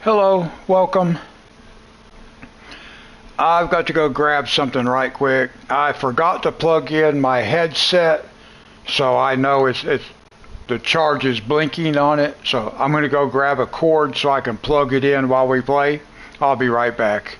Hello, welcome. I've got to go grab something right quick. I forgot to plug in my headset, so I know it's the charge is blinking on it. So I'm going to go grab a cord so I can plug it in while we play. I'll be right back.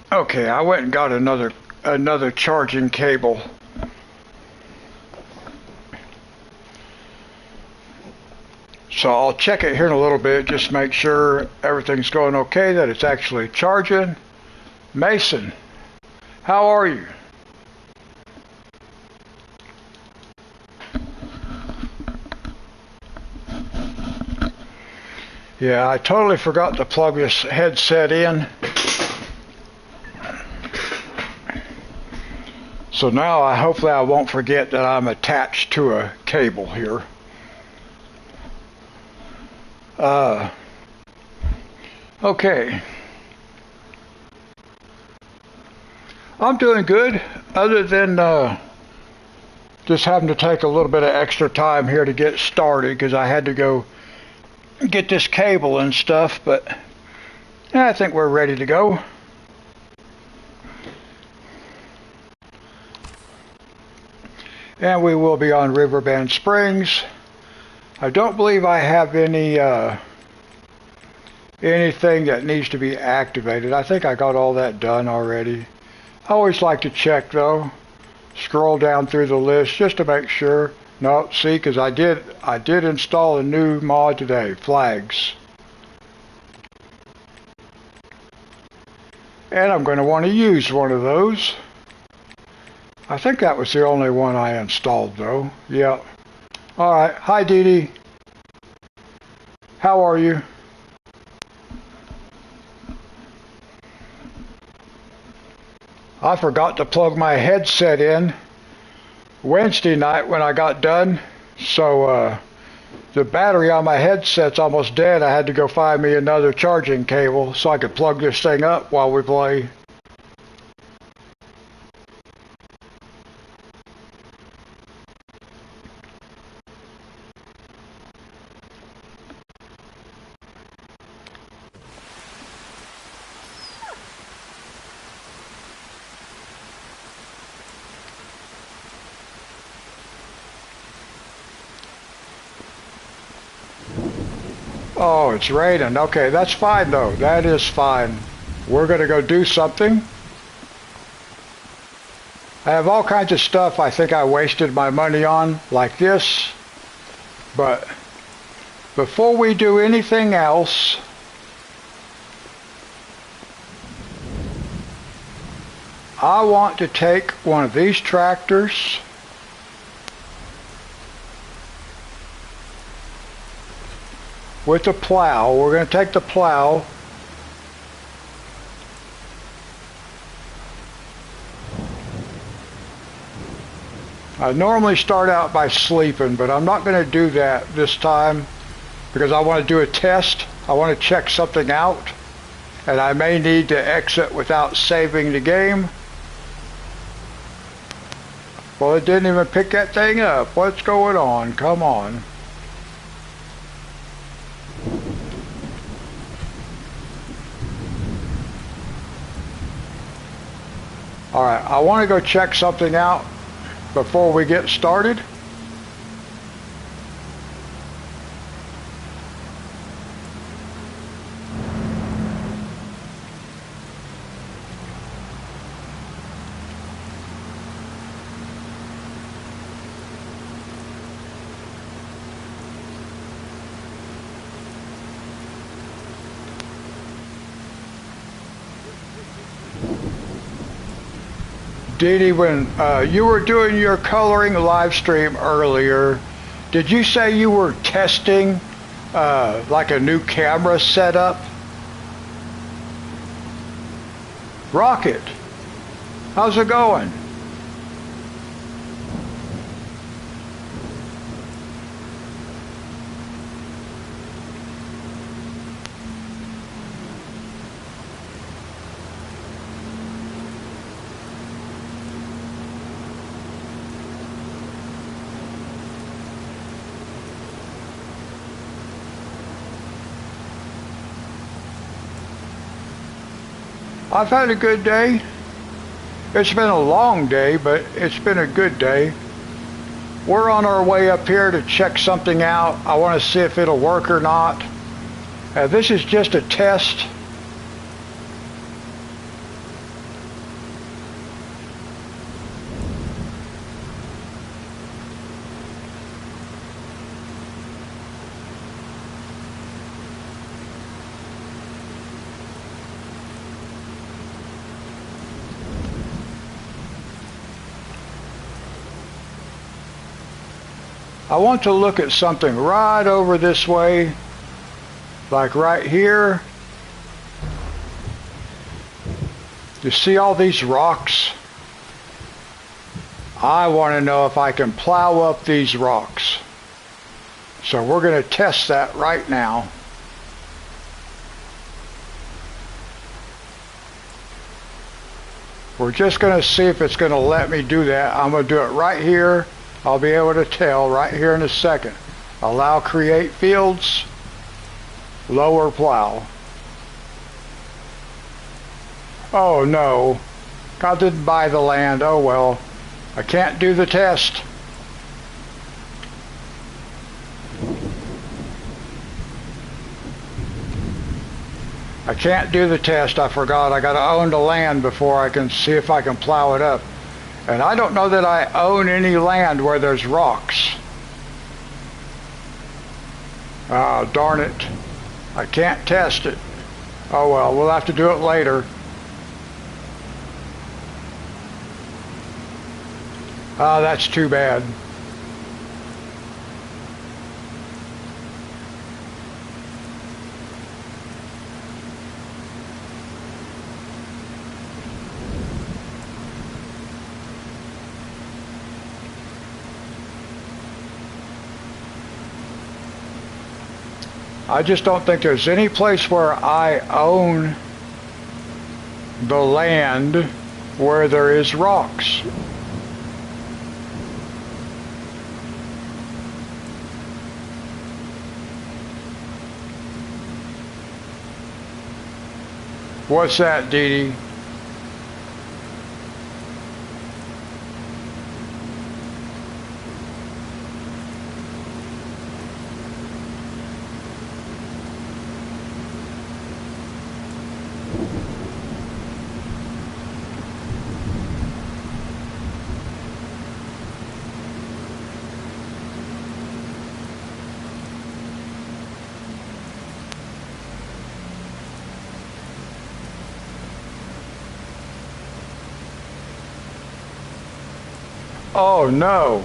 Okay, I went and got another charging cable. So I'll check it here in a little bit, just make sure everything's going okay, that it's actually charging. Mason, how are you? Yeah, I totally forgot to plug this headset in. So now hopefully I won't forget that I'm attached to a cable here. Okay. I'm doing good, other than just having to take a little bit of extra time here to get started because I had to go get this cable and stuff, but yeah, I think we're ready to go. And we will be on Riverbend Springs. I don't believe I have anything that needs to be activated. I think I got all that done already. I always like to check though. Scroll down through the list just to make sure. No, see, because I did install a new mod today, flags. And I'm going to want to use one of those. I think that was the only one I installed though. Yeah. Alright. Hi Dee Dee. How are you? I forgot to plug my headset in Wednesday night when I got done. So the battery on my headset's almost dead. I had to go find me another charging cable so I could plug this thing up while we play. Oh, it's raining. Okay, that's fine though. That is fine. We're going to go do something. I have all kinds of stuff I think I wasted my money on, like this. But before we do anything else, I want to take one of these tractors with the plow. We're going to take the plow I normally start out by sleeping, but I'm not going to do that this time because I want to do a test. I want to check something out. and I may need to exit without saving the game. Well, it didn't even pick that thing up. What's going on? Come on. Alright, I want to go check something out before we get started. Dee Dee, when you were doing your coloring live stream earlier, did you say you were testing like a new camera setup? Rocket, how's it going? I've had a good day. It's been a long day, but it's been a good day. We're on our way up here to check something out. I want to see if it'll work or not. This is just a test. I want to look at something right over this way, like right here. You see all these rocks? I want to know if I can plow up these rocks. So we're going to test that right now. We're just going to see if it's going to let me do that. I'm going to do it right here. I'll be able to tell right here in a second. Allow create fields, lower plow. Oh no, God didn't buy the land. Oh well, I can't do the test. I can't do the test, I forgot. I gotta own the land before I can see if I can plow it up. And I don't know that I own any land where there's rocks. Ah, darn it. I can't test it. Oh well, we'll have to do it later. Ah, that's too bad. I just don't think there's any place where I own the land where there is rocks. What's that, Dee Dee? Oh no.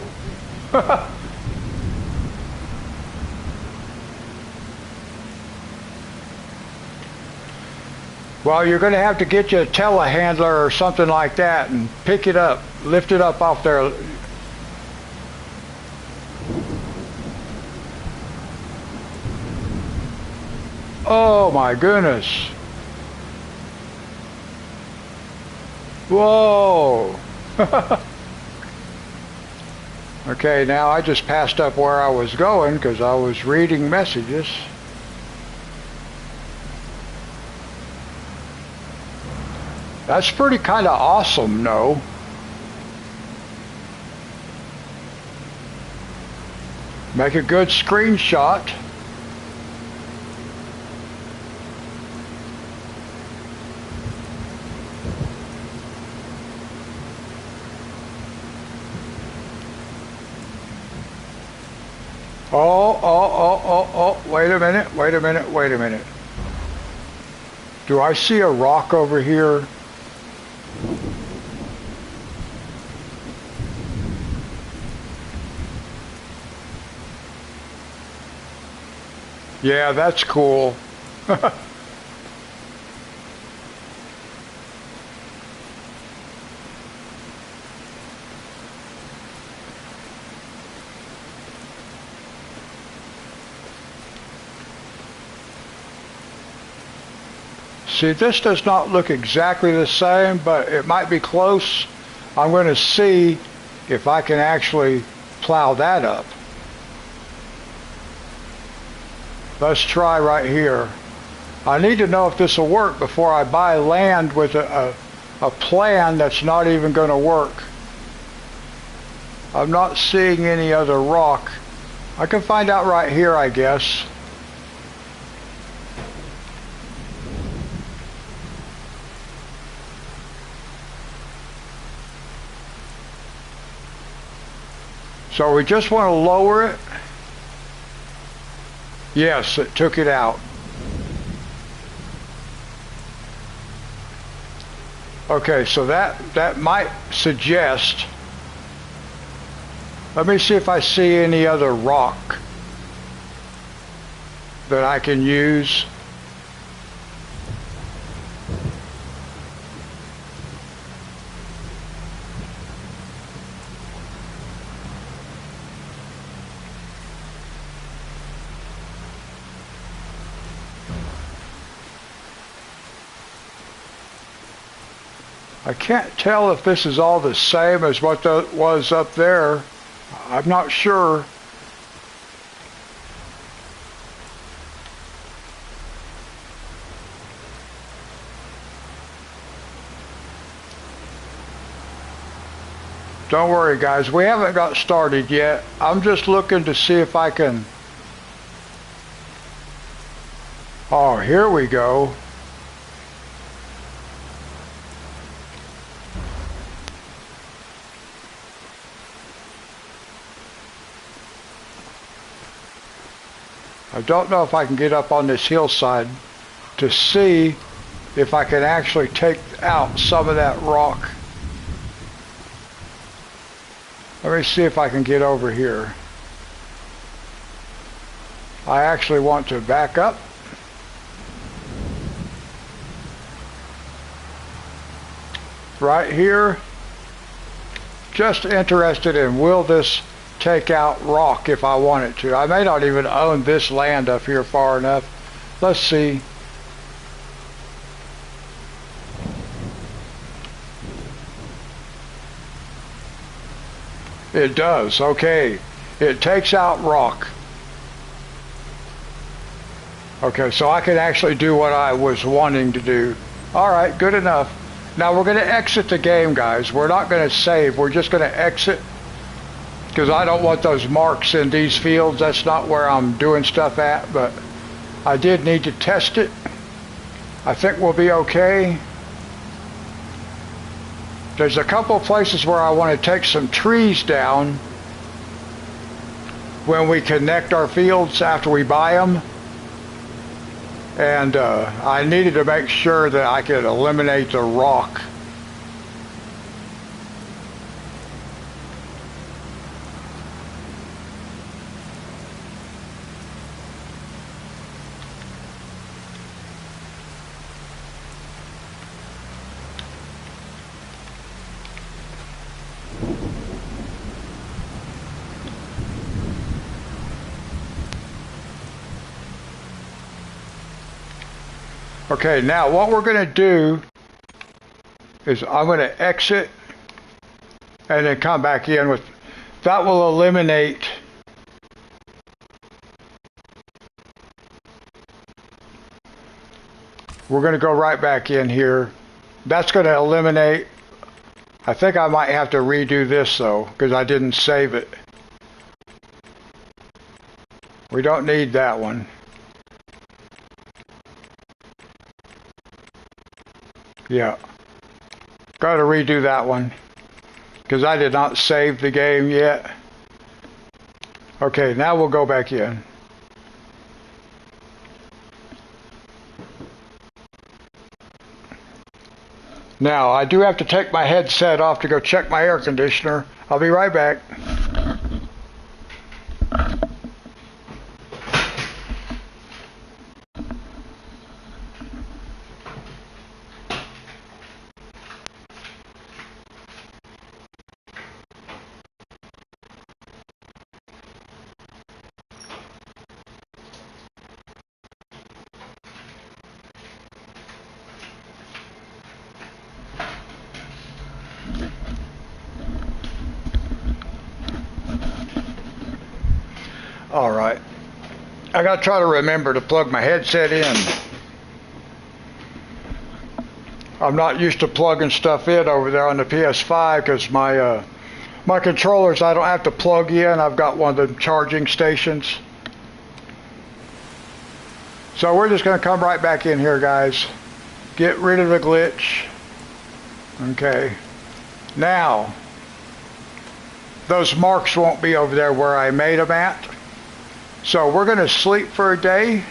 Well, you're going to have to get you a telehandler or something like that and pick it up, lift it up off there. Oh my goodness. Whoa! Okay, now I just passed up where I was going because I was reading messages. That's pretty kind of awesome, no? Make a good screenshot. Oh, wait a minute. Do I see a rock over here? Yeah, that's cool. See, this does not look exactly the same, but it might be close. I'm going to see if I can actually plow that up. Let's try right here. I need to know if this will work before I buy land with a plan that's not even going to work. I'm not seeing any other rock. I can find out right here, I guess. So we just want to lower it. Yes, it took it out. Okay, so that might suggest. Let me see if I see any other rock that I can use. I can't tell if this is all the same as what was up there. I'm not sure. Don't worry, guys. We haven't got started yet. I'm just looking to see if I can... Oh, here we go. I don't know if I can get up on this hillside to see if I can actually take out some of that rock. Let me see if I can get over here. I actually want to back up. Right here. Just interested in, will this take out rock if I want it to. I may not even own this land up here far enough. Let's see. It does. Okay. It takes out rock. Okay, so I can actually do what I was wanting to do. Alright, good enough. Now we're going to exit the game, guys. We're not going to save. We're just going to exit. Because I don't want those marks in these fields. That's not where I'm doing stuff at, but I did need to test it. I think we'll be okay. There's a couple of places where I want to take some trees down when we connect our fields after we buy them. And I needed to make sure that I could eliminate the rock. Okay, now what we're going to do is I'm going to exit and then come back in with, that will eliminate we're going to go right back in here. That's going to eliminate, I think I might have to redo this though, because I didn't save it. We don't need that one. Yeah. Got to redo that one, because I did not save the game yet. Okay, now we'll go back in. Now, I do have to take my headset off to go check my air conditioner. I'll be right back. All right. I got to try to remember to plug my headset in. I'm not used to plugging stuff in over there on the PS5 because my controllers I don't have to plug in. I've got one of the charging stations. So we're just going to come right back in here, guys. Get rid of the glitch. Okay. Now, those marks won't be over there where I made them at. So we're going to sleep for a day,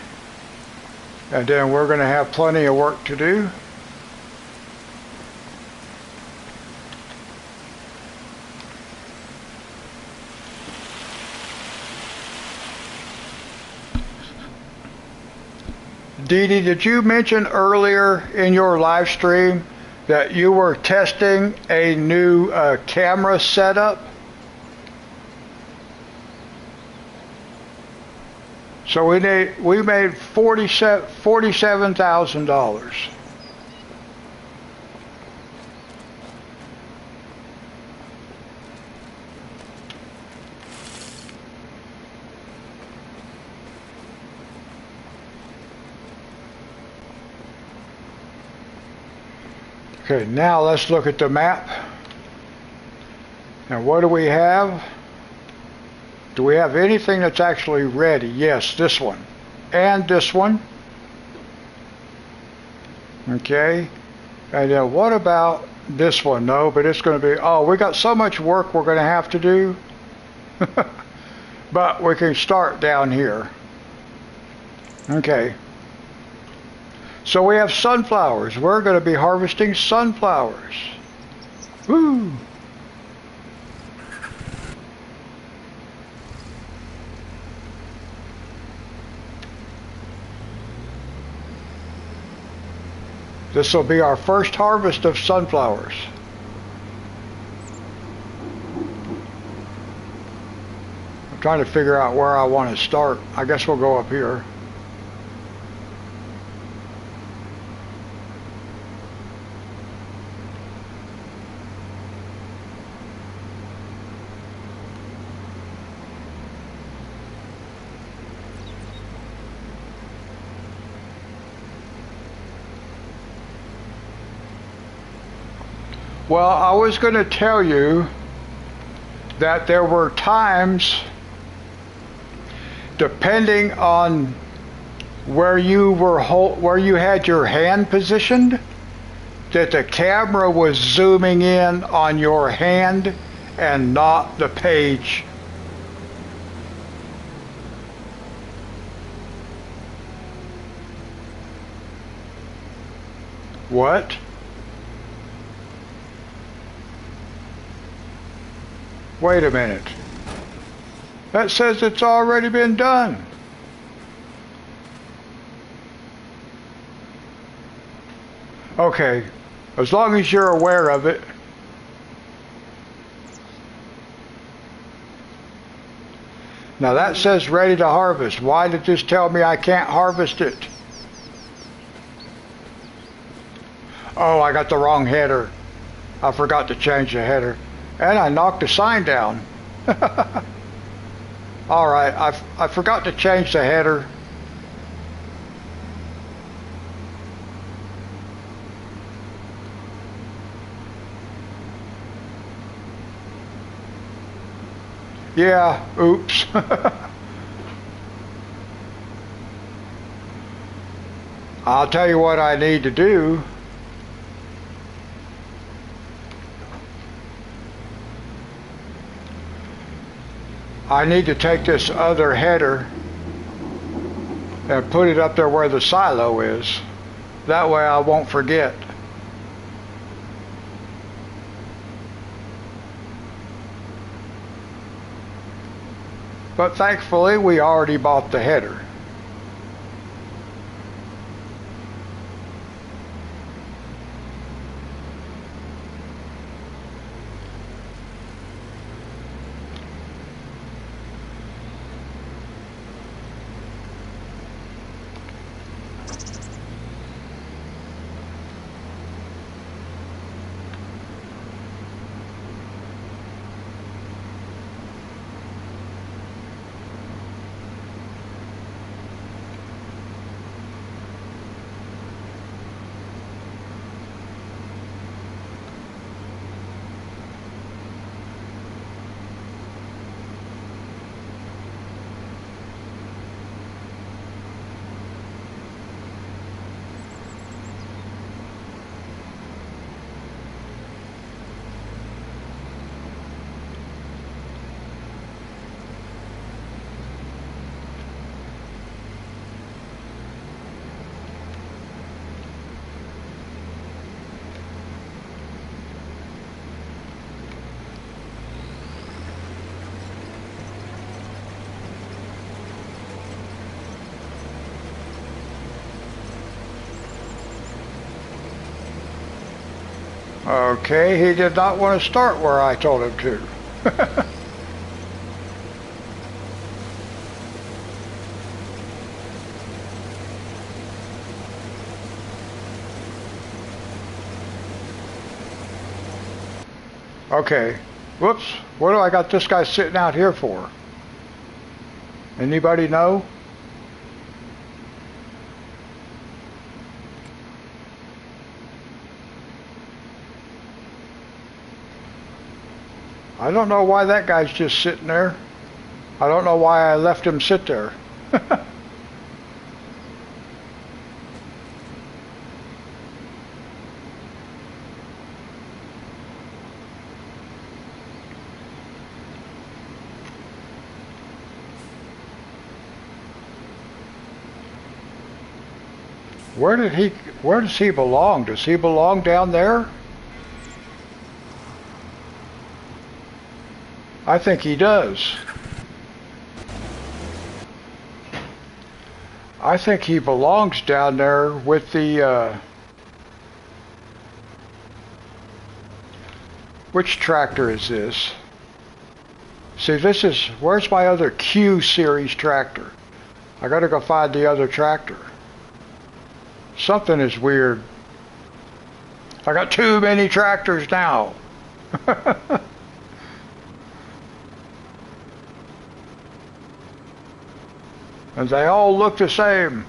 and then we're going to have plenty of work to do. Dee Dee, did you mention earlier in your live stream that you were testing a new camera setup? So we made $47,000. Okay, now let's look at the map. And what do we have? Do we have anything that's actually ready? Yes, this one. And this one. Okay. And then what about this one? No, but it's going to be, oh, we got so much work we're going to have to do. But we can start down here. Okay. So we have sunflowers. We're going to be harvesting sunflowers. Woo! This will be our first harvest of sunflowers. I'm trying to figure out where I want to start. I guess we'll go up here. Well, I was going to tell you that there were times, depending on where you had your hand positioned, that the camera was zooming in on your hand and not the page. What? Wait a minute. That says it's already been done. Okay, as long as you're aware of it. Now that says ready to harvest. Why did this tell me I can't harvest it? Oh, I got the wrong header. I forgot to change the header. And I knocked the sign down. Alright, I forgot to change the header. Yeah, oops. I'll tell you what I need to do. I need to take this other header and put it up there where the silo is. That way I won't forget. But thankfully we already bought the header. Okay, he did not want to start where I told him to. Okay, whoops, what do I got this guy sitting out here for? Anybody know? I don't know why that guy's just sitting there. I don't know why I left him sit there. Where does he belong? Does he belong down there? I think he does. I think he belongs down there with the, which tractor is this? See, where's my other Q series tractor? I gotta go find the other tractor. Something is weird. I got too many tractors now. And they all look the same.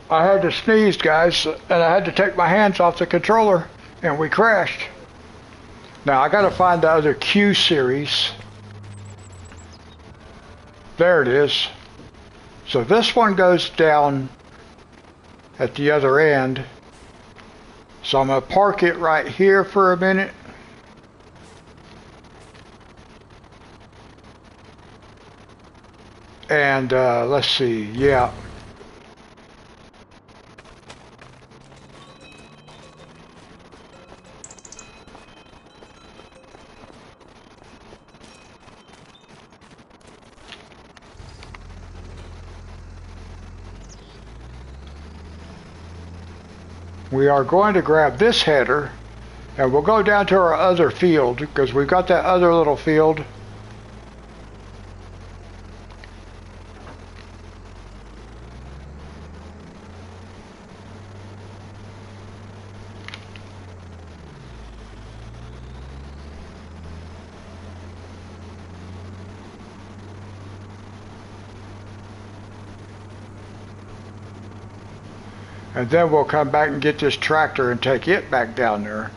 I had to sneeze, guys, and I had to take my hands off the controller, and we crashed. Now I gotta find the other Q series. There it is. So this one goes down at the other end. So I'm gonna park it right here for a minute. And let's see, yeah. We are going to grab this header and we'll go down to our other field because we've got that other little field. And then we'll come back and get this tractor and take it back down there.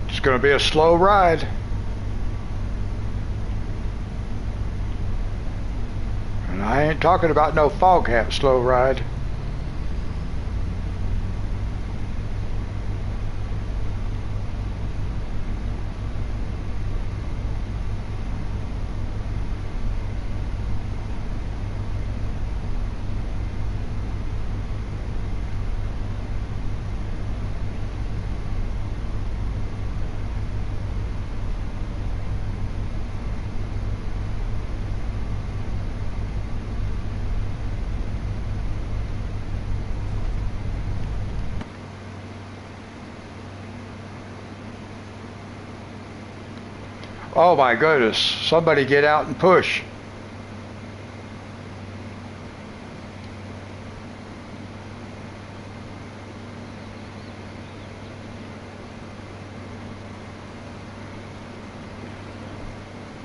It's going to be a slow ride. And I ain't talking about no fog hat slow ride. Oh my goodness, somebody get out and push.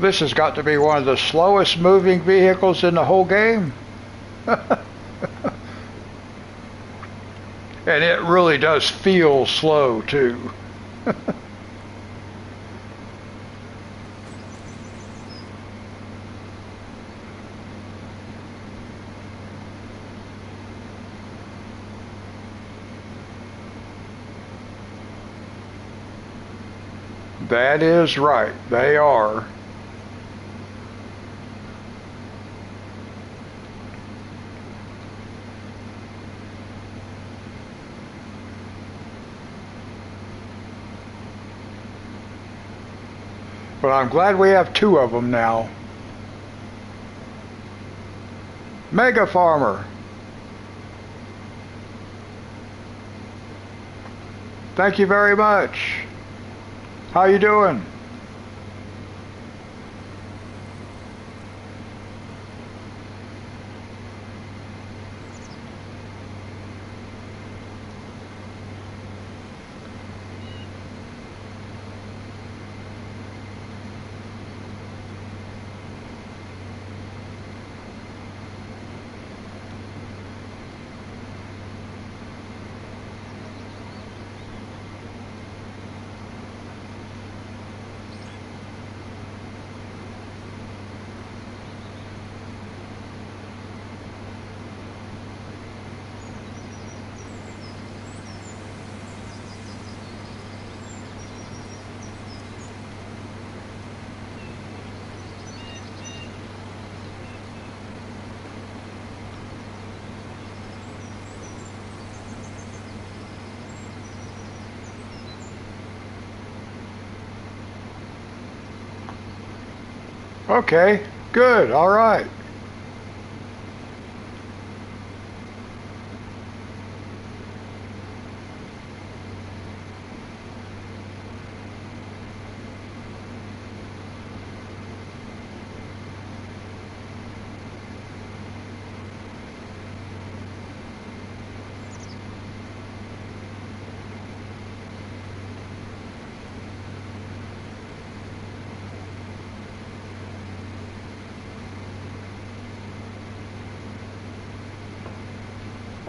This has got to be one of the slowest moving vehicles in the whole game. And it really does feel slow too. That is right, they are. But I'm glad we have two of them now. Mega Farmer. Thank you very much. How you doing? Okay, good, all right.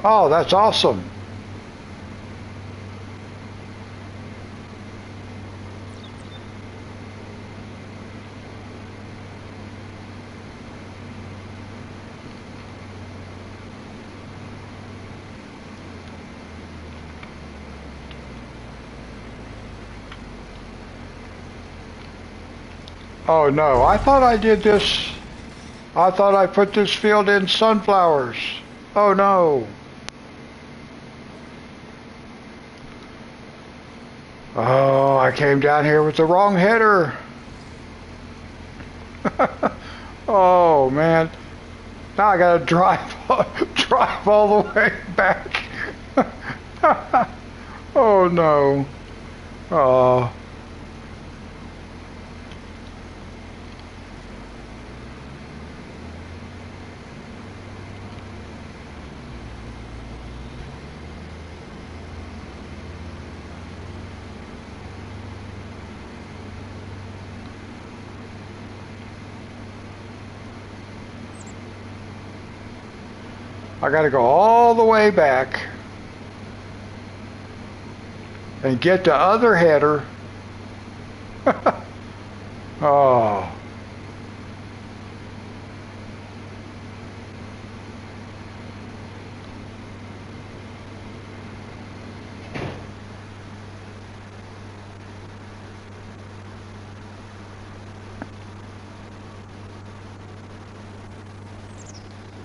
Oh, that's awesome. Oh no, I thought I did this. I thought I put this field in sunflowers. Oh no. Oh, I came down here with the wrong header. Oh man. Now I gotta drive drive all the way back. Oh no. Oh. I gotta go all the way back and get the other header. Oh.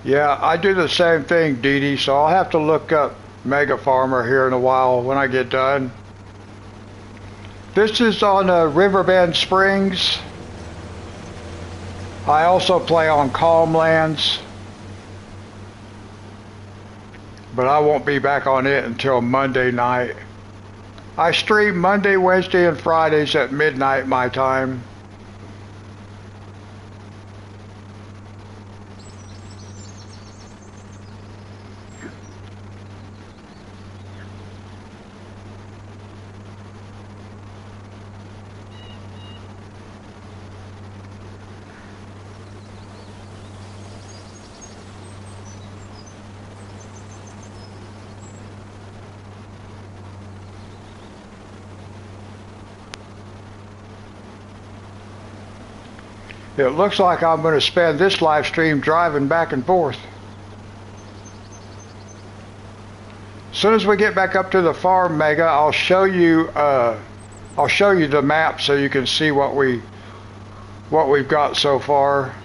Yeah, I do the same thing, Dee Dee, so I'll have to look up Mega Farmer here in a while when I get done. This is on Riverbend Springs. I also play on Calm Lands, but I won't be back on it until Monday night. I stream Monday, Wednesday, and Fridays at midnight my time. It looks like I'm going to spend this live stream driving back and forth. As soon as we get back up to the farm, Mega, I'll show you the map so you can see what we've got so far.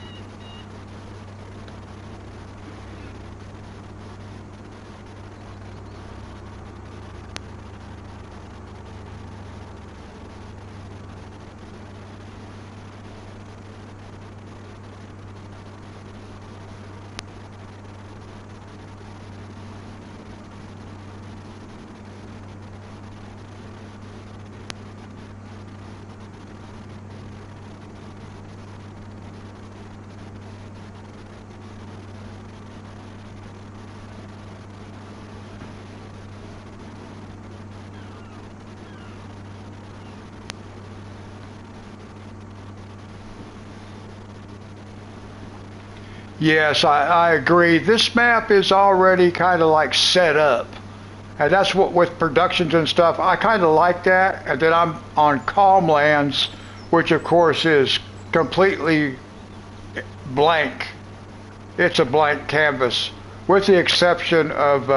Yes, I agree. This map is already kind of like set up. And that's what with productions and stuff, I kind of like that. And then I'm on Calm Lands, which of course is completely blank. It's a blank canvas, with the exception of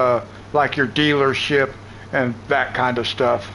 like your dealership and that kind of stuff.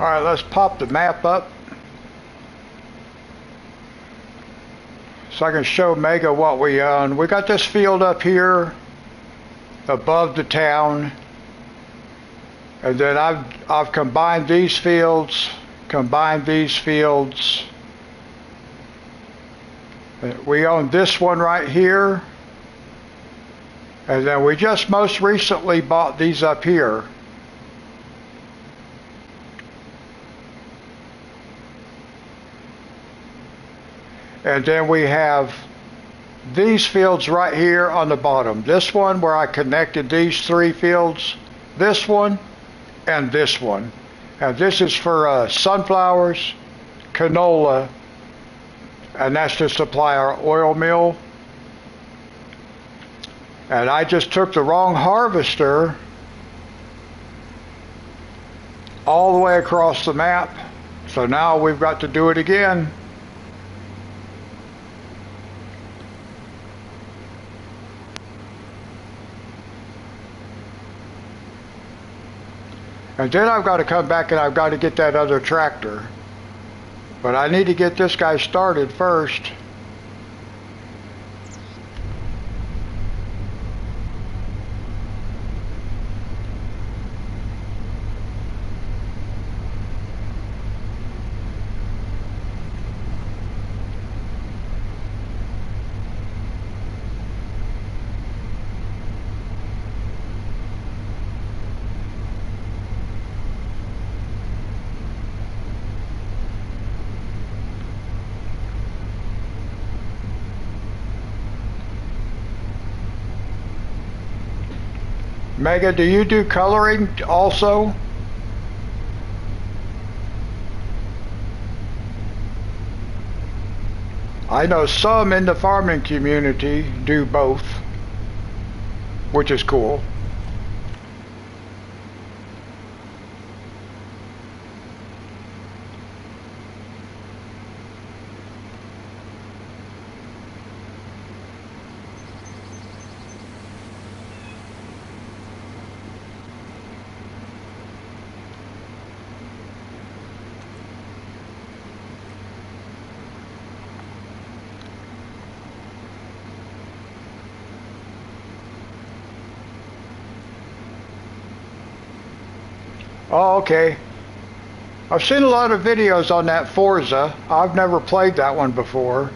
Alright, let's pop the map up so I can show Mega what we own. We got this field up here above the town, and then I've combined these fields, We own this one right here, and then we just most recently bought these up here. And then we have these fields right here on the bottom. This one where I connected these three fields, this one, and this one. And this is for sunflowers, canola, and that's to supply our oil mill. And I just took the wrong harvester all the way across the map. So now we've got to do it again. And then I've got to come back and I've got to get that other tractor. But I need to get this guy started first. Mega, do you do coloring also? I know some in the farming community do both, which is cool. Oh, okay. I've seen a lot of videos on that Forza. I've never played that one before.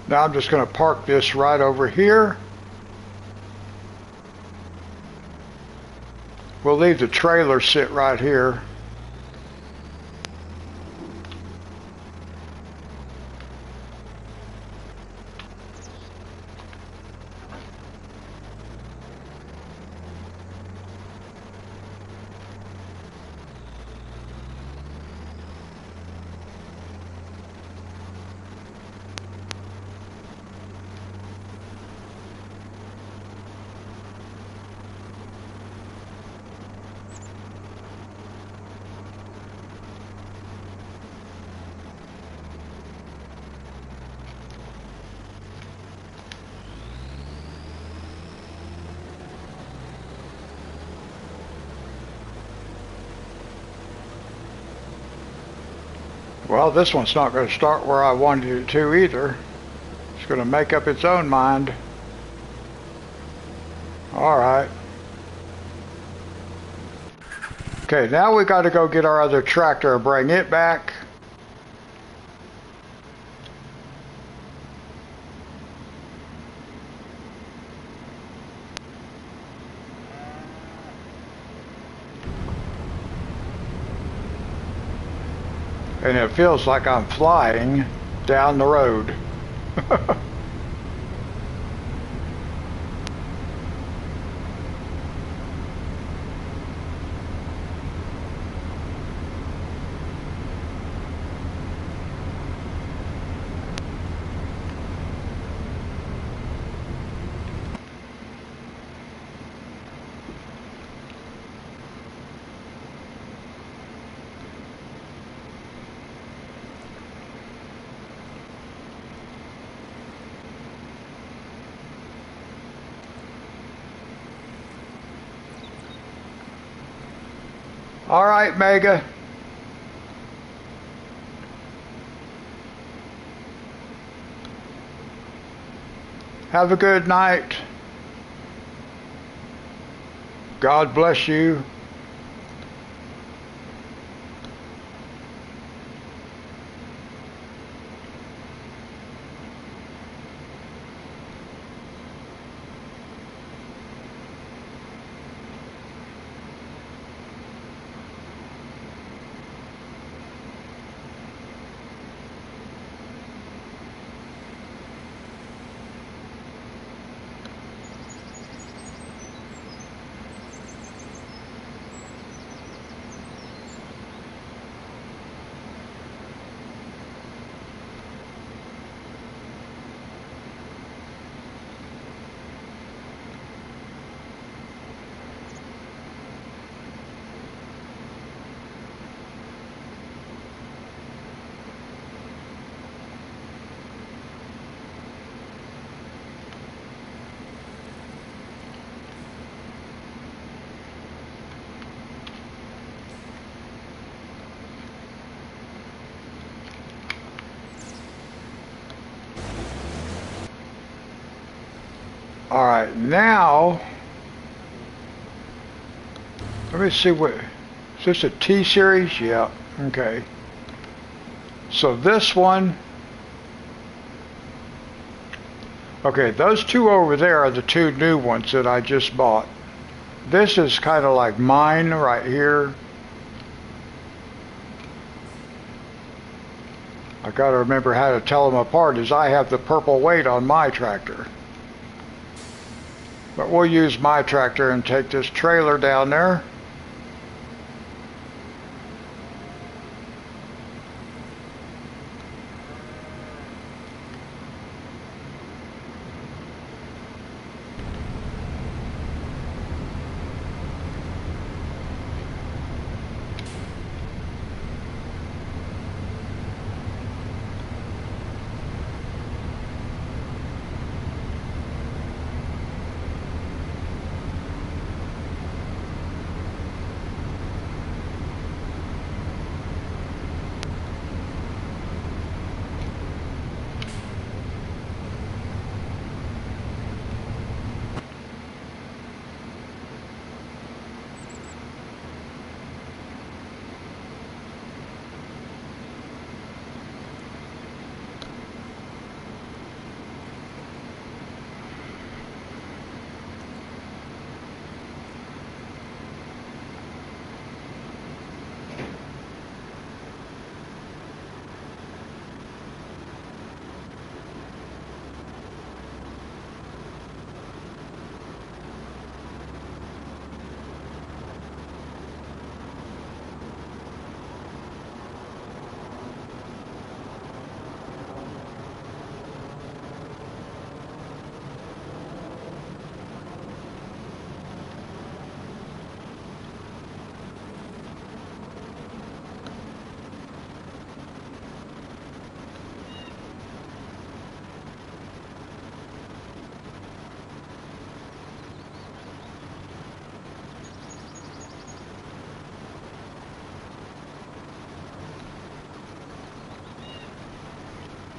Now I'm just going to park this right over here. We'll leave the trailer sit right here. Well, this one's not going to start where I wanted it to either. It's going to make up its own mind. Alright. Okay, now we got to go get our other tractor and bring it back. And it feels like I'm flying down the road. All right, Mega. Have a good night. God bless you. All right, now, let me see what, is this a T-Series? Yeah, okay. So this one, okay, those two over there are the two new ones that I just bought. This is kind of like mine right here. I got to remember how to tell them apart, as I have the purple weight on my tractor. But we'll use my tractor and take this trailer down there.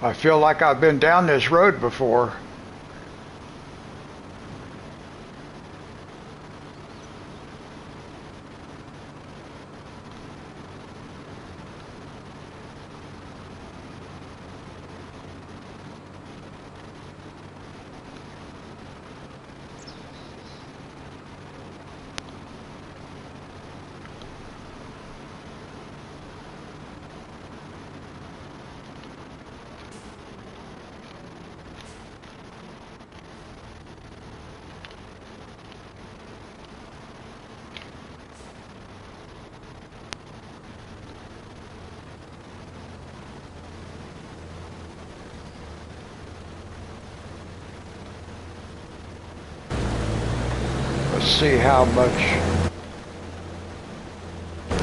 I feel like I've been down this road before. Let's see how much.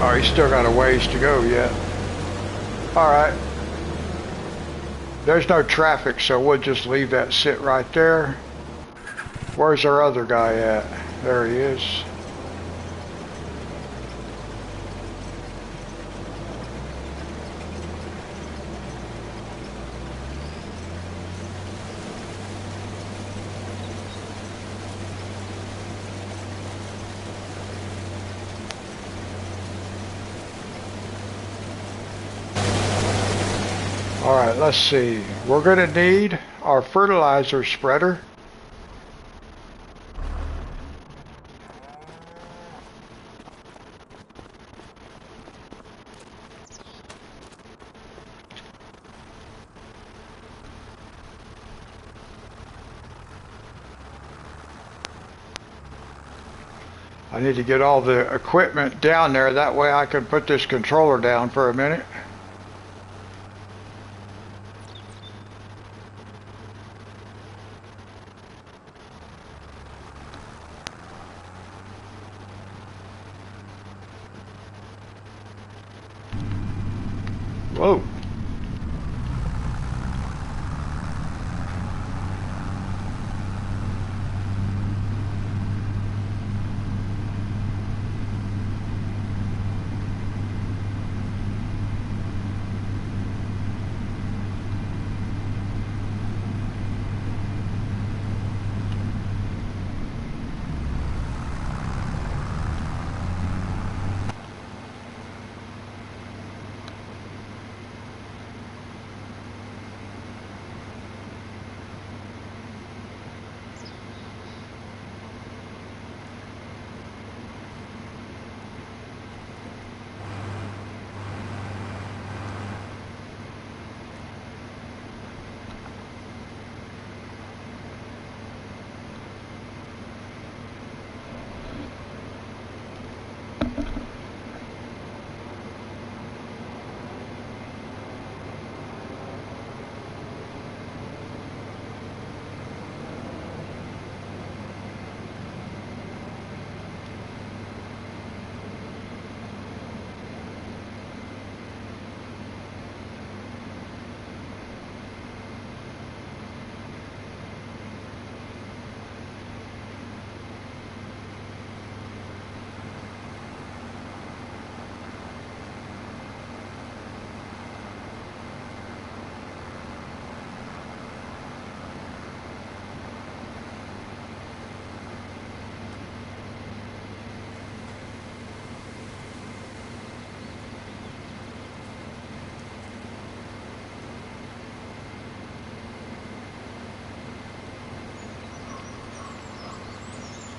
Oh, he's still got a ways to go yet. Alright. There's no traffic, so we'll just leave that sit right there. Where's our other guy at? There he is. Alright, let's see. We're going to need our fertilizer spreader. I need to get all the equipment down there, that way I can put this controller down for a minute. Whoa.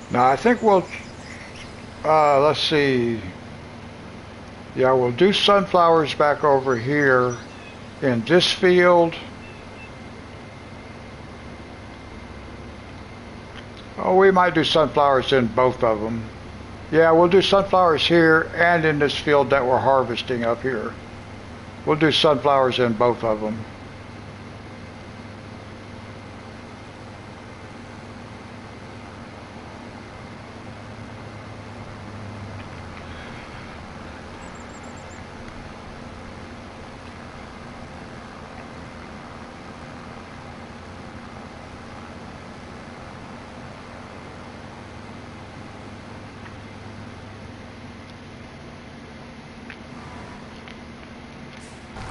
Now I think we'll, let's see, yeah, we'll do sunflowers back over here in this field. Oh, we might do sunflowers in both of them. Yeah, we'll do sunflowers here and in this field that we're harvesting up here. We'll do sunflowers in both of them.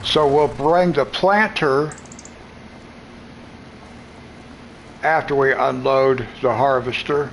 So we'll bring the planter after we unload the harvester.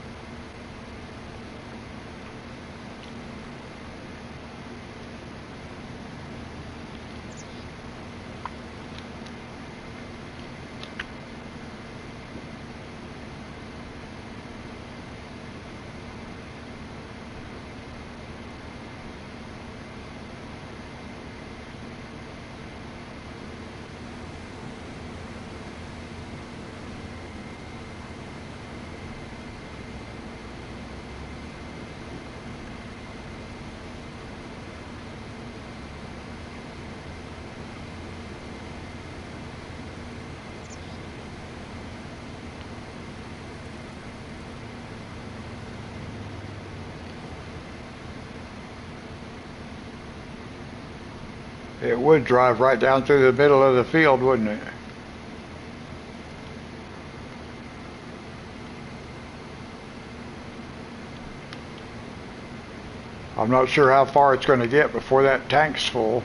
It would drive right down through the middle of the field, wouldn't it? I'm not sure how far it's going to get before that tank's full.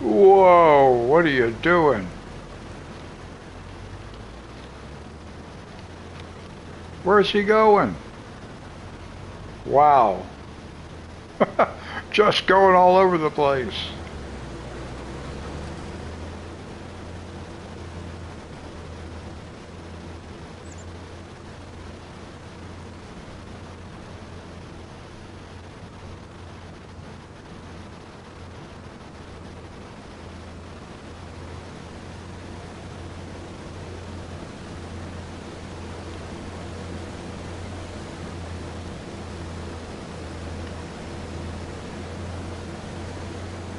Whoa, what are you doing? Where's he going? Wow. Just going all over the place.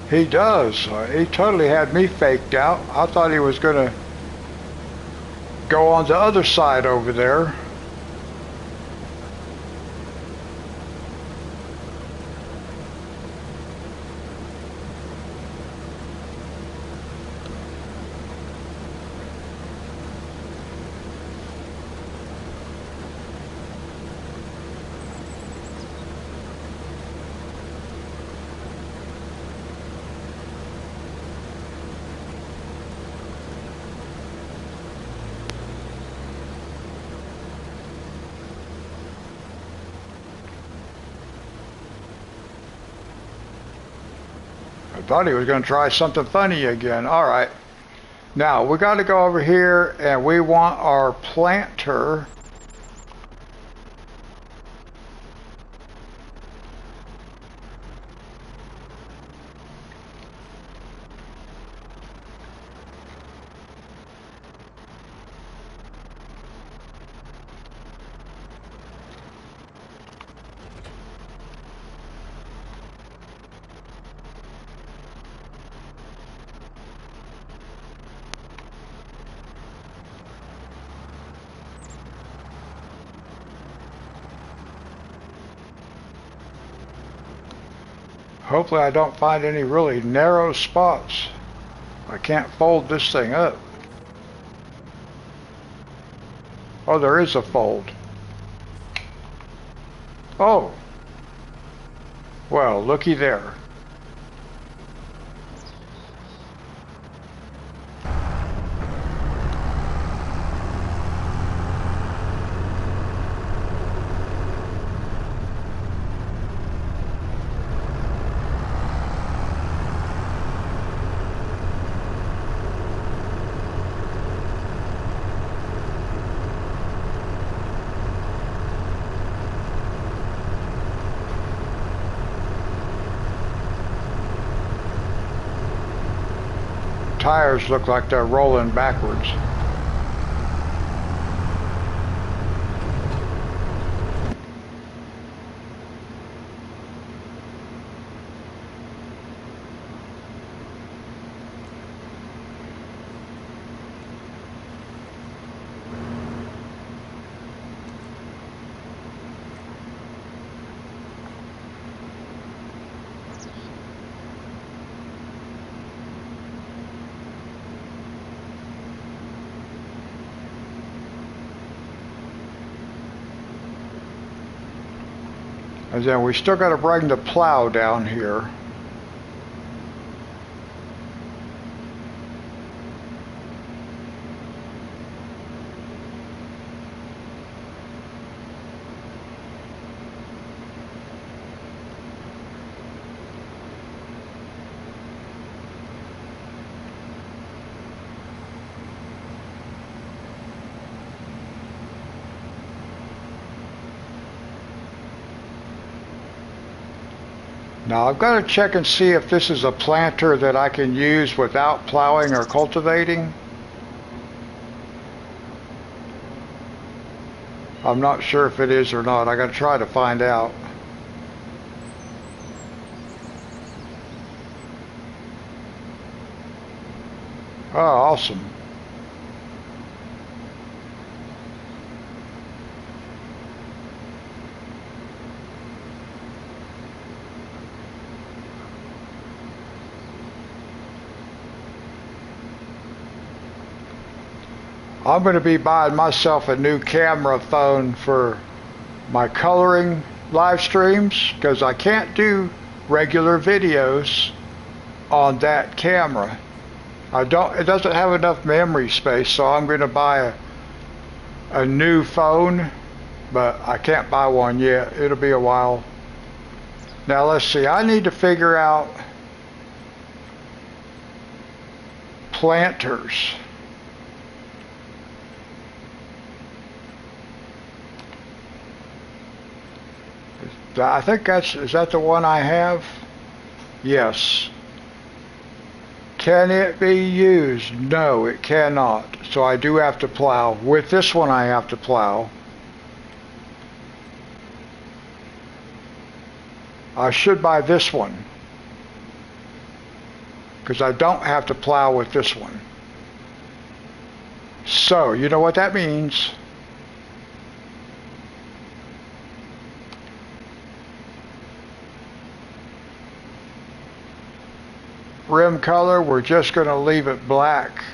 He does. He totally had me faked out. I thought he was going to go on the other side over there. I thought he was going to try something funny again. All right. Now, we got to go over here, and we want our planter. Hopefully I don't find any really narrow spots. I can't fold this thing up. Oh, there is a fold. Oh. Well, looky there. Tires look like they're rolling backwards. And then we still got to bring the plow down here. Now I've got to check and see if this is a planter that I can use without plowing or cultivating. I'm not sure if it is or not. I got to try to find out. Oh, awesome. I'm going to be buying myself a new camera phone for my coloring live streams because I can't do regular videos on that camera. It doesn't have enough memory space, so I'm going to buy a new phone, but I can't buy one yet. It'll be a while. Now let's see, I need to figure out planters. I think is that the one I have? Yes. Can it be used? No, it cannot. So I do have to plow. With this one I have to plow. I should buy this one, because I don't have to plow with this one. So, you know what that means? Rim color, we're just going to leave it black.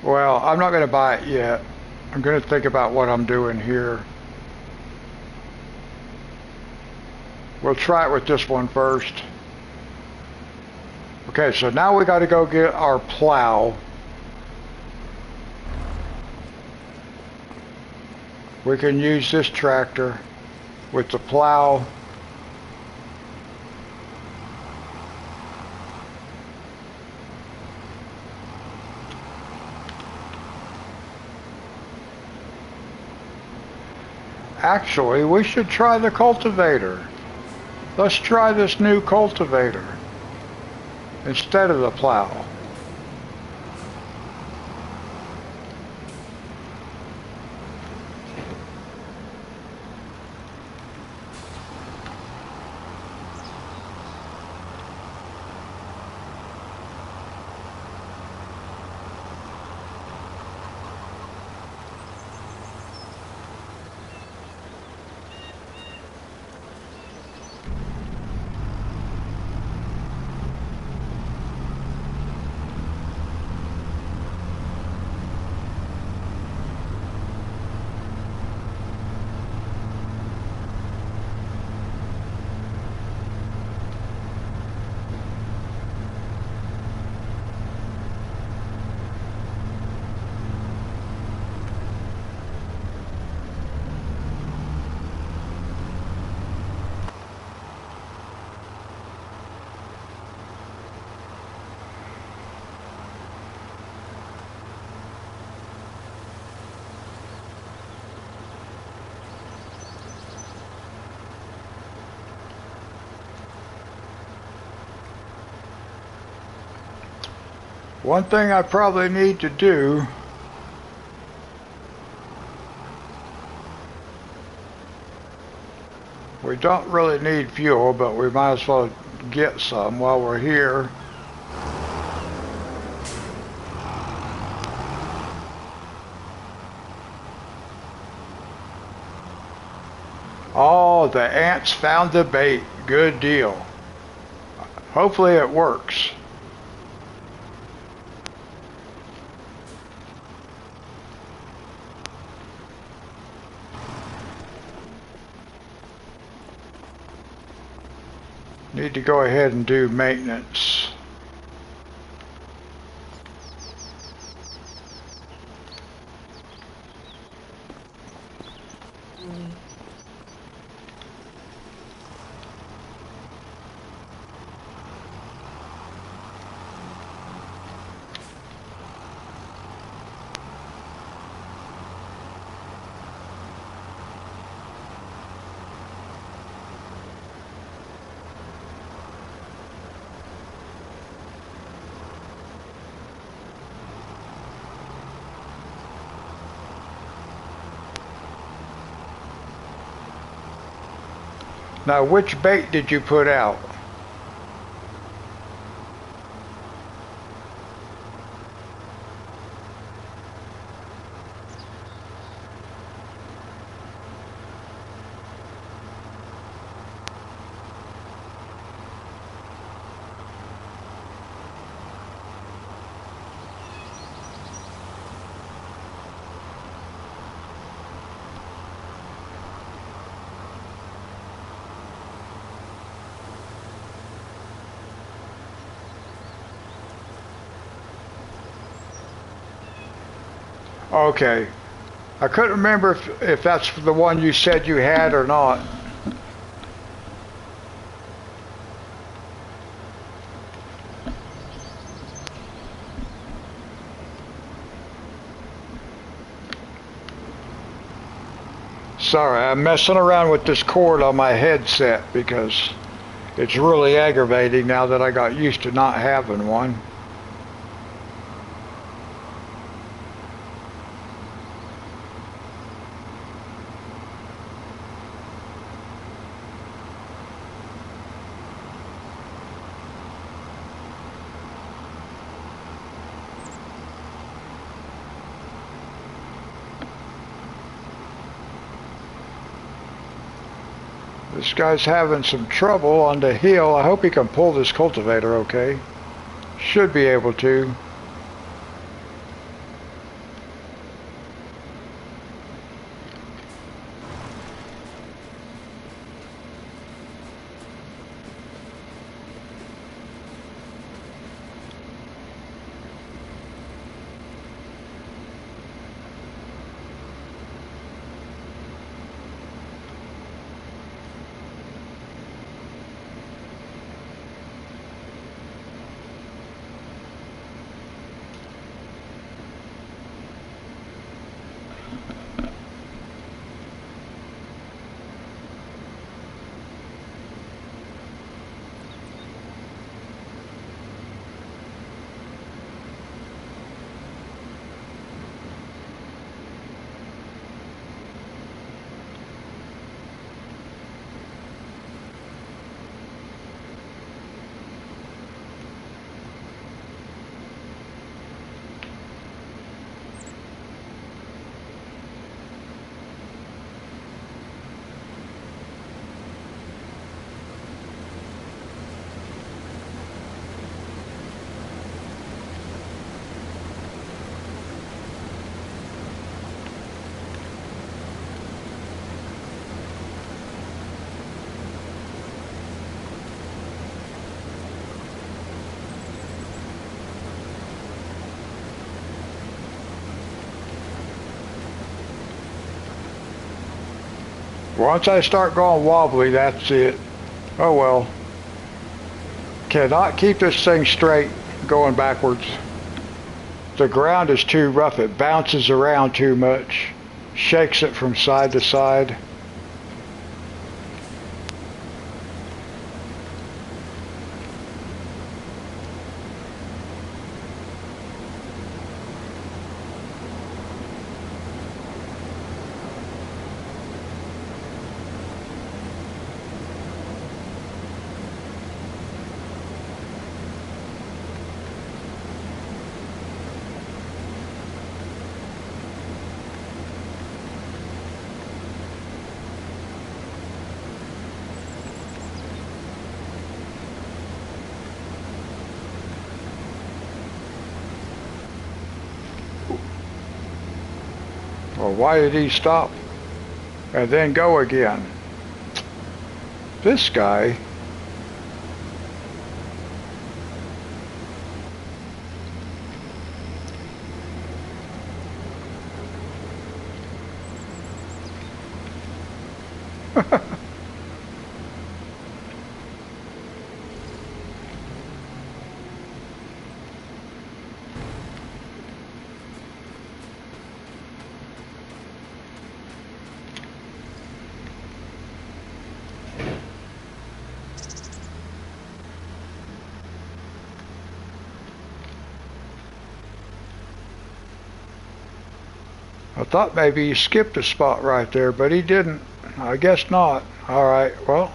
Well, I'm not going to buy it yet. I'm going to think about what I'm doing here. We'll try it with this one first. Okay, so now we got to go get our plow. We can use this tractor with the plow. Actually, we should try the cultivator. Let's try this new cultivator instead of the plow. One thing I probably need to do we don't really need fuel, but we might as well get some while we're here. Oh, the ants found the bait. Good deal. Hopefully it works. Need to go ahead and do maintenance. Now, which bait did you put out? Okay. I couldn't remember if that's the one you said you had or not. Sorry, I'm messing around with this cord on my headset because it's really aggravating now that I got used to not having one. This guy's having some trouble on the hill. I hope he can pull this cultivator okay. Should be able to. Once I start going wobbly, that's it. Oh well. Cannot keep this thing straight going backwards. The ground is too rough. It bounces around too much. Shakes it from side to side. Well, why did he stop and then go again? This guy. thought maybe he skipped a spot right there, but he didn't. I guess not. Alright, well.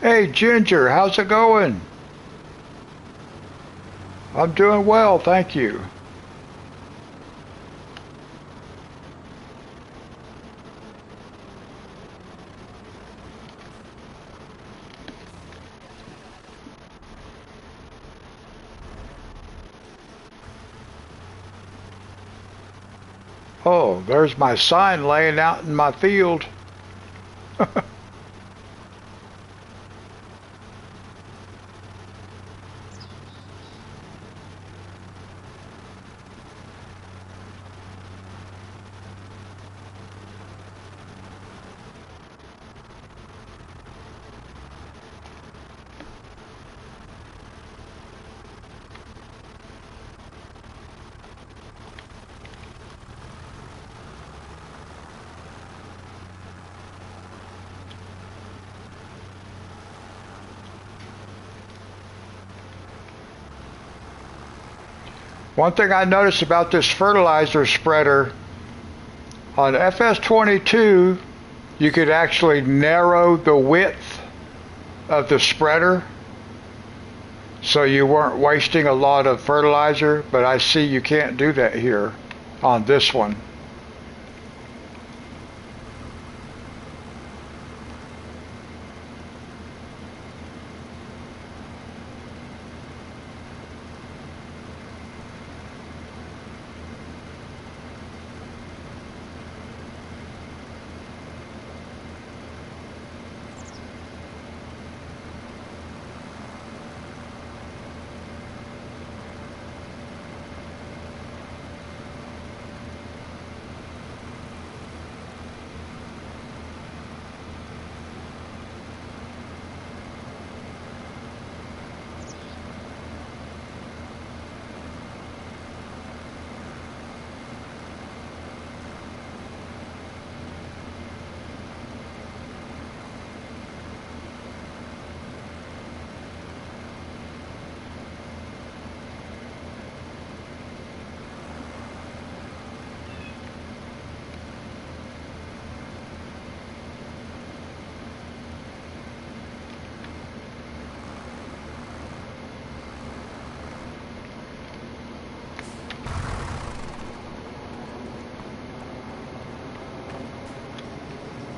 Hey Ginger, how's it going? I'm doing well, thank you. Oh, there's my sign laying out in my field. One thing I noticed about this fertilizer spreader, on FS22, you could actually narrow the width of the spreader so you weren't wasting a lot of fertilizer, but I see you can't do that here on this one.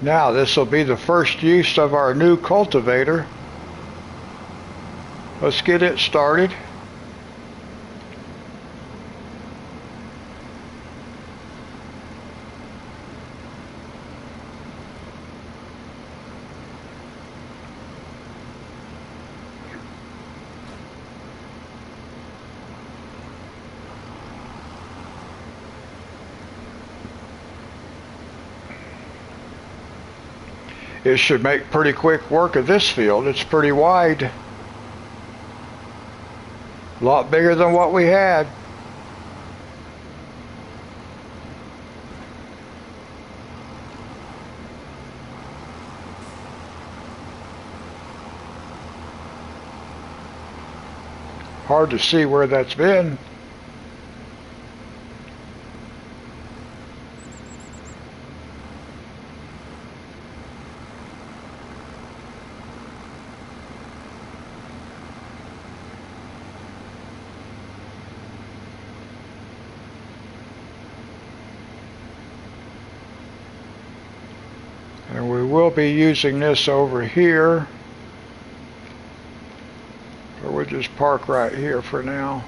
Now this will be the first use of our new cultivator. Let's get it started. It should make pretty quick work of this field. It's pretty wide. A lot bigger than what we had. Hard to see where that's been. And we will be using this over here. Or we'll just park right here for now.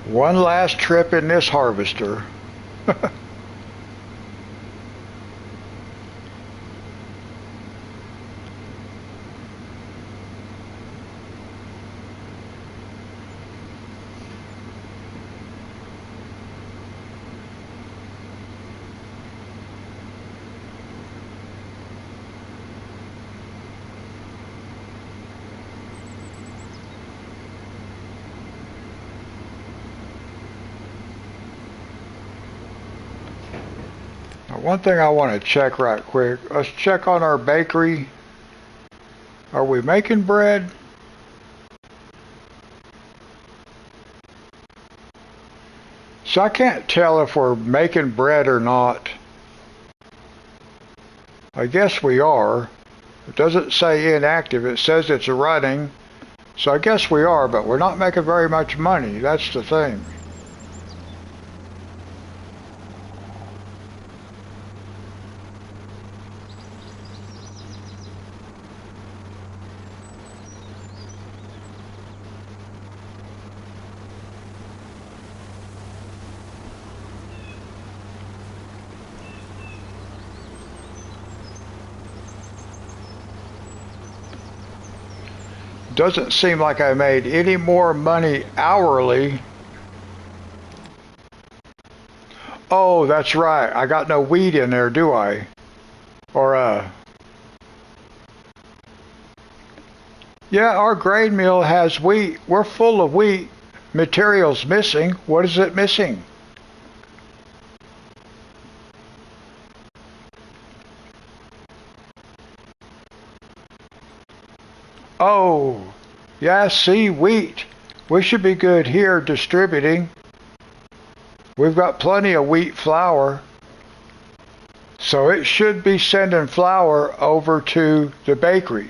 One last trip in this harvester. One thing I want to check right quick. Let's check on our bakery. Are we making bread? So I can't tell if we're making bread or not. I guess we are. It doesn't say inactive. It says it's running. So I guess we are, but we're not making very much money. That's the thing. Doesn't seem like I made any more money hourly. Oh, that's right. I got no wheat in there, do I? Or, yeah, our grain mill has wheat. We're full of wheat. Material's missing. What is it missing? Oh, yeah, see, wheat. We should be good here distributing. We've got plenty of wheat flour. So it should be sending flour over to the bakery.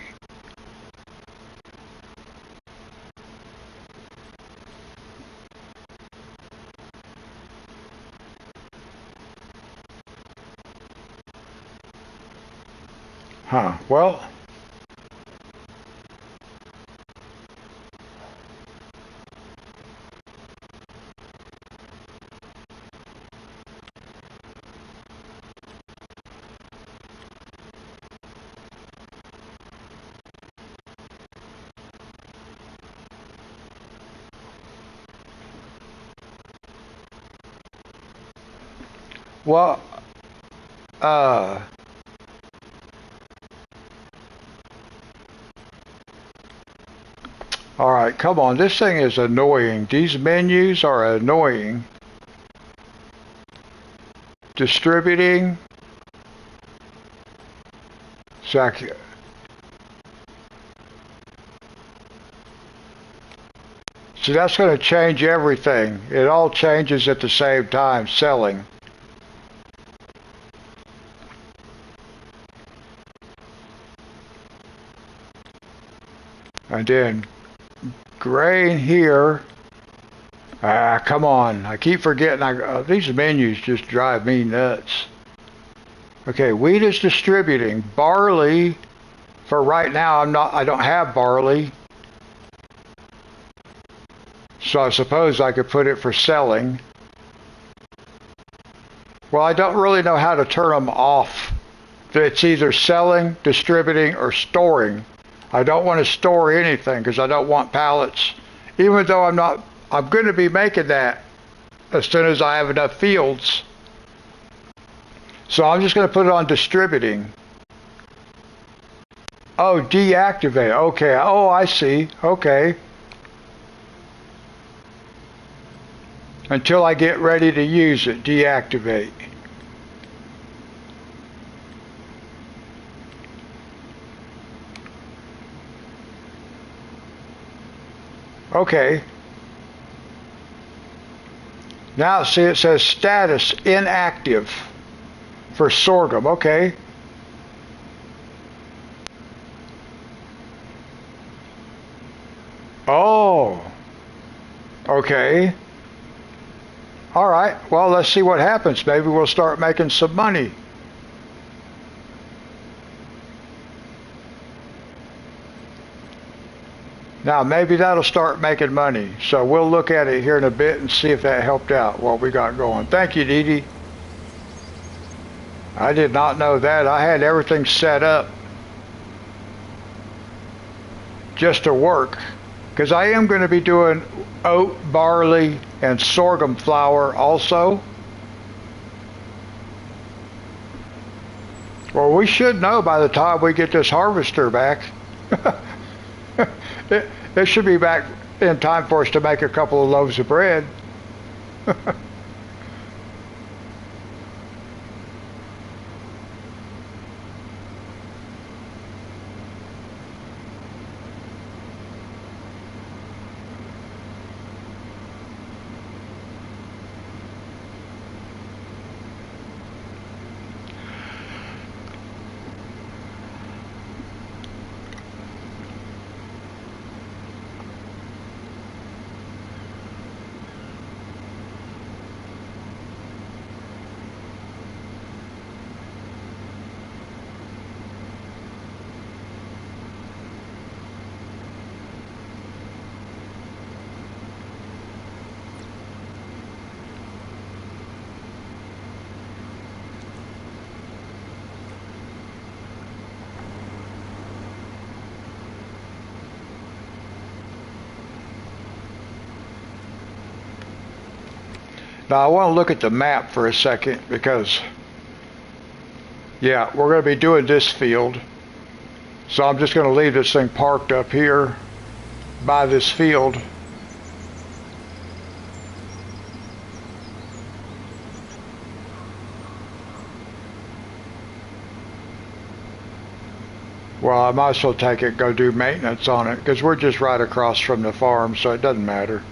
Huh, well. Well, uh, all right, come on. This thing is annoying. These menus are annoying. Distributing. Zach. So that's going to change everything. It all changes at the same time, selling. And then grain here. Come on. I keep forgetting. These menus just drive me nuts. Okay, wheat is distributing. Barley, for right now, I don't have barley. So I suppose I could put it for selling. Well, I don't really know how to turn them off. It's either selling, distributing, or storing. I don't want to store anything because I don't want pallets. Even though I'm going to be making that as soon as I have enough fields. So I'm just going to put it on distributing. Oh, deactivate. Okay. Oh, I see. Okay. Until I get ready to use it, deactivate. Okay. Now see it says status inactive for sorghum. Okay. Oh. Okay. All right. Well, let's see what happens. Maybe we'll start making some money. Now, maybe that'll start making money. So we'll look at it here in a bit and see if that helped out what we got going. Thank you, Dee Dee. I did not know that. I had everything set up just to work. Because I am going to be doing oat, barley, and sorghum flour also. Well, we should know by the time we get this harvester back. It should be back in time for us to make a couple of loaves of bread. Now I want to look at the map for a second because, yeah, we're going to be doing this field. So I'm just going to leave this thing parked up here by this field. Well, I might as well take it and go do maintenance on it because we're just right across from the farm, so it doesn't matter.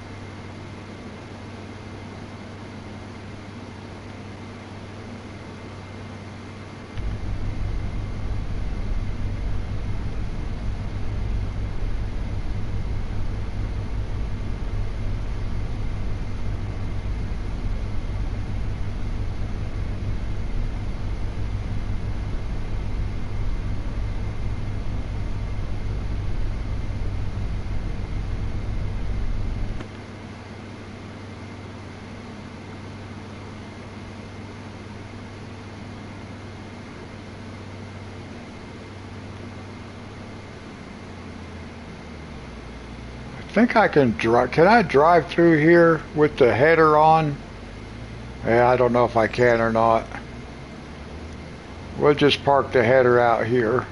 I think I can drive. Can I drive through here with the header on? Yeah, I don't know if I can or not. We'll just park the header out here.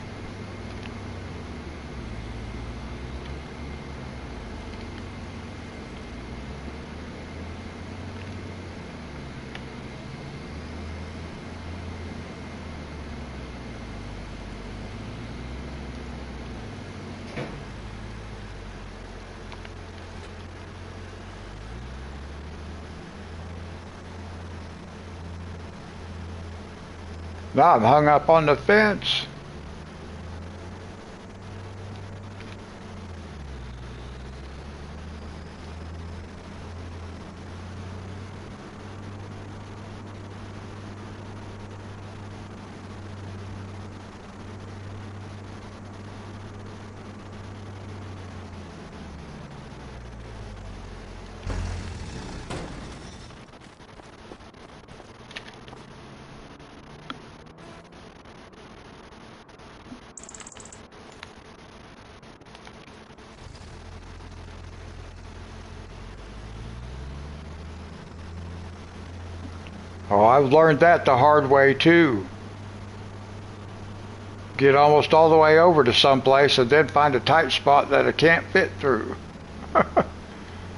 Now I'm hung up on the fence. Oh, I've learned that the hard way too. Get almost all the way over to someplace and then find a tight spot that I can't fit through.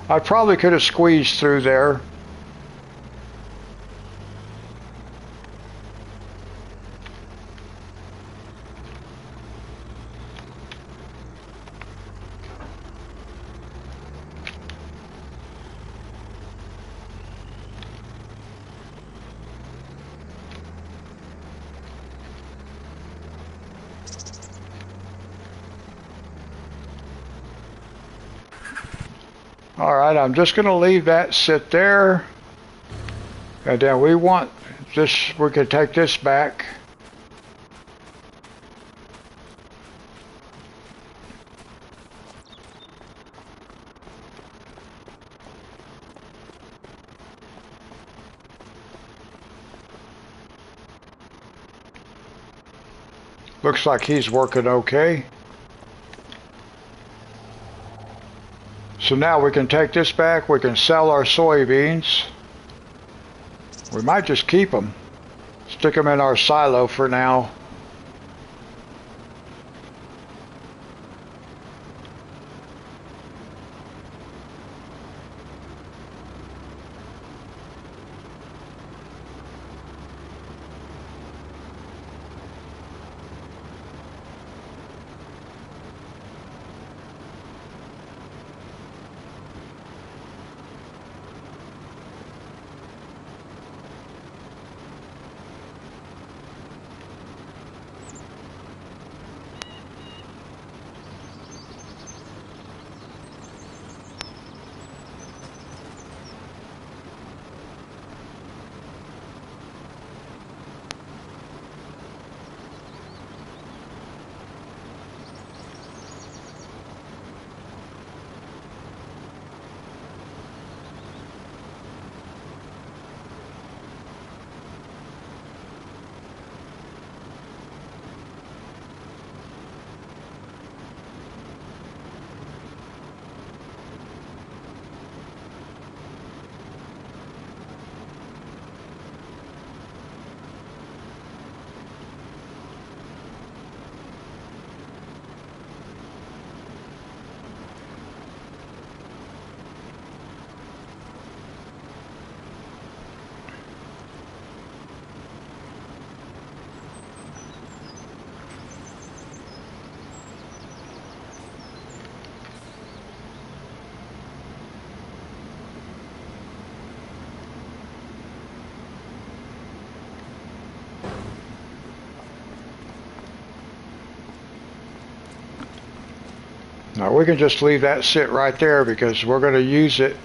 I probably could have squeezed through there. Alright, I'm just going to leave that sit there. And then we want this, we can take this back. Looks like he's working okay. So now we can take this back, we can sell our soybeans. We might just keep them. Stick them in our silo for now. Now we can just leave that sit right there because we're going to use it.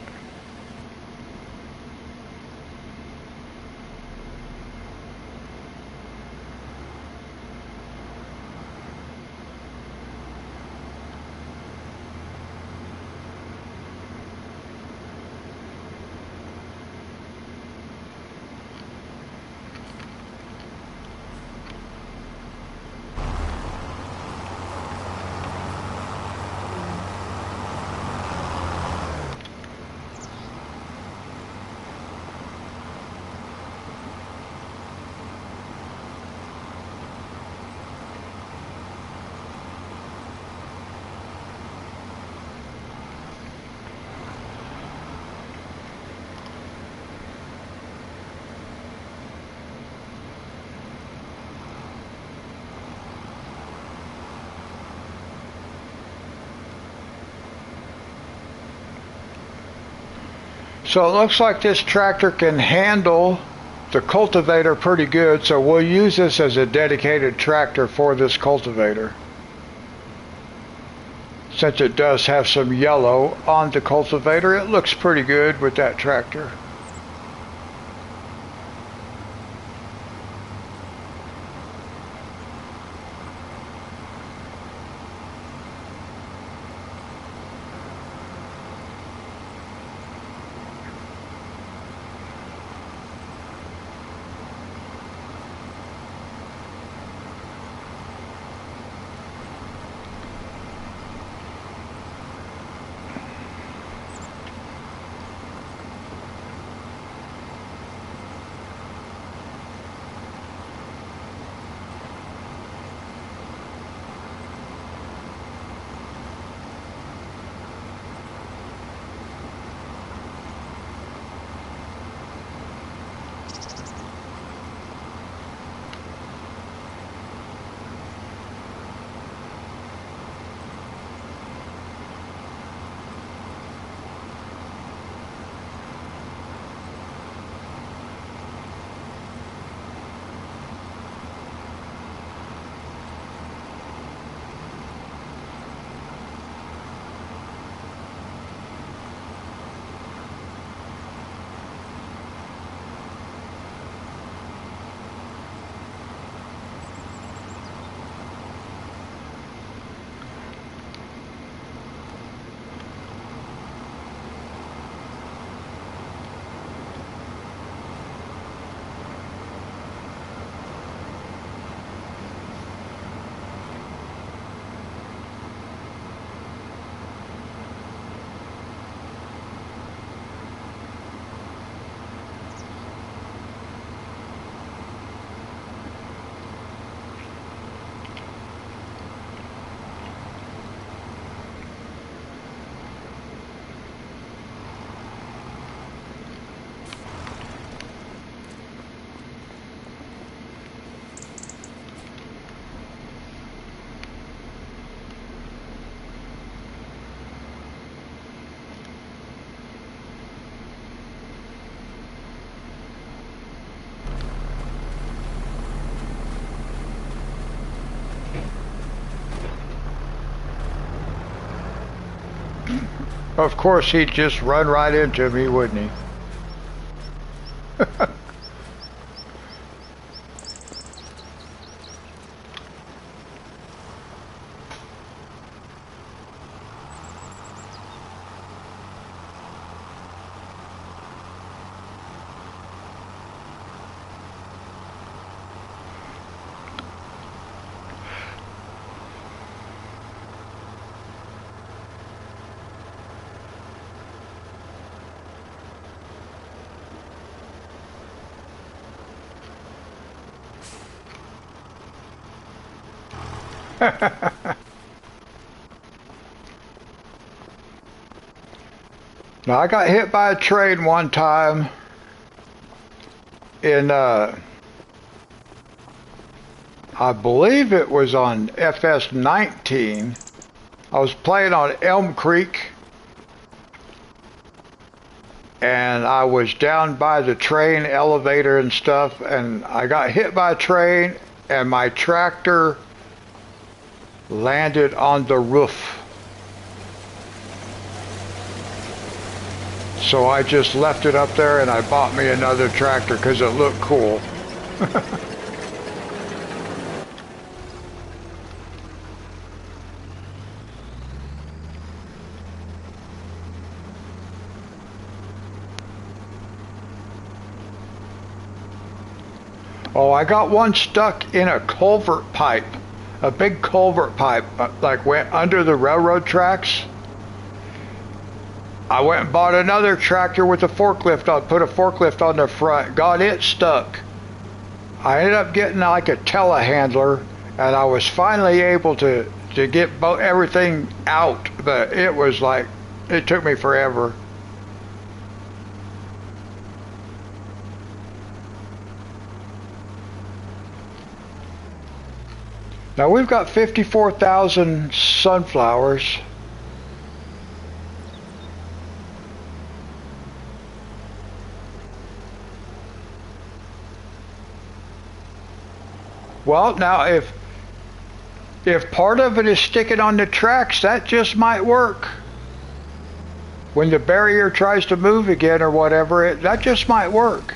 So it looks like this tractor can handle the cultivator pretty good, so we'll use this as a dedicated tractor for this cultivator. Since it does have some yellow on the cultivator, it looks pretty good with that tractor. Of course, he'd just run right into me, wouldn't he? Now, I got hit by a train one time in, I believe it was on FS19. I was playing on Elm Creek, and I was down by the train elevator and stuff, and I got hit by a train, and my tractor landed on the roof. So I just left it up there and I bought me another tractor because it looked cool. Oh, I got one stuck in a culvert pipe. A big culvert pipe, like went under the railroad tracks. I went and bought another tractor with a forklift on, put a forklift on the front, got it stuck. I ended up getting like a telehandler, and I was finally able to get everything out, but it was like, it took me forever. Now we've got 54,000 sunflowers. Well, now if part of it is sticking on the tracks, that just might work. When the barrier tries to move again or whatever, that just might work.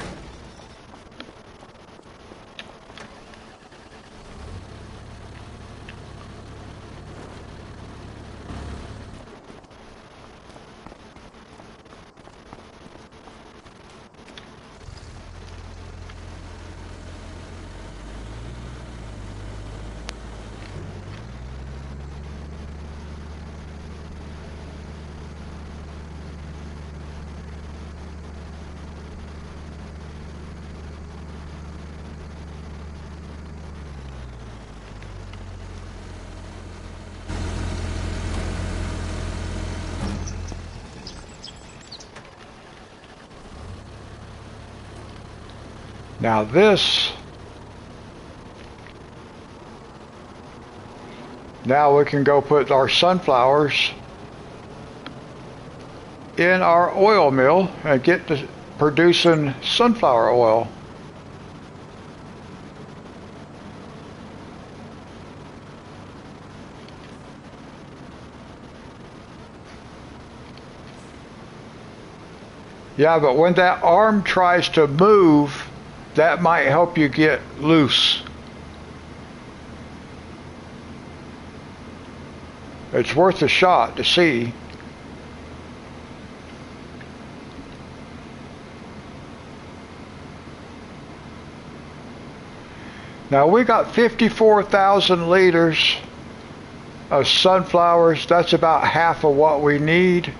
Now now we can go put our sunflowers in our oil mill and get to producing sunflower oil. Yeah, but when that arm tries to move, that might help you get loose. It's worth a shot to see. Now we got 54,000 liters of sunflowers. That's about half of what we need.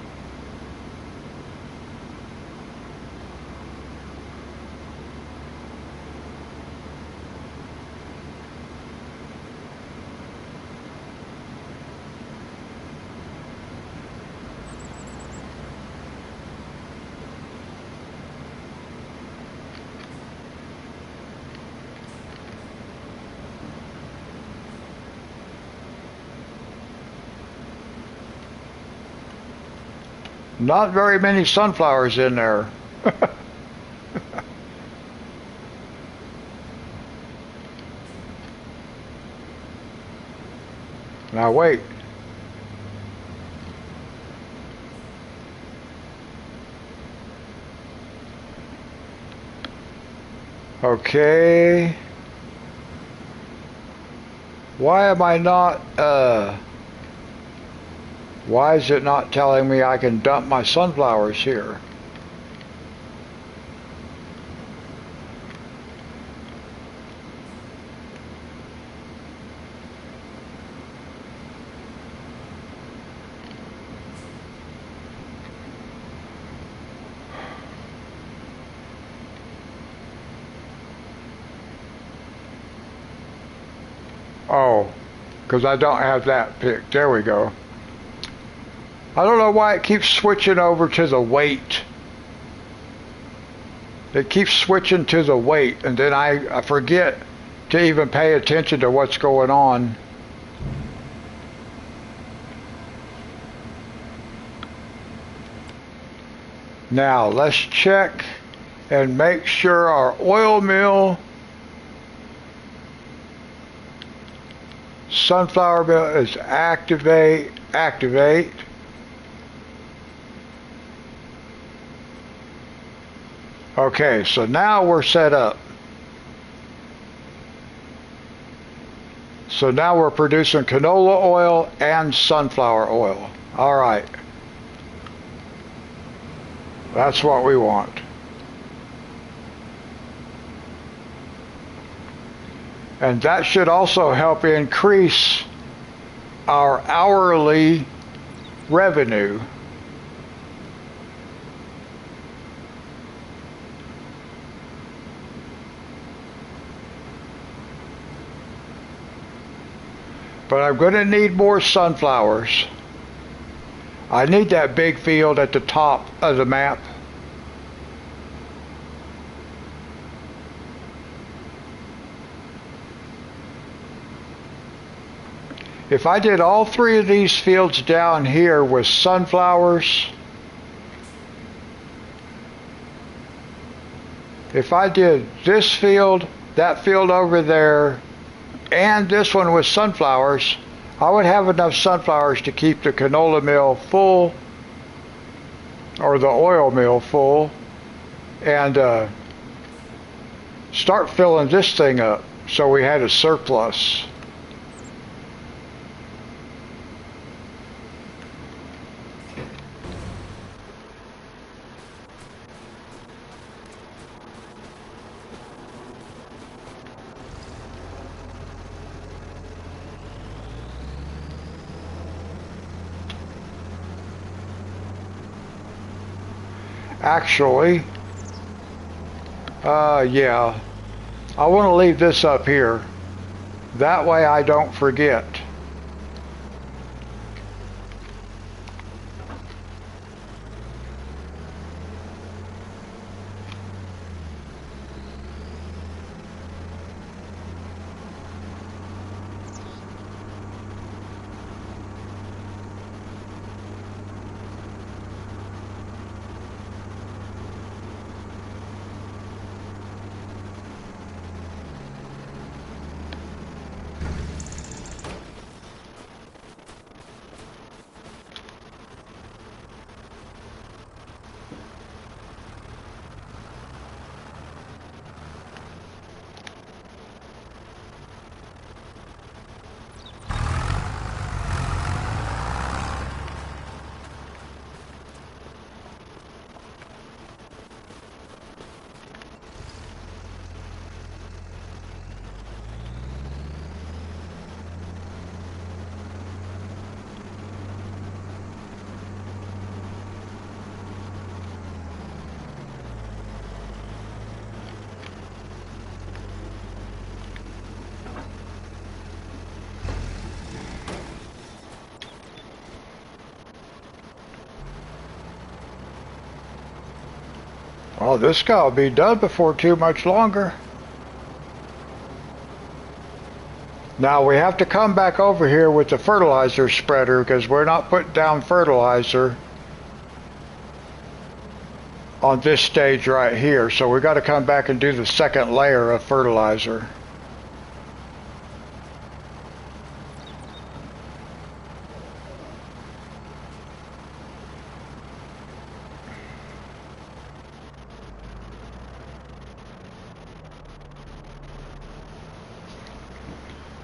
Not very many sunflowers in there. Now wait. Okay. Why am I not, why is it not telling me I can dump my sunflowers here? Oh, because I don't have that picked. There we go. I don't know why it keeps switching over to the weight. It keeps switching to the weight, and then I forget to even pay attention to what's going on. Now let's check and make sure our oil mill, sunflower mill is activate. Okay, so now we're set up. So now we're producing canola oil and sunflower oil. All right. That's what we want. And that should also help increase our hourly revenue. But I'm going to need more sunflowers. I need that big field at the top of the map. If I did all three of these fields down here with sunflowers, if I did this field, that field over there, and this one with sunflowers, I would have enough sunflowers to keep the canola mill full, or the oil mill full, and start filling this thing up so we had a surplus. Actually, yeah, I want to leave this up here. That way I don't forget. Oh, this guy will be done before too much longer. Now we have to come back over here with the fertilizer spreader because we're not putting down fertilizer on this stage right here. So we got to come back and do the second layer of fertilizer.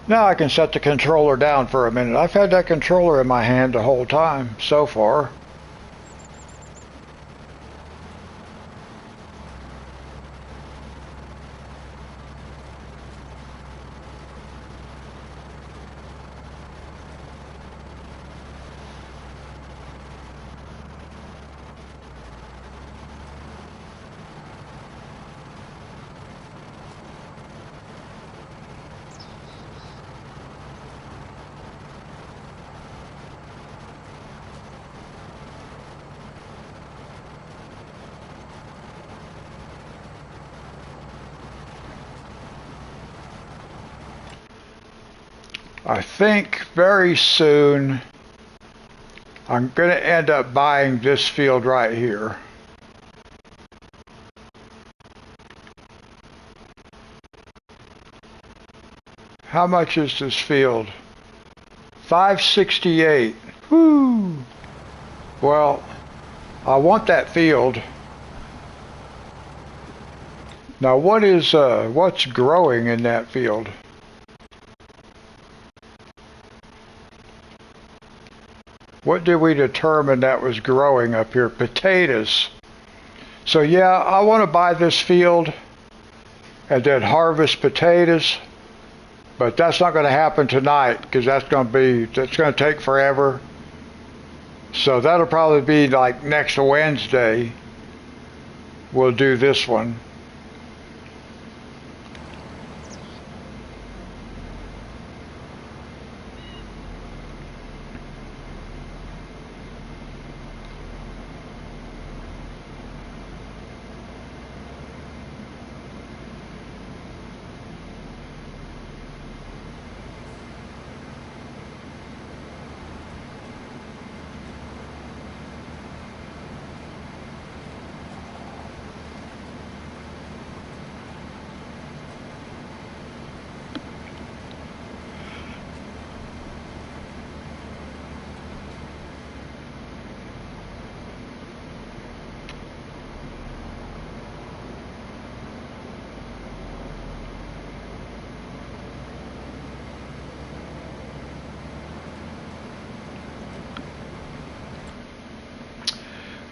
Now I can set the controller down for a minute. I've had that controller in my hand the whole time so far. I think very soon I'm going to end up buying this field right here. How much is this field? $568. Whoo! Well, I want that field. Now what's growing in that field? What did we determine that was growing up here? Potatoes. So yeah, I want to buy this field and then harvest potatoes, but that's not going to happen tonight because that's going to take forever. So that'll probably be like next Wednesday. We'll do this one.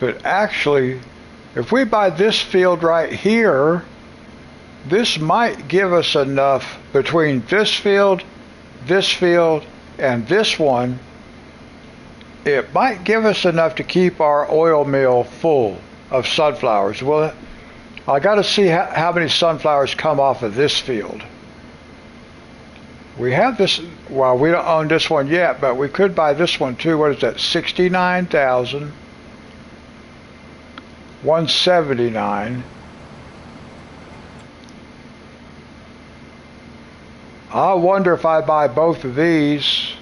But actually, if we buy this field right here, this might give us enough between this field, and this one. It might give us enough to keep our oil mill full of sunflowers. Well, I got to see how many sunflowers come off of this field. We have this, well, we don't own this one yet, but we could buy this one too. What is that? 69,179. I wonder if I buy both of these.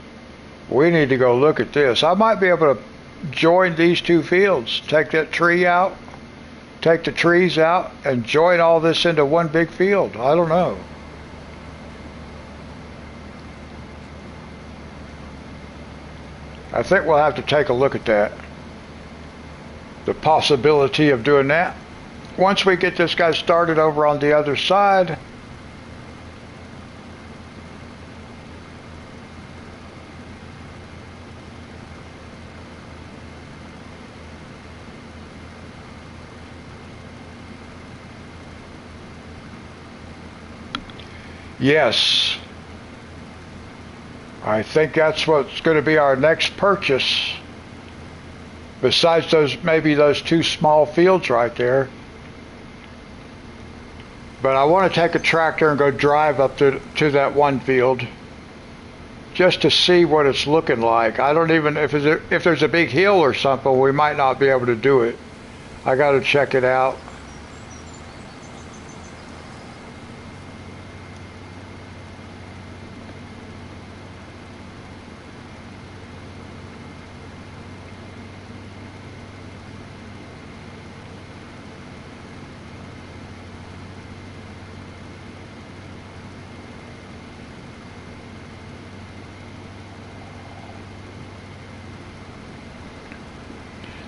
We need to go look at this. I might be able to join these two fields. Take that tree out, take the trees out, and join all this into one big field. I don't know. I think we'll have to take a look at that. The possibility of doing that. Once we get this guy started over on the other side, yes, I think that's what's going to be our next purchase. Besides those, maybe those two small fields right there. But I want to take a tractor and go drive up to that one field just to see what it's looking like. I don't even, if there's a big hill or something, we might not be able to do it. I got to check it out.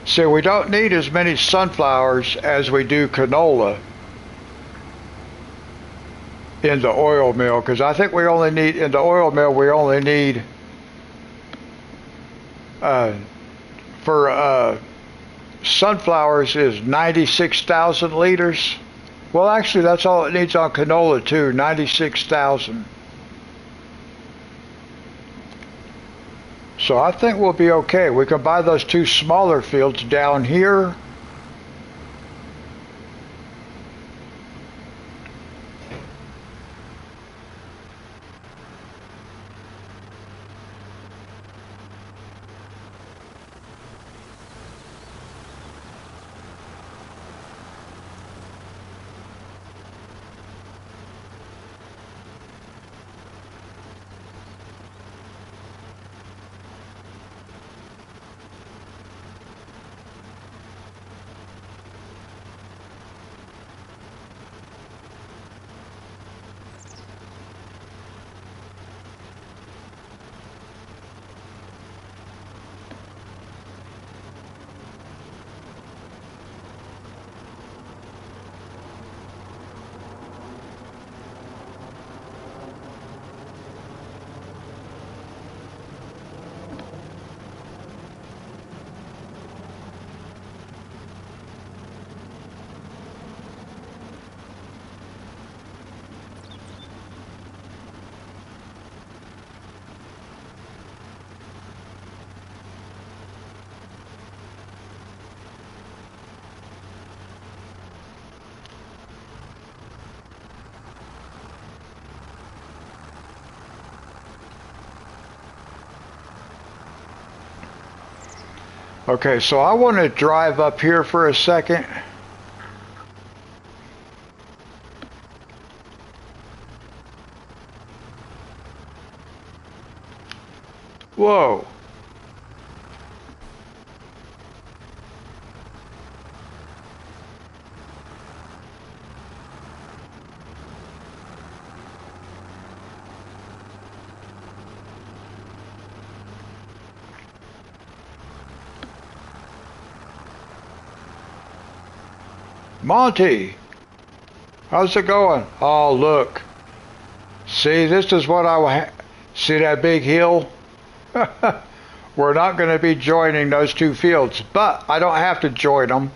See, we don't need as many sunflowers as we do canola in the oil mill, because I think we only need, in the oil mill, we only need, for sunflowers is 96,000 liters. Well, actually, that's all it needs on canola too, 96,000. So I think we'll be okay. We can buy those two smaller fields down here. Okay, so I want to drive up here for a second. Whoa. Monty, how's it going? Oh, look. See, this is what see that big hill? we're not going to be joining those two fields, but I don't have to join them.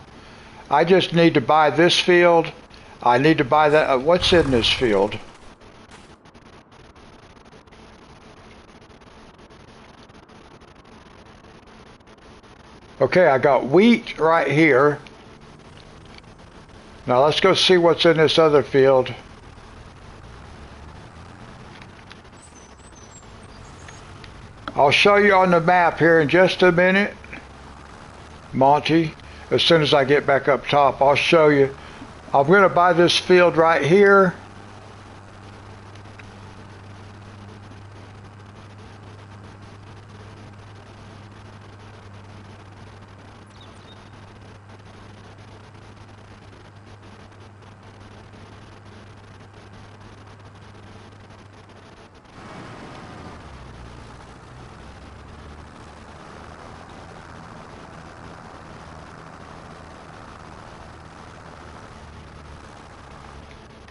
I just need to buy this field. I need to buy that. What's in this field? Okay, I got wheat right here. Now let's go see what's in this other field. I'll show you on the map here in just a minute, Monty. As soon as I get back up top, I'll show you. I'm going to buy this field right here.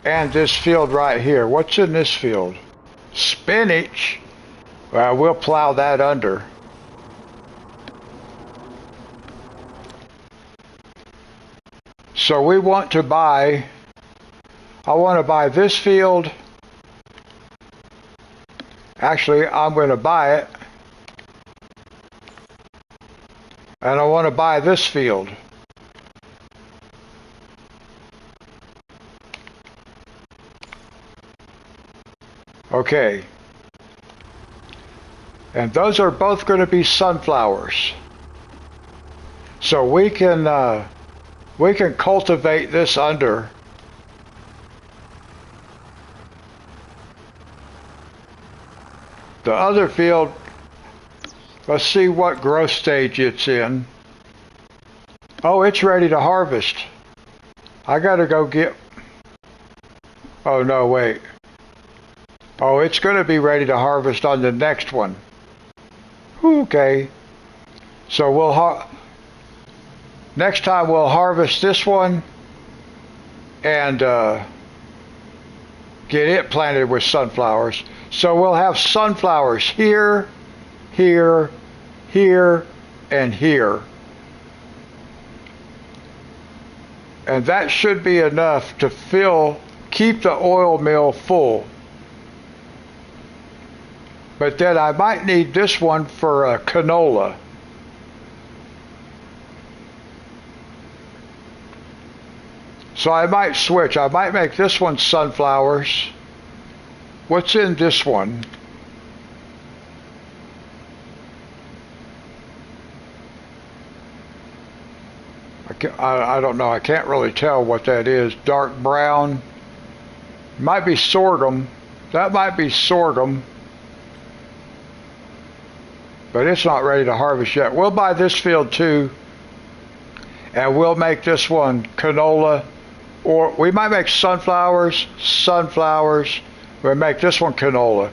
And this field right here. What's in this field? Spinach. Well, we'll plow that under. So we want to buy, I want to buy this field. Actually, I'm going to buy it. And I want to buy this field. Okay, and those are both going to be sunflowers. So we can cultivate this under. The other field, let's see what growth stage it's in. Oh, it's ready to harvest. I gotta go get, oh no, wait. Oh, it's going to be ready to harvest on the next one. Okay. So next time we'll harvest this one and get it planted with sunflowers. So we'll have sunflowers here, here, here, and here. And that should be enough to keep the oil mill full. But then I might need this one for canola. So I might switch. I might make this one sunflowers. What's in this one? I don't know. I can't really tell what that is. Dark brown. Might be sorghum. That might be sorghum. But it's not ready to harvest yet. We'll buy this field too, and we'll make this one canola, or we might make sunflowers. We'll make this one canola.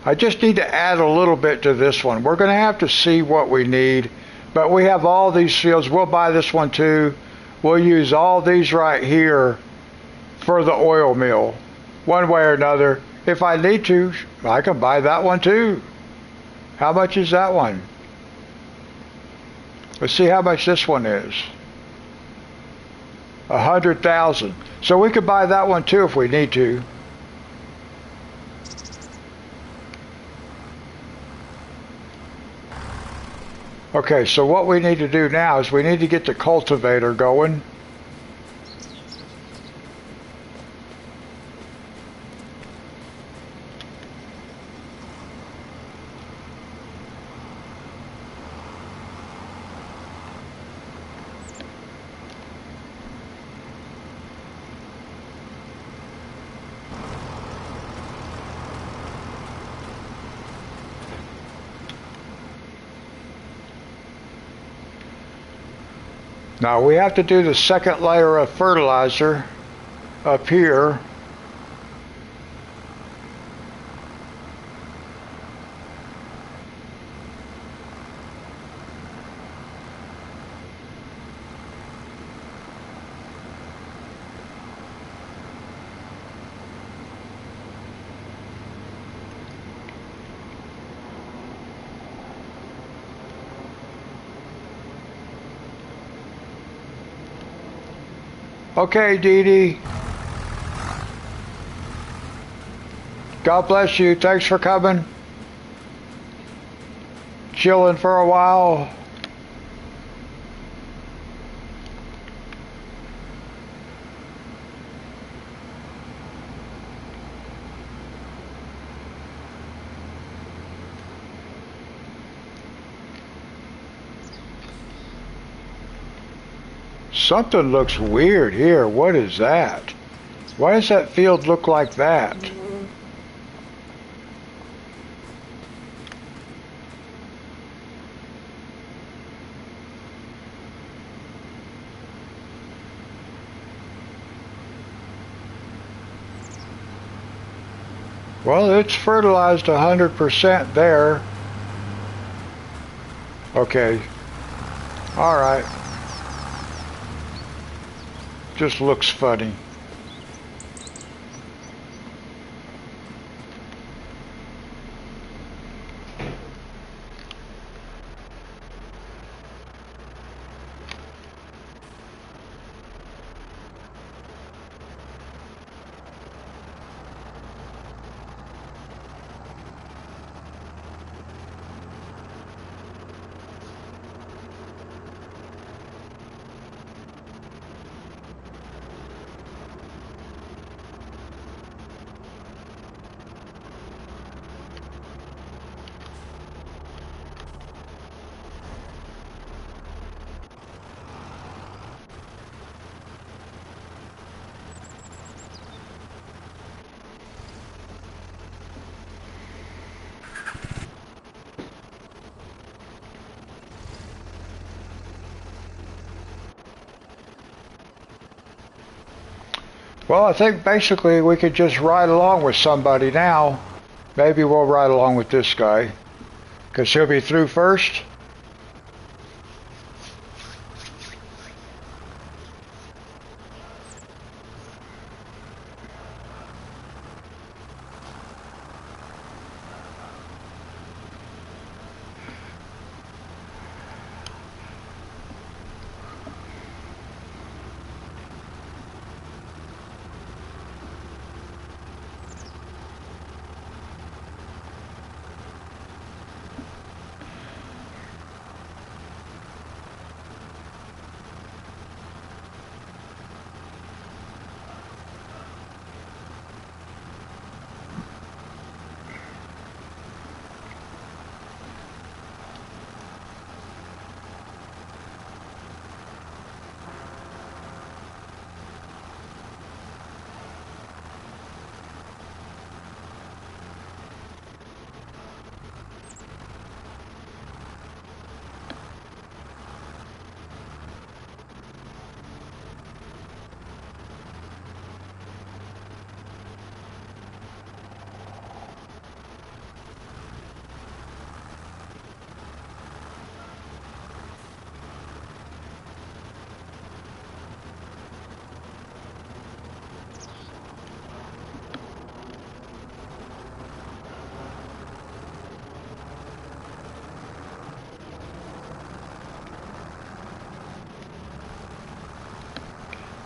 I just need to add a little bit to this one. We're going to have to see what we need, but we have all these fields. We'll buy this one too. We'll use all these right here for the oil mill, one way or another. If I need to, I can buy that one too. How much is that one? Let's see how much this one is. 100,000. So we could buy that one too if we need to. Okay, so what we need to do now is we need to get the cultivator going. Now we have to do the second layer of fertilizer up here. Okay, Dee Dee. God bless you. Thanks for coming. Chilling for a while. Something looks weird here. What is that? Why does that field look like that? Well, it's fertilized 100% there. Okay. All right. Just looks funny. Well, I think basically we could just ride along with somebody now. Maybe we'll ride along with this guy, because he'll be through first.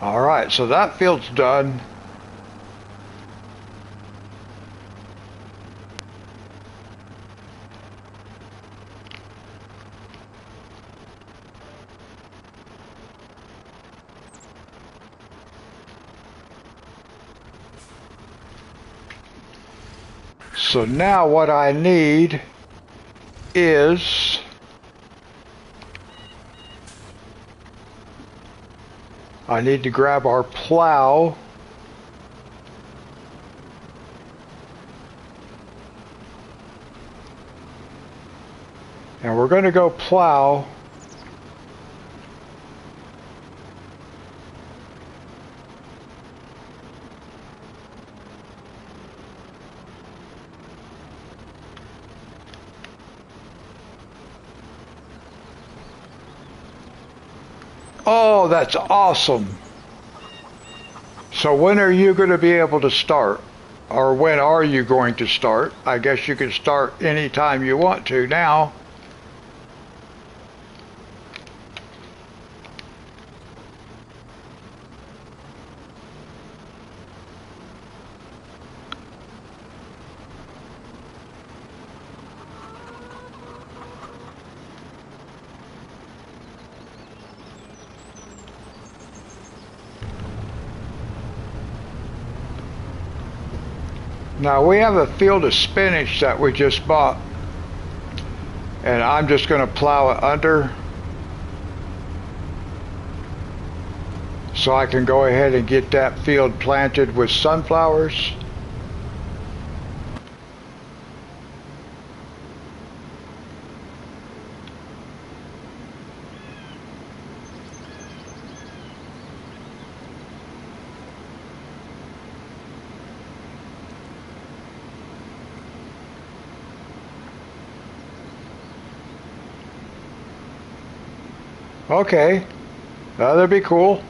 All right, so that field's done. So now what I need is I need to grab our plow. And we're going to go plow. Oh, that's awesome. So when are you going to be able to start? Or when are you going to start? I guess you can start anytime you want to now. Now we have a field of spinach that we just bought, and I'm just going to plow it under so I can go ahead and get that field planted with sunflowers. Okay, that'd be cool.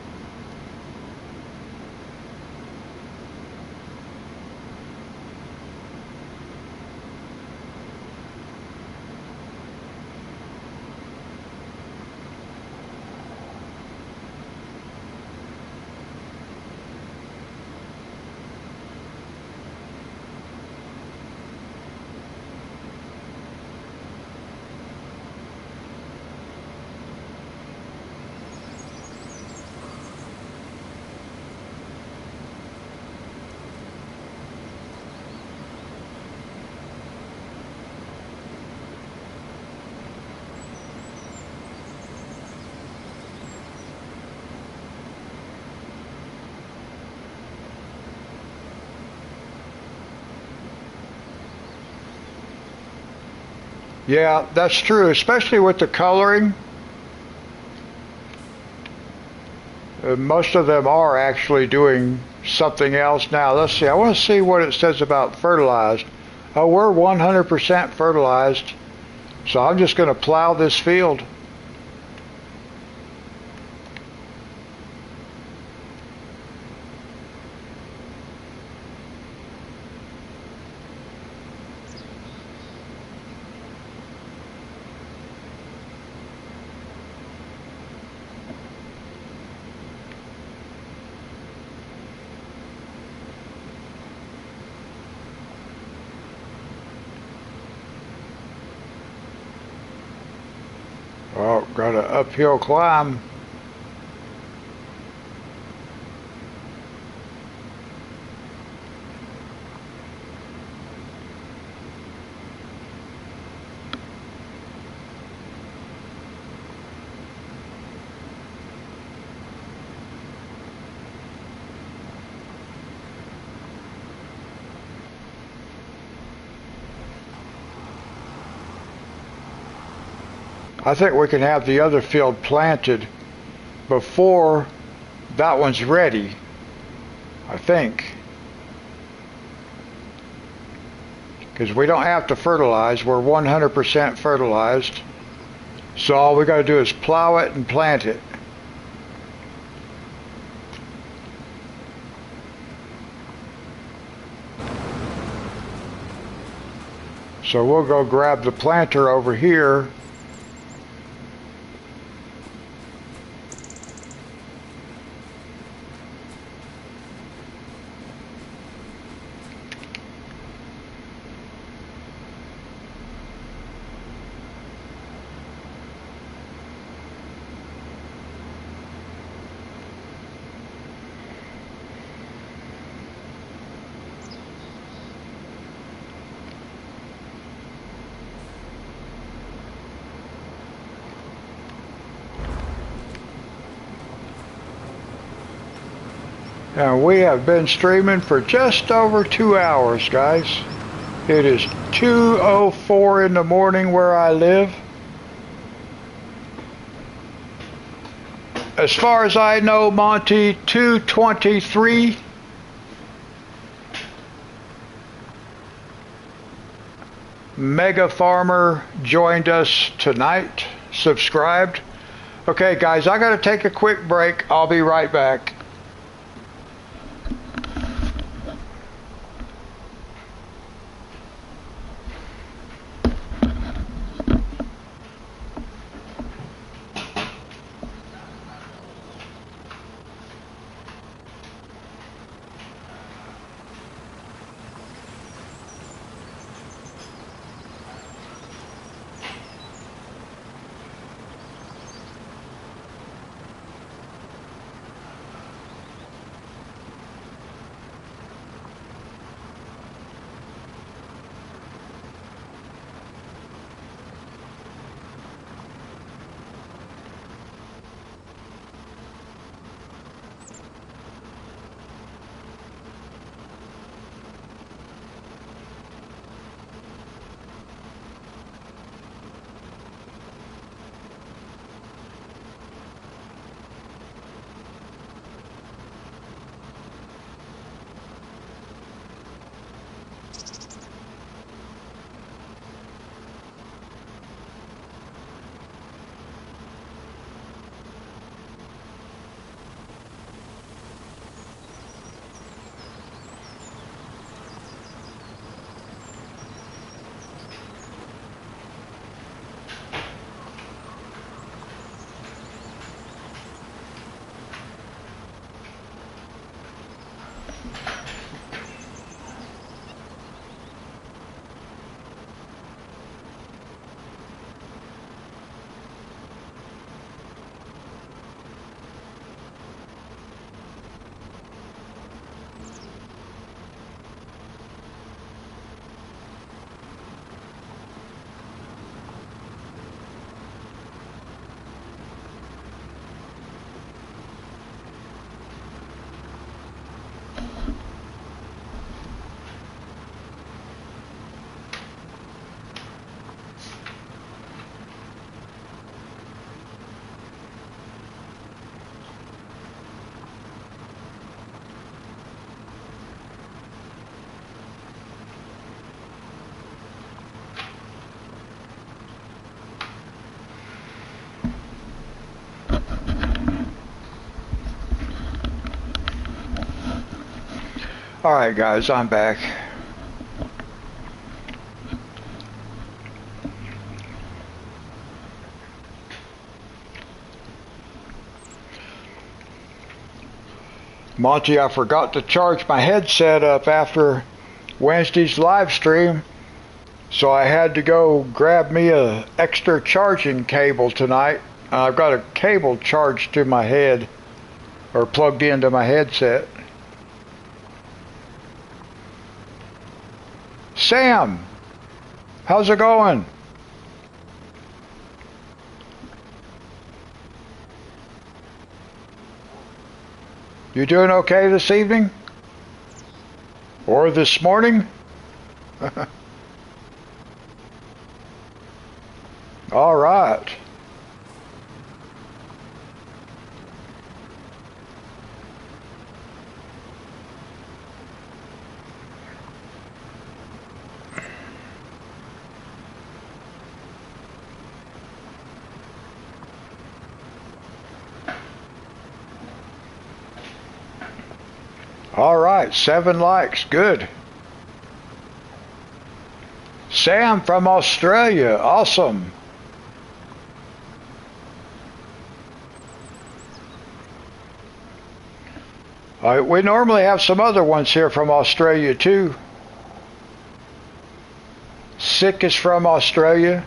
Yeah, that's true, especially with the coloring. Most of them are actually doing something else. Now, let's see. I want to see what it says about fertilized. Oh, we're 100% fertilized. So I'm just going to plow this field. Oh, got an uphill climb. I think we can have the other field planted before that one's ready, I think. Because we don't have to fertilize, we're 100% fertilized. So all we got to do is plow it and plant it. So we'll go grab the planter over here. And we have been streaming for just over 2 hours, guys. It is 2:04 in the morning where I live. As far as I know, Monty, 2:23. Mega Farmer joined us tonight, subscribed. Okay, guys, I gotta take a quick break. I'll be right back. Alright guys, I'm back. Monty, I forgot to charge my headset up after Wednesday's live stream, so I had to go grab me a extra charging cable tonight. I've got a cable charged to my head, or plugged into my headset. Sam, how's it going? You doing okay this evening? Or this morning? All right. All right, 7 likes, good. Sam from Australia, awesome. All right, we normally have some other ones here from Australia too. Sick is from Australia.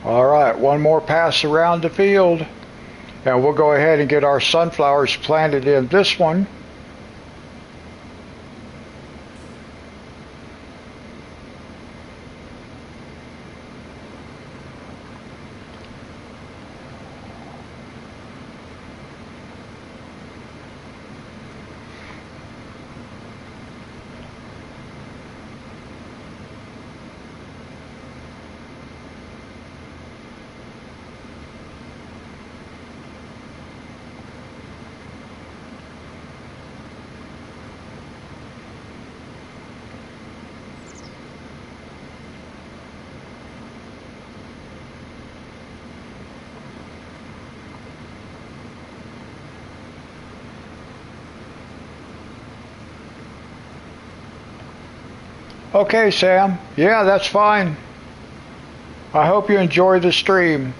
All right, one more pass around the field, and we'll go ahead and get our sunflowers planted in this one. Okay, Sam. Yeah, that's fine. I hope you enjoy the stream.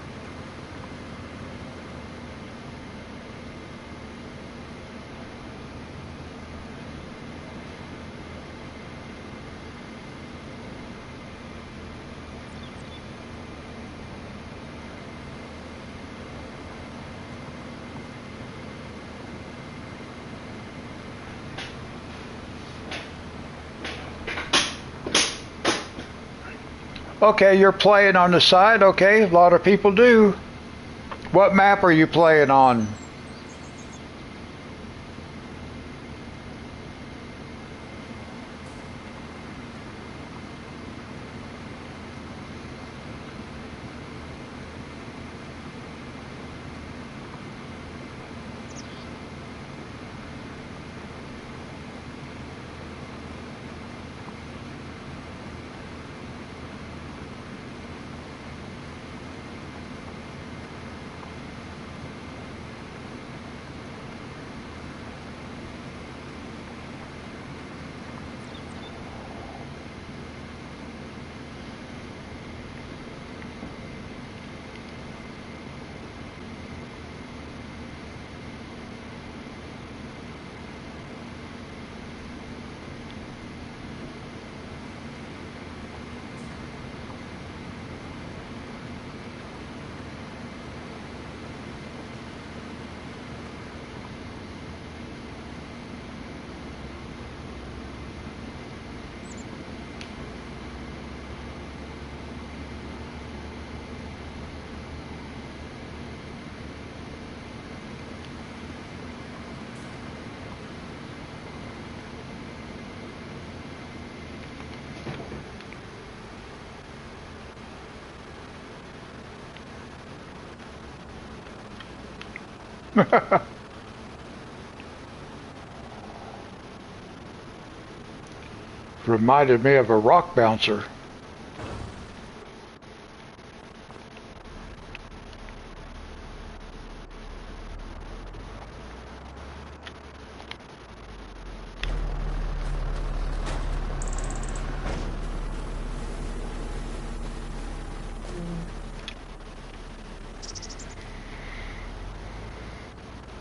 Okay, you're playing on the side. Okay, a lot of people do. What map are you playing on? Reminded me of a rock bouncer.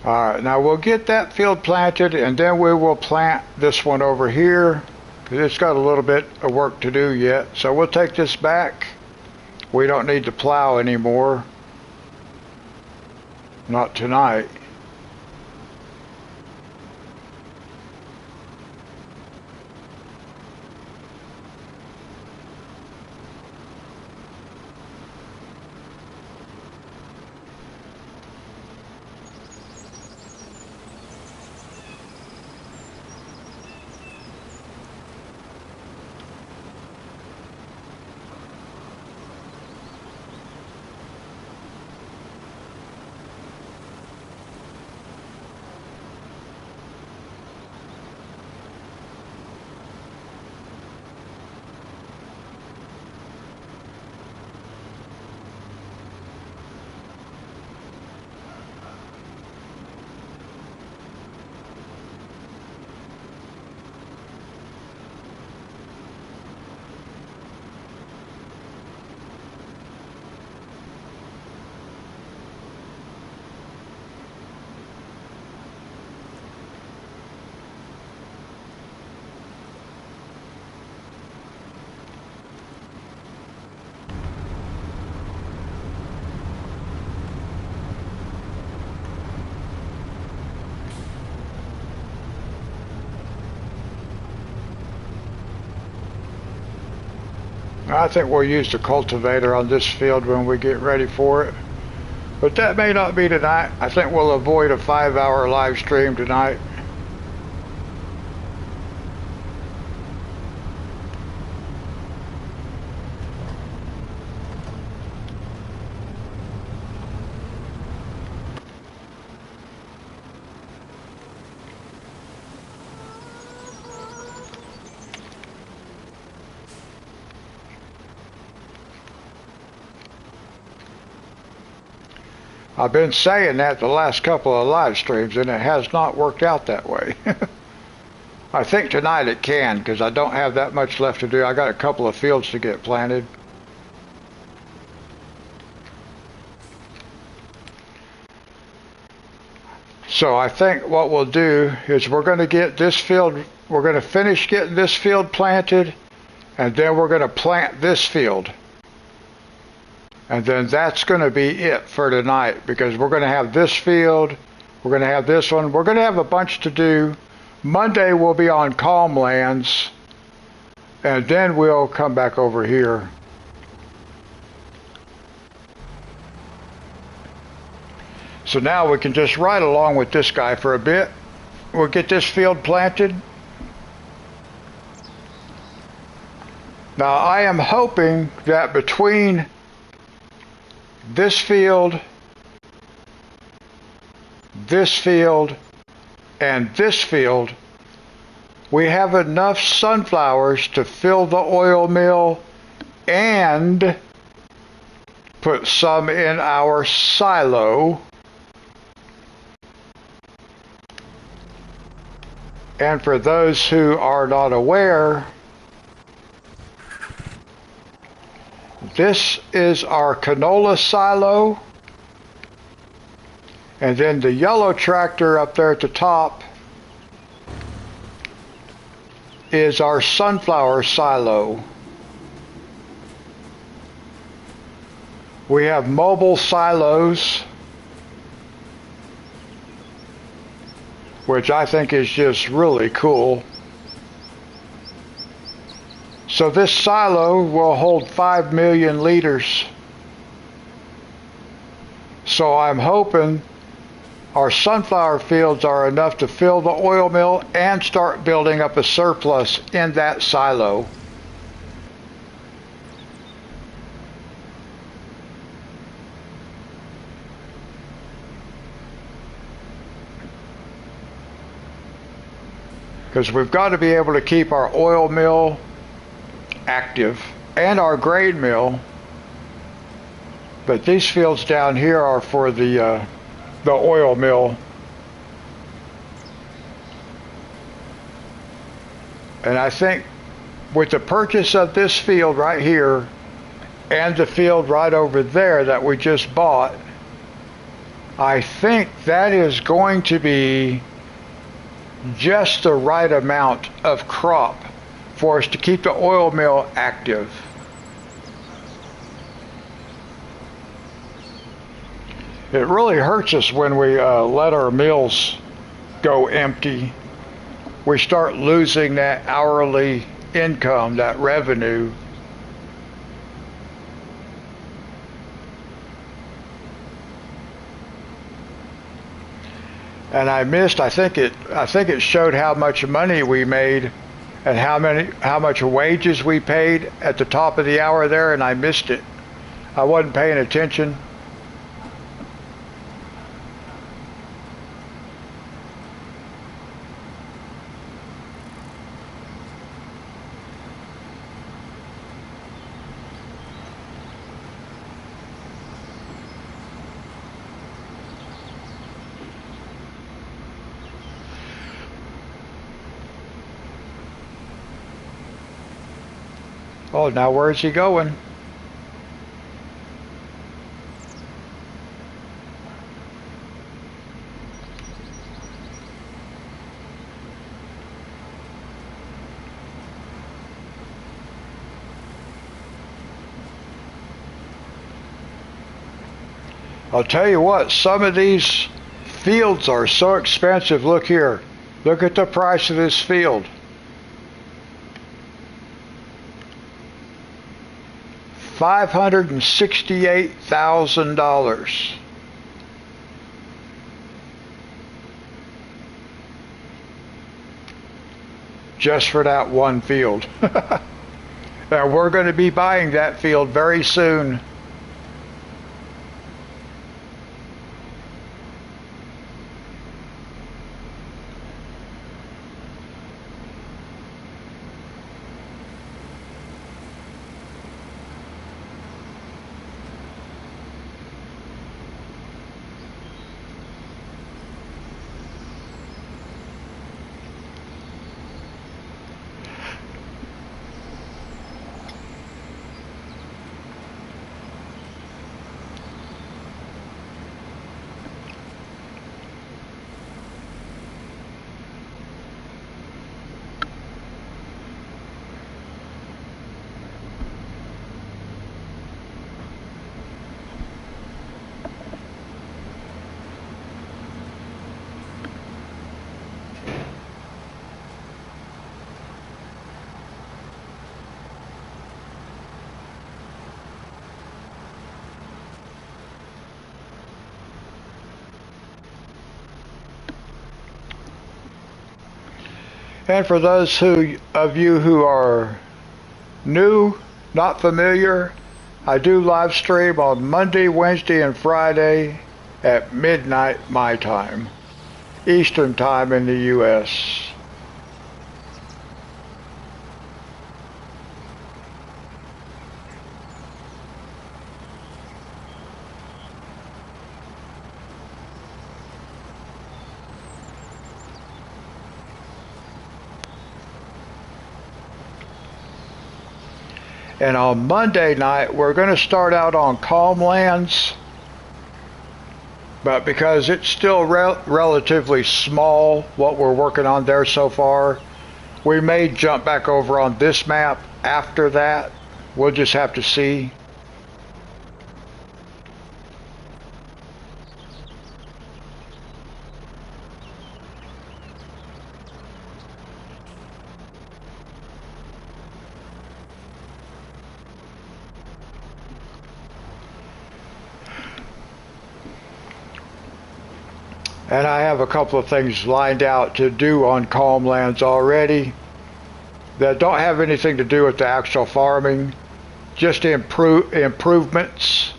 Alright, now we'll get that field planted and then we will plant this one over here because it's got a little bit of work to do yet. So we'll take this back. We don't need to plow anymore. Not tonight. I think we'll use the cultivator on this field when we get ready for it. But that may not be tonight. I think we'll avoid a 5-hour live stream tonight. I've been saying that the last couple of live streams, and it has not worked out that way. I think tonight it can, because I don't have that much left to do. I got a couple of fields to get planted. So I think what we'll do is we're going to get this field, we're going to finish getting this field planted, and then we're going to plant this field. And then that's going to be it for tonight, because we're going to have this field, we're going to have this one, we're going to have a bunch to do. Monday we'll be on Calm Lands, and then we'll come back over here. So now we can just ride along with this guy for a bit. We'll get this field planted. Now I am hoping that between this field, and this field, we have enough sunflowers to fill the oil mill and put some in our silo. And for those who are not aware, this is our canola silo, and then the yellow tractor up there at the top is our sunflower silo. We have mobile silos, which I think is just really cool. So this silo will hold 5 million liters. So I'm hoping our sunflower fields are enough to fill the oil mill and start building up a surplus in that silo. because we've got to be able to keep our oil mill active and our grain mill. But these fields down here are for the oil mill. And I think with the purchase of this field right here and the field right over there that we just bought, I think that is going to be just the right amount of crop for us to keep the oil mill active. It really hurts us when we let our mills go empty. We start losing that hourly income, that revenue. And I missed, I think it showed how much money we made and how much wages we paid at the top of the hour there, and I missed it. I wasn't paying attention. Oh, now where's he going? I'll tell you what, some of these fields are so expensive. Look here. Look at the price of this field. $568,000. Just for that one field. And we're going to be buying that field very soon. And for those of you who are new, not familiar, I do live stream on Monday, Wednesday, and Friday at midnight my time, Eastern time in the U.S. And on Monday night, we're going to start out on Calm Lands. But because it's still relatively small, what we're working on there so far, we may jump back over on this map after that. We'll just have to see. And I have a couple of things lined out to do on Calm Lands already that don't have anything to do with the actual farming, just improvements.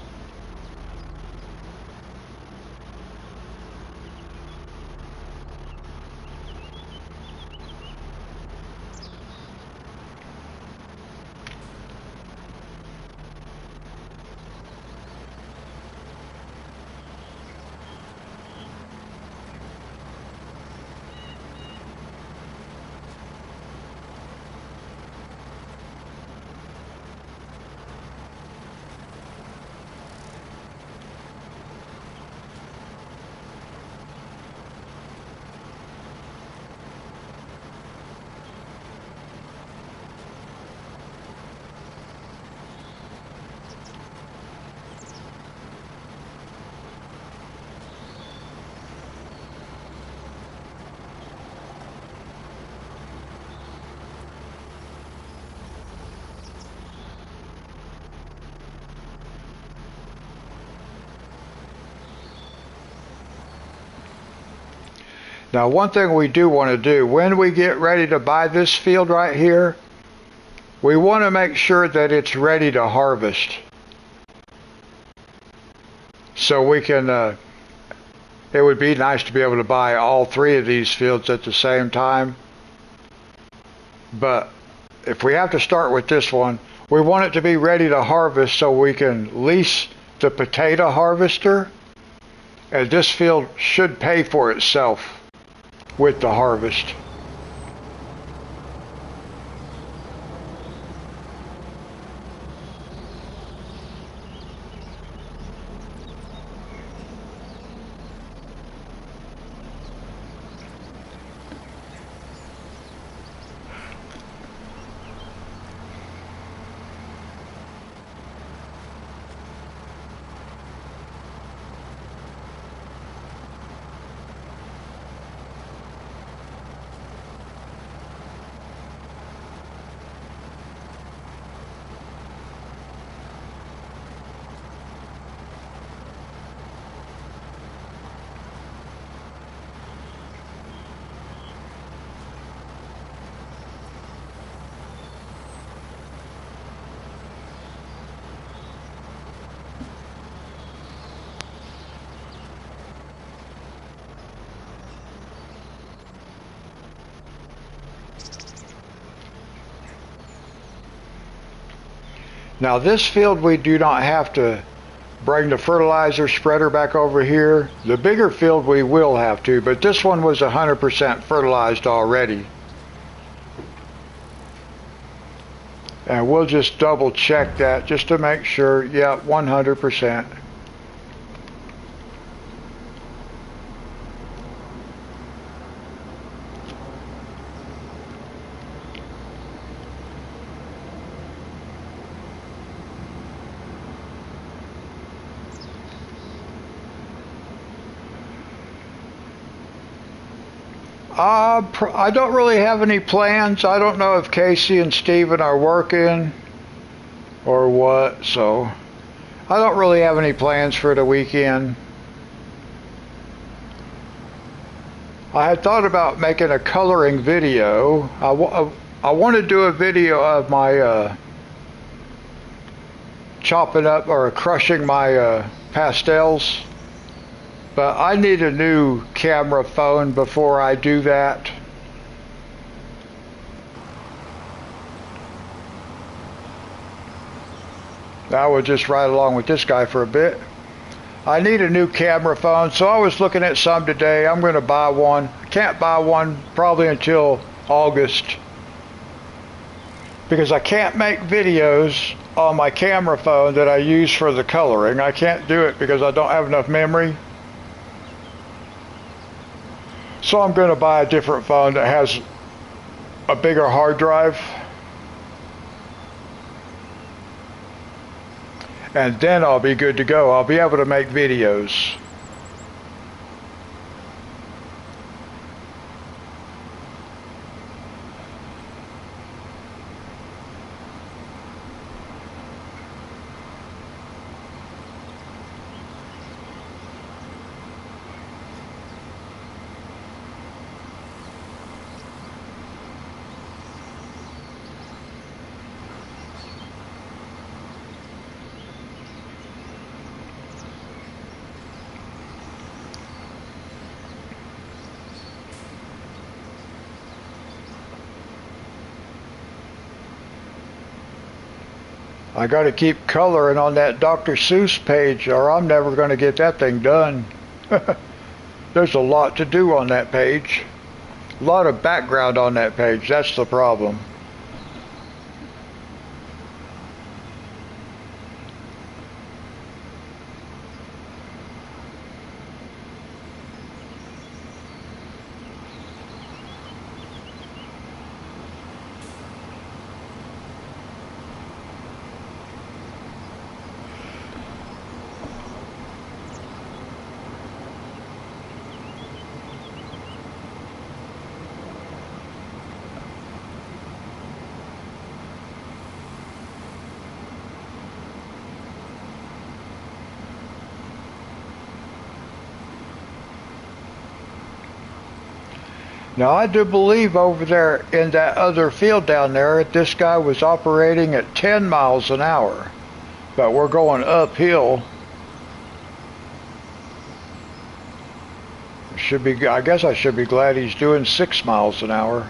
Now, one thing we do want to do, when we get ready to buy this field right here, we want to make sure that it's ready to harvest. So we can, it would be nice to be able to buy all three of these fields at the same time. But if we have to start with this one, we want it to be ready to harvest so we can lease the potato harvester. And this field should pay for itself with the harvest. Now this field we do not have to bring the fertilizer spreader back over here. The bigger field we will have to, but this one was 100% fertilized already. And we'll just double check that just to make sure. Yeah, 100%. I don't really have any plans. I don't know if Casey and Steven are working or what, so I don't really have any plans for the weekend. I had thought about making a coloring video. I want to do a video of my chopping up or crushing my pastels. But I need a new camera phone before I do that. I will just ride along with this guy for a bit. I need a new camera phone, so I was looking at some today. I'm going to buy one. I can't buy one probably until August, because I can't make videos on my camera phone that I use for the coloring. I can't do it because I don't have enough memory. So I'm going to buy a different phone that has a bigger hard drive. And then I'll be good to go. I'll be able to make videos. I got to keep coloring on that Dr. Seuss page, or I'm never going to get that thing done. There's a lot to do on that page. A lot of background on that page. That's the problem. Now I do believe over there in that other field down there, this guy was operating at 10 miles an hour, but we're going uphill. Should be, I guess I should be glad he's doing 6 miles an hour.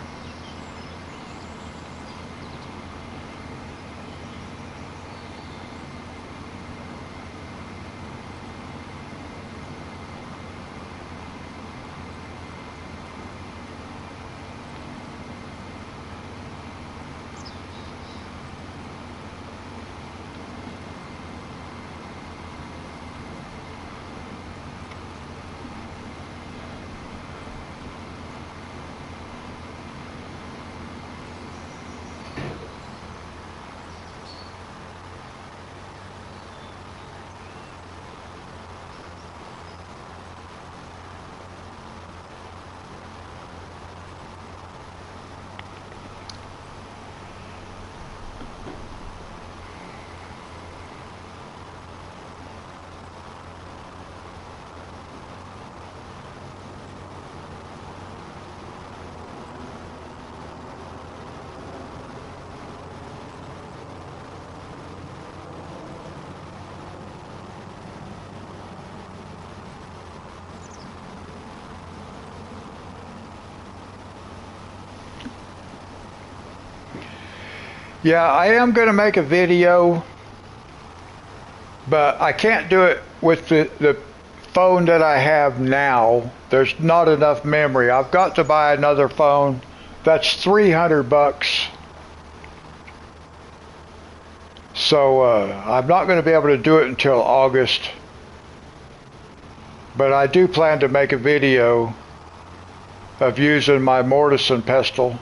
Yeah, I am going to make a video, but I can't do it with the phone that I have now. There's not enough memory. I've got to buy another phone. That's $300. So I'm not going to be able to do it until August. But I do plan to make a video of using my mortise and pestle.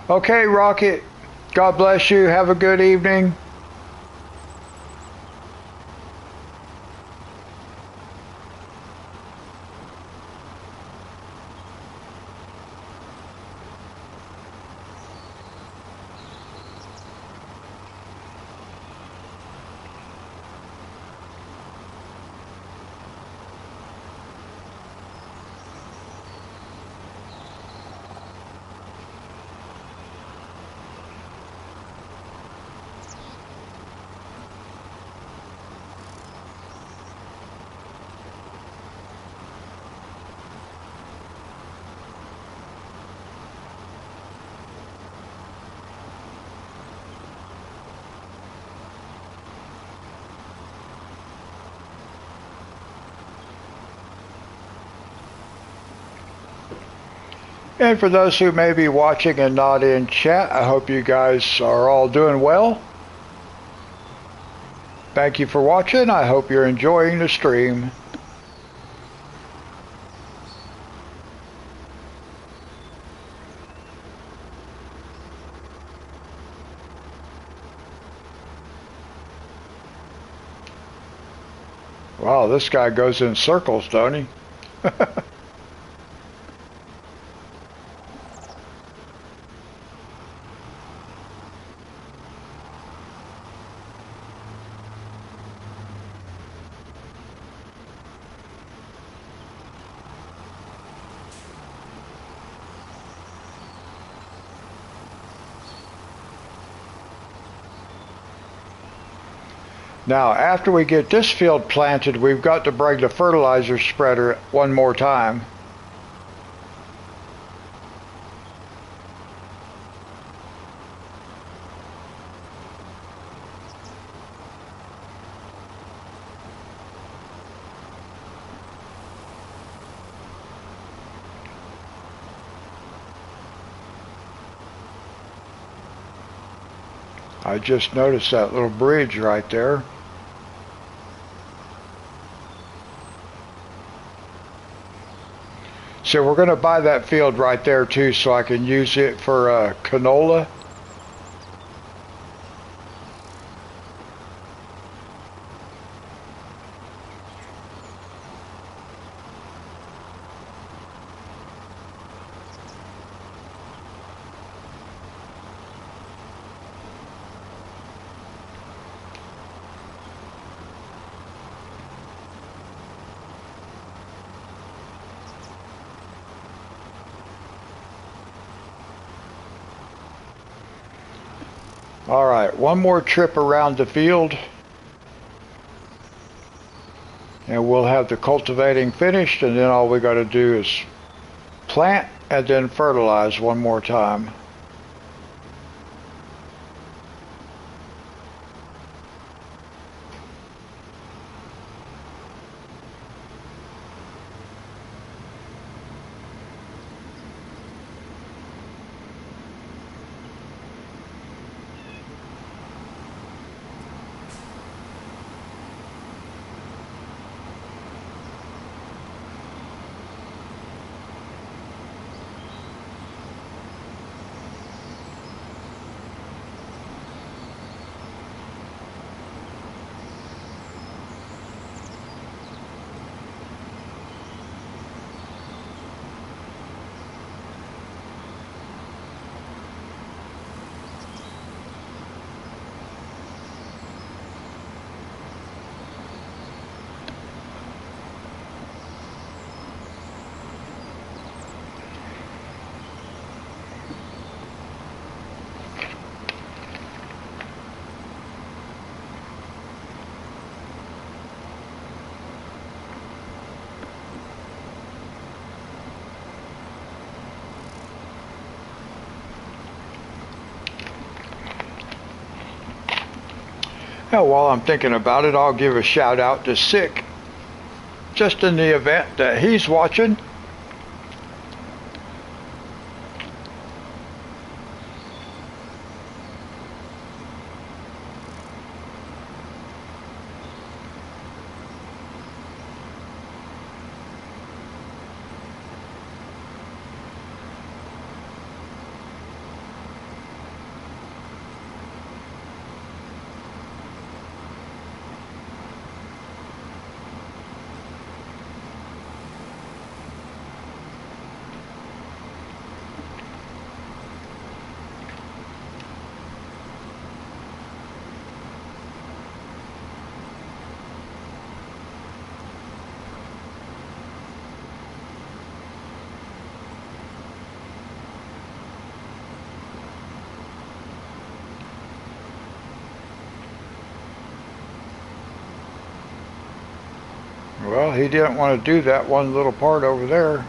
Okay, Rocket. God bless you. Have a good evening. And for those who may be watching and not in chat, I hope you guys are all doing well. Thank you for watching. I hope you're enjoying the stream. Wow, this guy goes in circles, don't he? Now, after we get this field planted, we've got to bring the fertilizer spreader one more time. I just noticed that little bridge right there. So we're going to buy that field right there too, so I can use it for canola. All right, one more trip around the field and we'll have the cultivating finished, and then all we got to do is plant and then fertilize one more time. Now, while I'm thinking about it, I'll give a shout out to Sick, just in the event that he's watching. Well, he didn't want to do that one little part over there.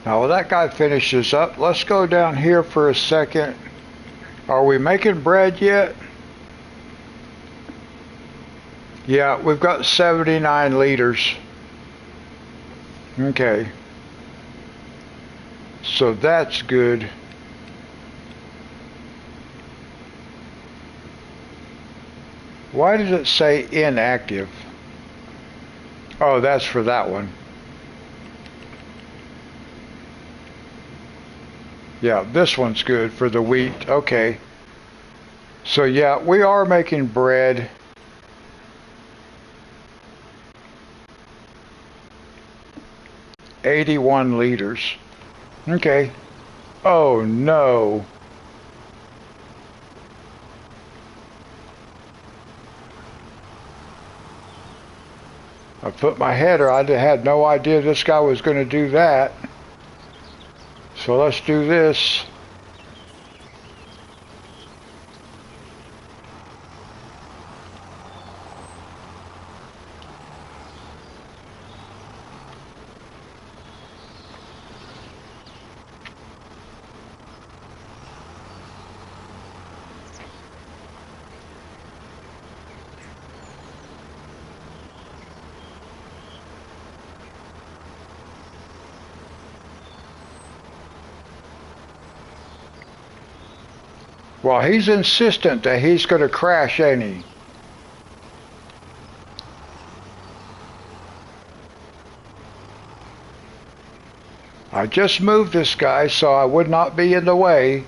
Now, while that guy finishes up, let's go down here for a second. Are we making bread yet? Yeah, we've got 79 liters. Okay. So that's good. Why does it say inactive? Oh, that's for that one. Yeah, this one's good for the wheat. Okay. So yeah, we are making bread. $81 liters. Okay. Oh no. I put my header. I had no idea this guy was going to do that. So let's do this. Well, he's insistent that he's going to crash, ain't he? I just moved this guy so I would not be in the way,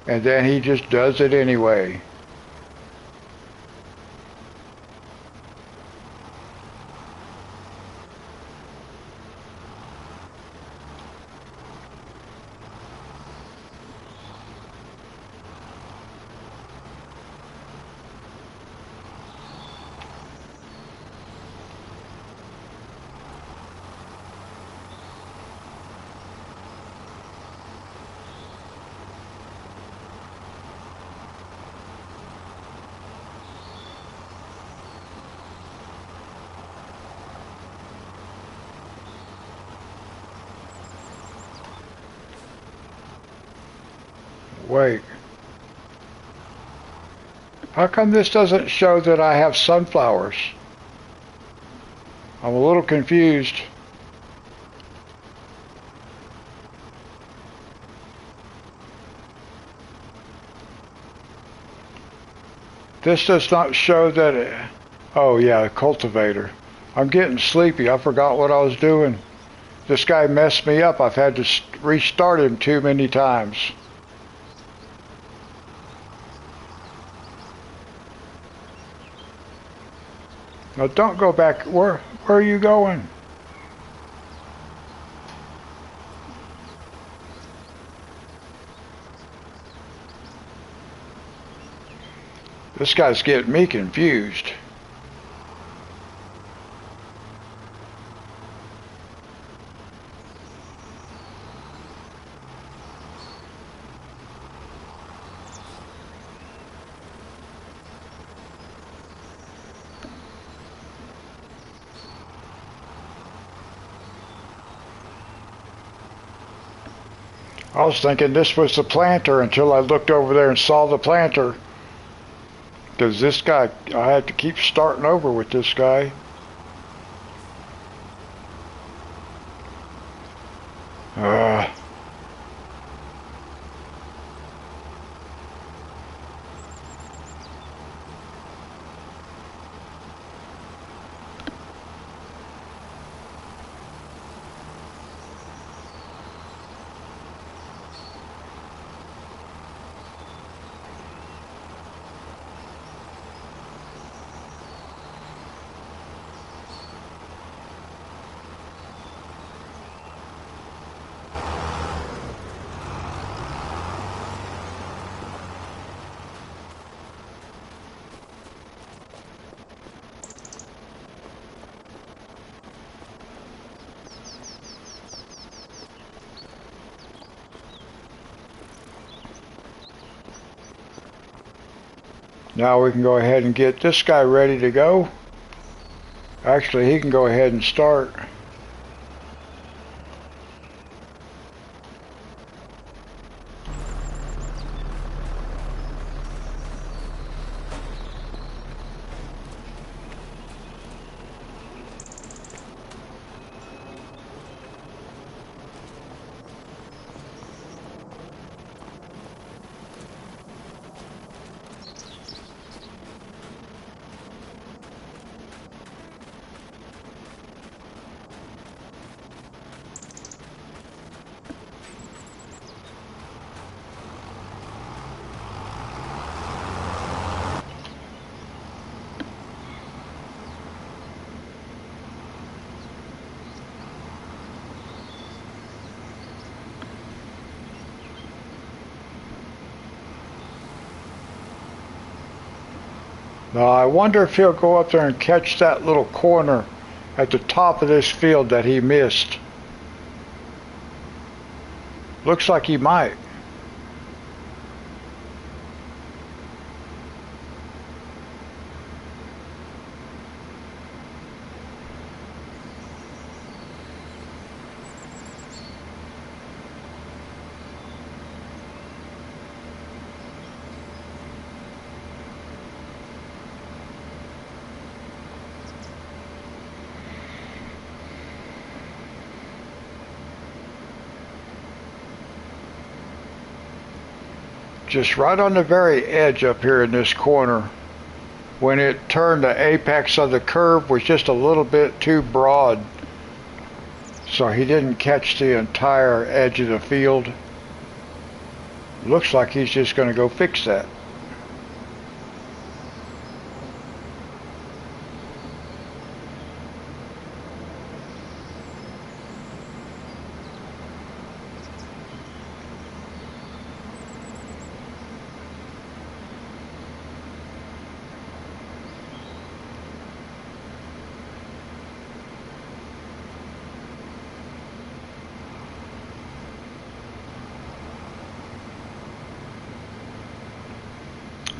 and then he just does it anyway. Wait. How come this doesn't show that I have sunflowers? I'm a little confused. This does not show that it... Oh yeah, cultivator. I'm getting sleepy. I forgot what I was doing. This guy messed me up. I've had to restart him too many times. Now don't go back. Where are you going? This guy's getting me confused. I was thinking this was the planter until I looked over there and saw the planter. Because this guy, I had to keep starting over with this guy. Uh, Now we can go ahead and get this guy ready to go. Actually, he can go ahead and start. Now I wonder if he'll go up there and catch that little corner at the top of this field that he missed. Looks like he might. just right on the very edge up here in this corner. When it turned, the apex of the curve was just a little bit too broad, so he didn't catch the entire edge of the field. Looks like he's just going to go fix that.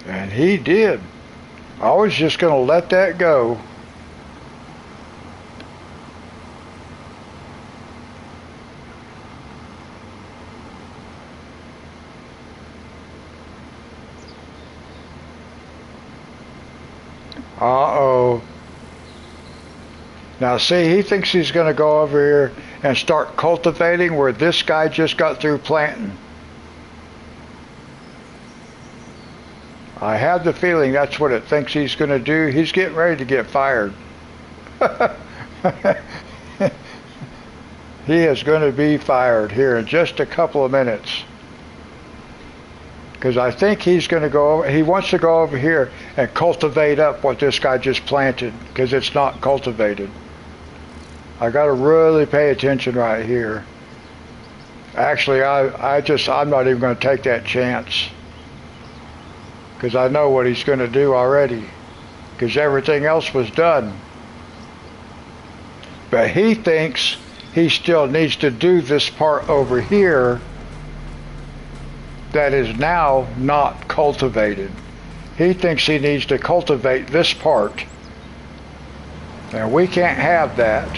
And he did. I was just going to let that go. Uh-oh. Now see, he thinks he's going to go over here and start cultivating where this guy just got through planting. I have the feeling that's what it thinks he's going to do. He's getting ready to get fired. He is going to be fired here in just a couple of minutes. Because I think he's going to go, he wants to go over here and cultivate up what this guy just planted, because it's not cultivated. I got to really pay attention right here. Actually, I'm not even going to take that chance. Because I know what he's going to do already. Because everything else was done. But he thinks he still needs to do this part over here that is now not cultivated. He thinks he needs to cultivate this part. And we can't have that.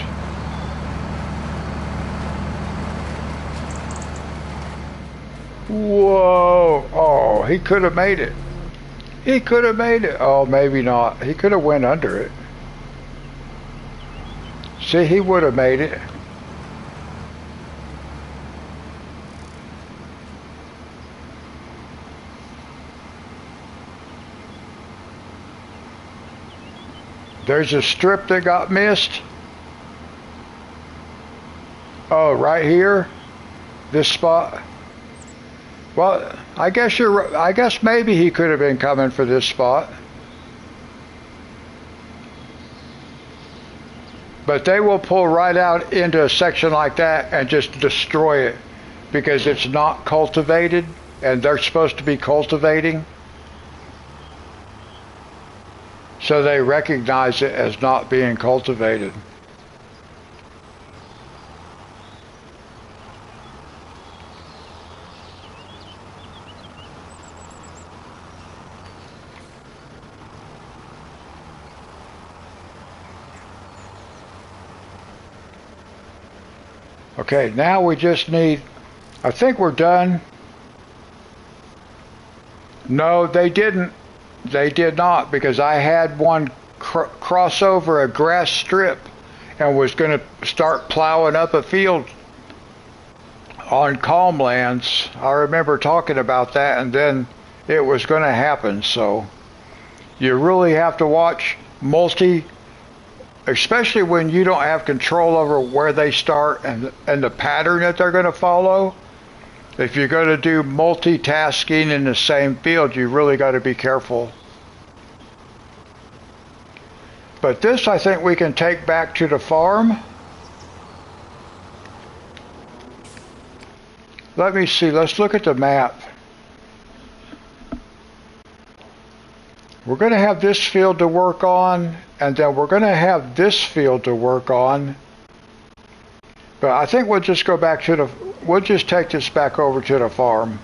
Whoa! Oh, he could have made it. He could have made it. Oh, maybe not. He could have went under it. See, he would have made it. There's a strip that got missed. Oh, right here? This spot? Well, I guess maybe he could have been coming for this spot. But they will pull right out into a section like that and just destroy it because it's not cultivated and they're supposed to be cultivating. So they recognize it as not being cultivated. Okay, now we just need, I think we're done. No, they didn't. They did not, because I had one cross over a grass strip and was going to start plowing up a field on calm lands. I remember talking about that, and then it was going to happen. So you really have to watch especially when you don't have control over where they start and the pattern that they're going to follow. If you're going to do multitasking in the same field, you really got to be careful. But this, I think we can take back to the farm. Let me see. Let's look at the map. We're going to have this field to work on, and then we're going to have this field to work on. But I think we'll just go back to we'll just take this back over to the farm.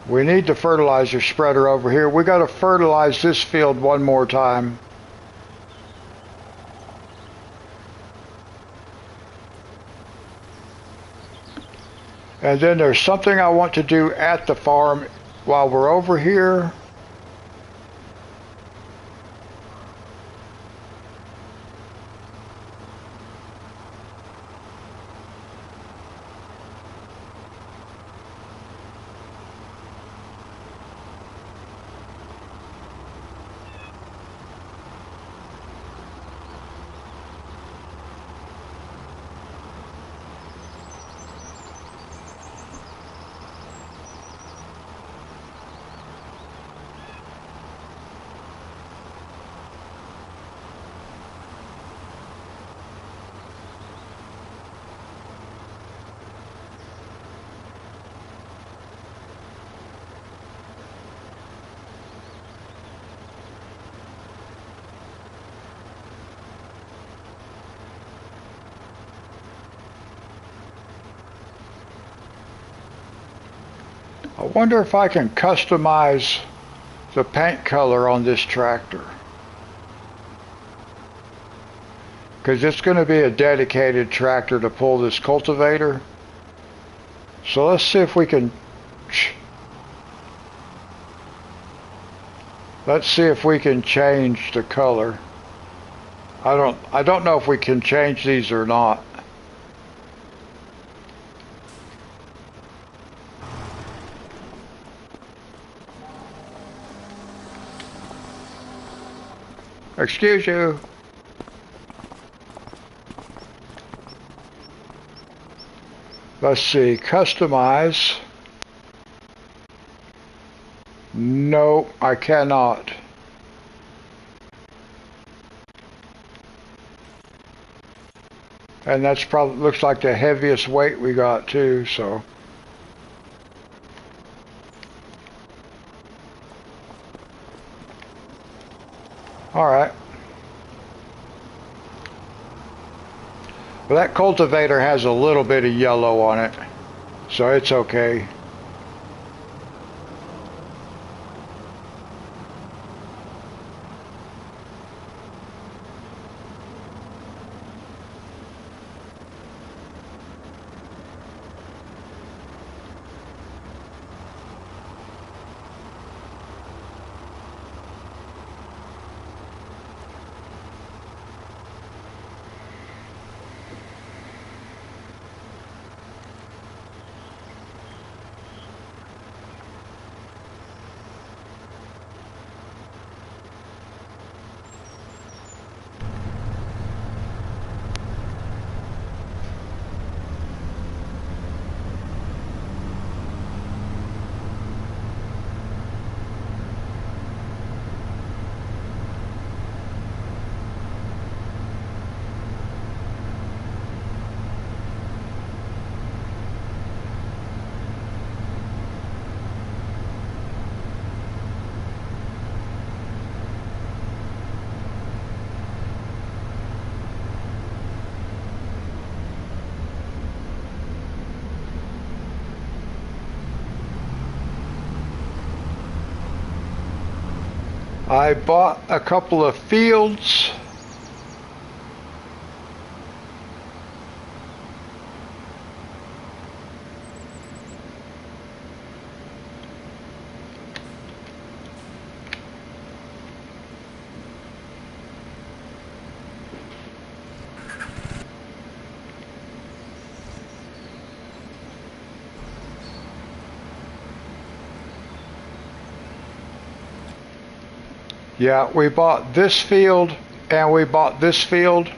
We need the fertilizer spreader over here. We got to fertilize this field one more time. And then there's something I want to do at the farm while we're over here. I wonder if I can customize the paint color on this tractor. Because it's going to be a dedicated tractor to pull this cultivator. So let's see if we can... Let's see if we can change the color. I don't know if we can change these or not. Excuse you. Let's see, customize. No, I cannot. And that's probably looks like the heaviest weight we got too, so. All right. Well, that cultivator has a little bit of yellow on it, so it's okay. I bought a couple of fields. Yeah, we bought this field and we bought this field.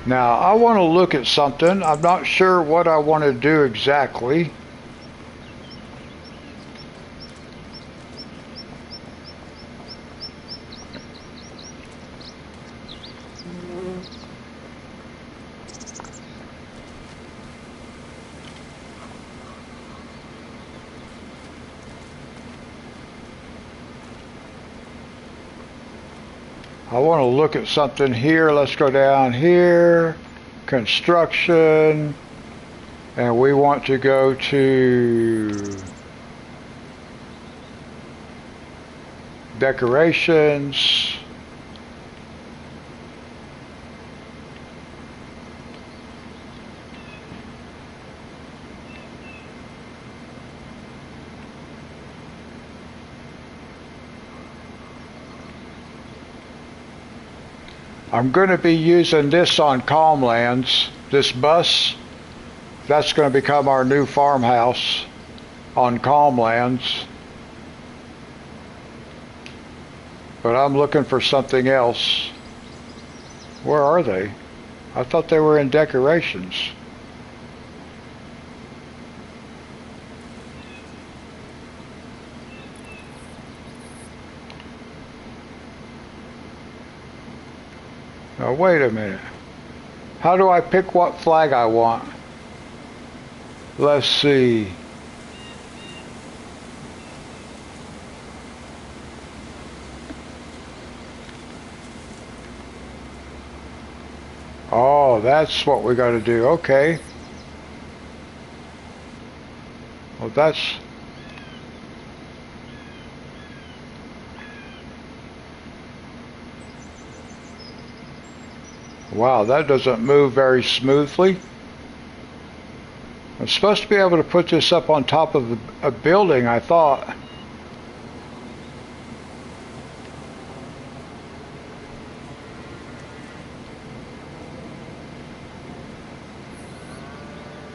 Now, I want to look at something. I'm not sure what I want to do exactly. I want to look at something here. Let's go down here, construction, and we want to go to decorations. I'm going to be using this on Calmlands, this bus. That's going to become our new farmhouse on Calmlands. But I'm looking for something else. Where are they? I thought they were in decorations. Now wait a minute. How do I pick what flag I want? Let's see. Oh, that's what we got to do. Okay. Well, that's... Wow, that doesn't move very smoothly. I'm supposed to be able to put this up on top of a building, I thought.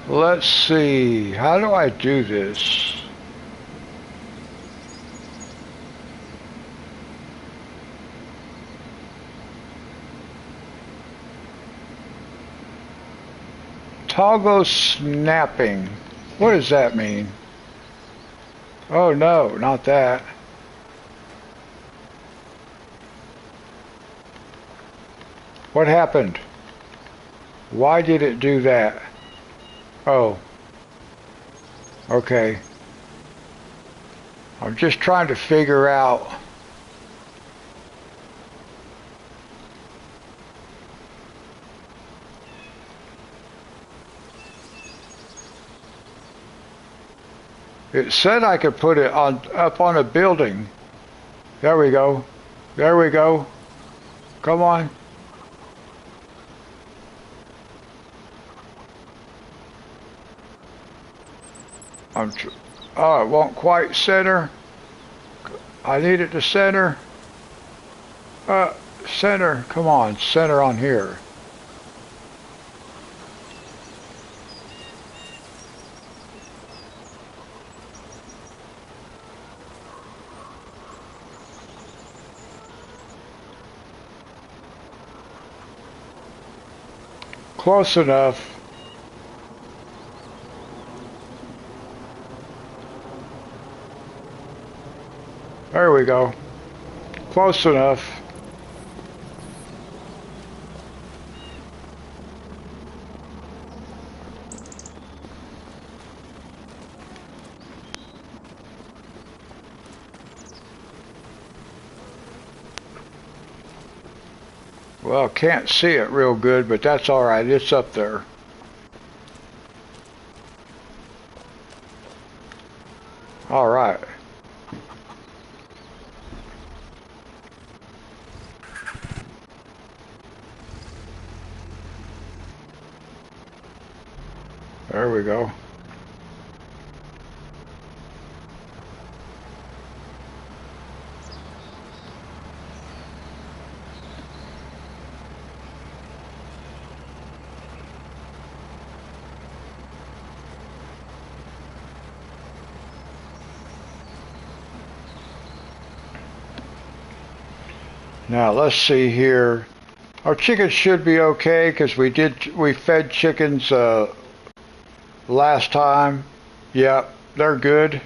Let's see, how do I do this? Toggle snapping. What does that mean? Oh no, not that. What happened? Why did it do that? Oh. Okay. I'm just trying to figure out. It said I could put it on up on a building. There we go. There we go. Come on. Oh, it won't quite center. I need it to center. Center. Come on, center on here. Close enough. There we go. Close enough. Well, can't see it real good, but that's all right. It's up there. All right. There we go. Now let's see here. Our chickens should be okay because we fed chickens last time. Yep, they're good.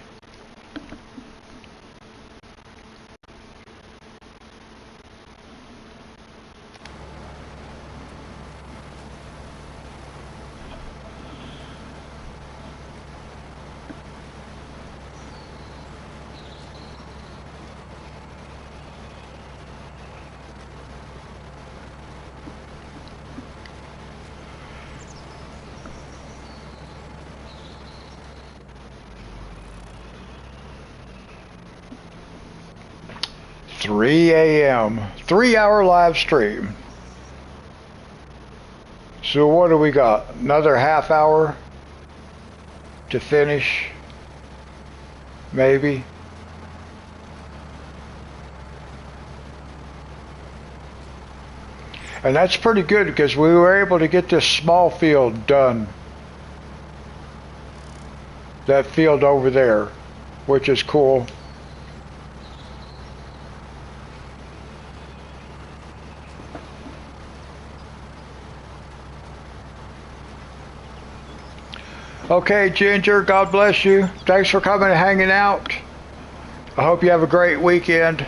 Three a.m. 3-hour live stream. So what do we got? Another half hour to finish? Maybe. And that's pretty good because we were able to get this small field done. That field over there, which is cool. Okay, Ginger, God bless you. Thanks for coming and hanging out. I hope you have a great weekend.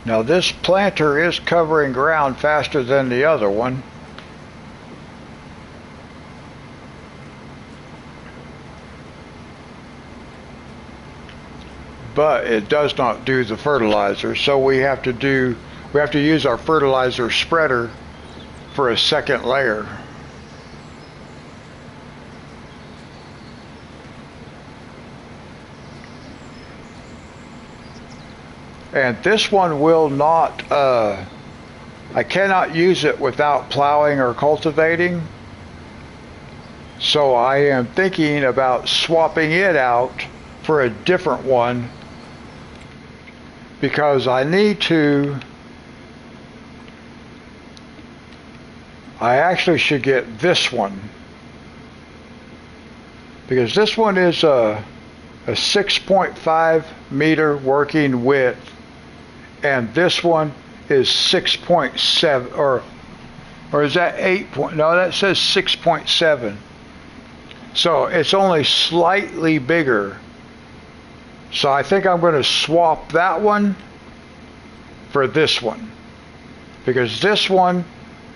Now this planter is covering ground faster than the other one. But it does not do the fertilizer, so we have to use our fertilizer spreader for a second layer. And this one will not, I cannot use it without plowing or cultivating. So I am thinking about swapping it out for a different one, because I actually should get this one, because this one is a 6.5 meter working width, and this one is 6.7, or is that 8 point? No, that says 6.7. So it's only slightly bigger. So I think I'm going to swap that one for this one, because this one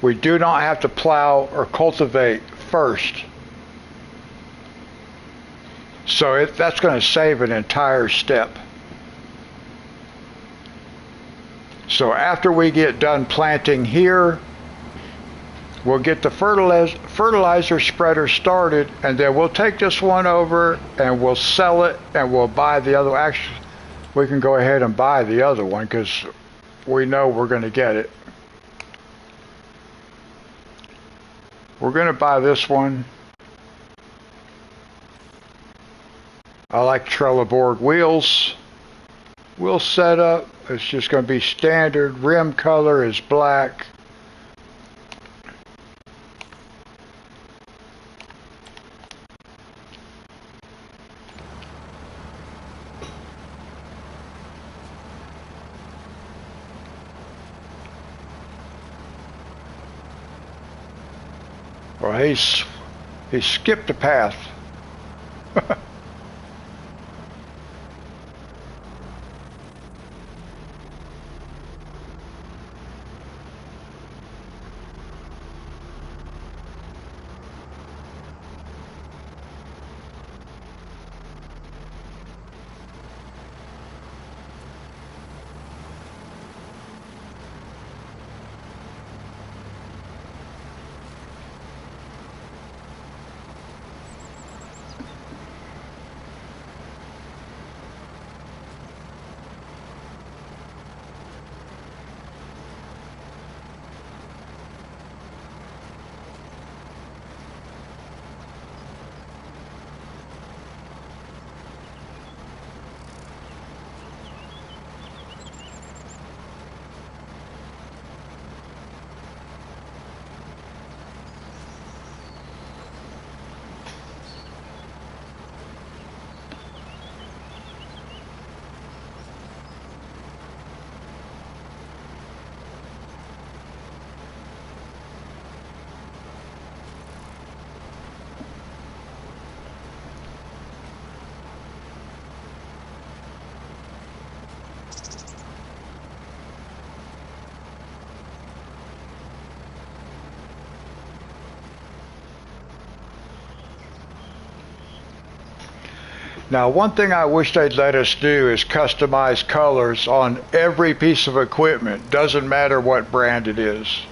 we do not have to plow or cultivate first. So that's going to save an entire step. So after we get done planting here, we'll get the fertilizer spreader started, and then we'll take this one over and we'll sell it, and we'll buy the other. Actually, we can go ahead and buy the other one because we know we're going to get it. We're going to buy this one. I like Trelleborg wheels. Wheel setup, it's just going to be standard. Rim color is black. Well, he skipped a path. Now, one thing I wish they'd let us do is customize colors on every piece of equipment. Doesn't matter what brand it is.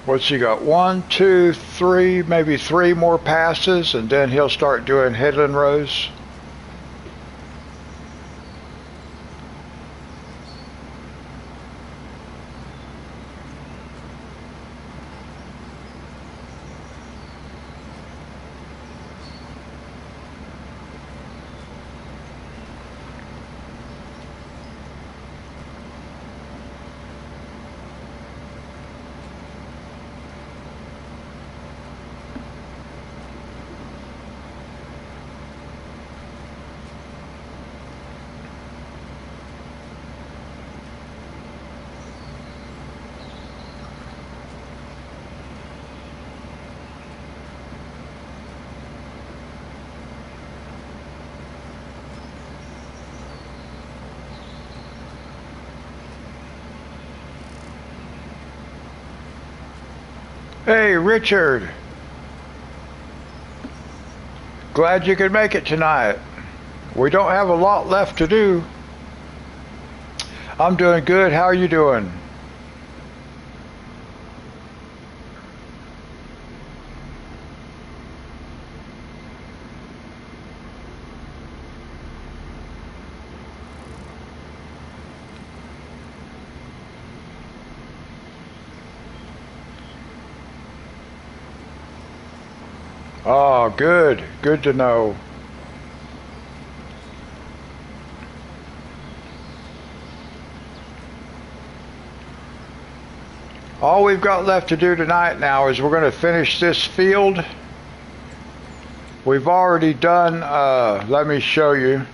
What's he got? 1, 2, 3, maybe 3 more passes, and then he'll start doing headland rows. Hey, Richard. Glad you could make it tonight. We don't have a lot left to do. I'm doing good. How are you doing? Oh, good. Good to know. All we've got left to do tonight now is we're going to finish this field. We've already done, let me show you.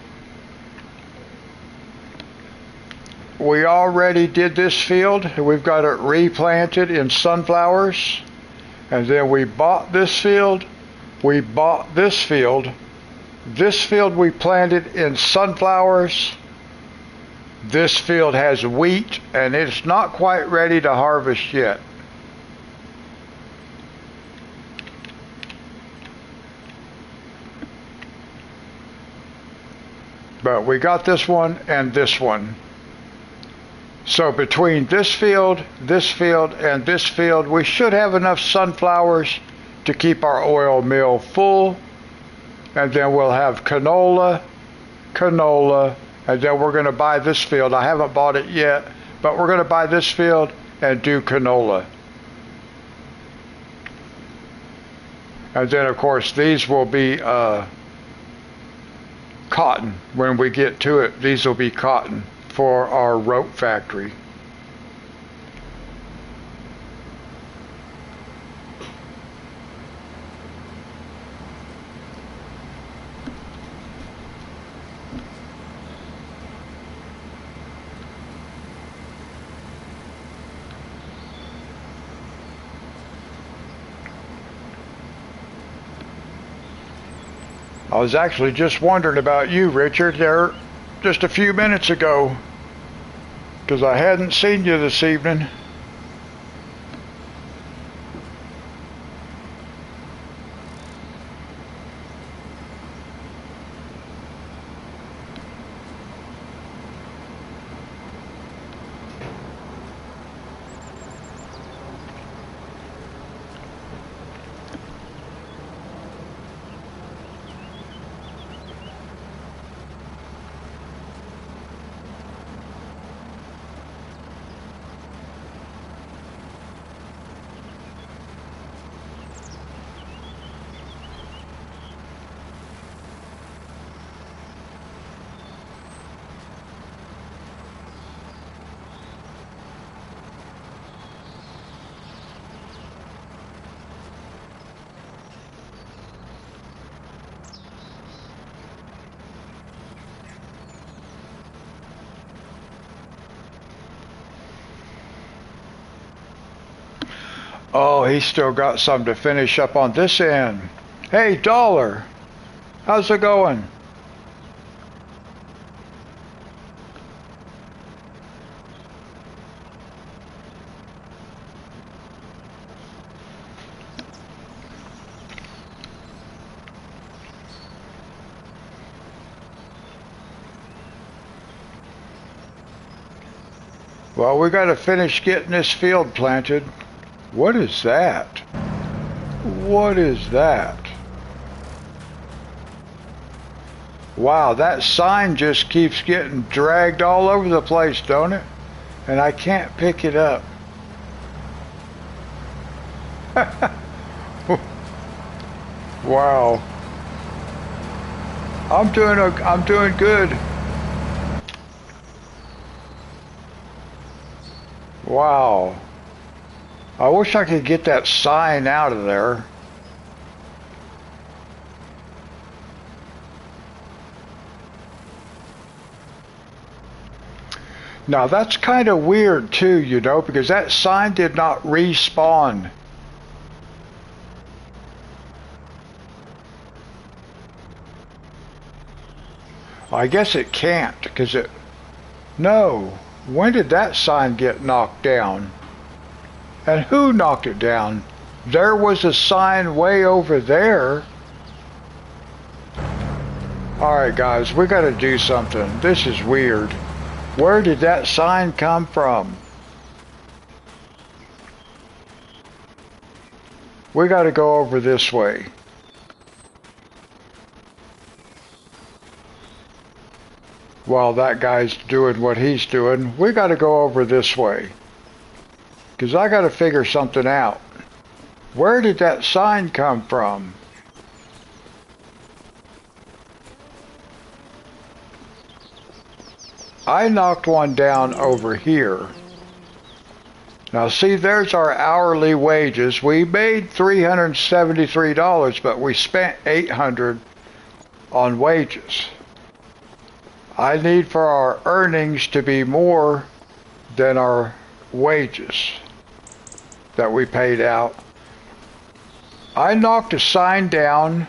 We already did this field. We've got it replanted in sunflowers. And then we bought this field. We bought this field. This field we planted in sunflowers. This field has wheat, and it's not quite ready to harvest yet. But we got this one, and this one. So between this field, and this field, we should have enough sunflowers to keep our oil mill full. And then we'll have canola, and then we're going to buy this field. I haven't bought it yet, but we're going to buy this field and do canola. And then, of course, these will be cotton. When we get to it, these will be cotton for our rope factory. I was actually just wondering about you, Richard, there just a few minutes ago, because I hadn't seen you this evening. Oh, he's still got some to finish up on this end. Hey, Dollar, how's it going? Well, we got to finish getting this field planted. What is that? What is that? Wow, that sign just keeps getting dragged all over the place, don't it? And I can't pick it up. Wow. I'm doing good. Wow. I wish I could get that sign out of there. Now that's kind of weird too, you know, because that sign did not respawn. I guess it can't, because it... No. When did that sign get knocked down? And who knocked it down? There was a sign way over there. Alright guys, we gotta do something. This is weird. Where did that sign come from? We gotta go over this way. While that guy's doing what he's doing, we gotta go over this way. Because I gotta figure something out. Where did that sign come from? I knocked one down over here. Now see, there's our hourly wages. We made $373, but we spent $800 on wages. I need for our earnings to be more than our wages that we paid out. I knocked a sign down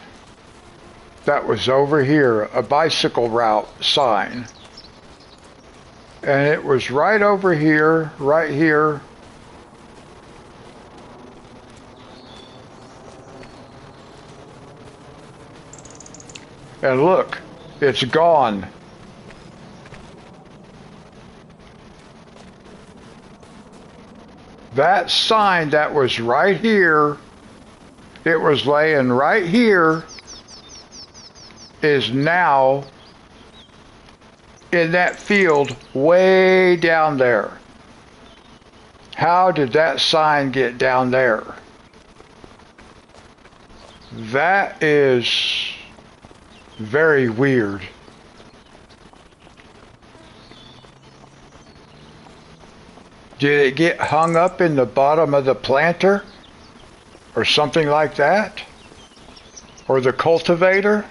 that was over here, a bicycle route sign. And it was right over here, right here. And look, it's gone. That sign that was right here, it was laying right here, is now in that field way down there. How did that sign get down there? That is very weird. Did it get hung up in the bottom of the planter? Or something like that? Or the cultivator?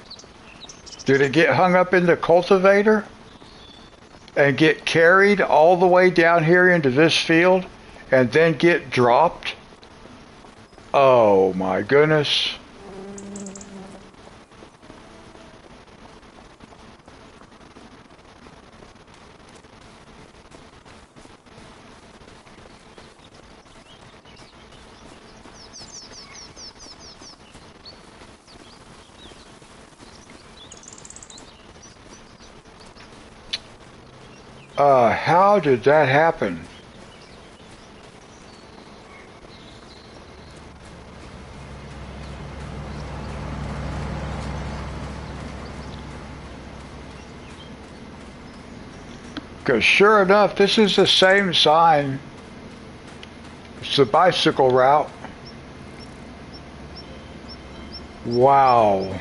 Did it get hung up in the cultivator? And get carried all the way down here into this field? And then get dropped? Oh my goodness. How did that happen? Because sure enough, this is the same sign. It's the bicycle route. Wow.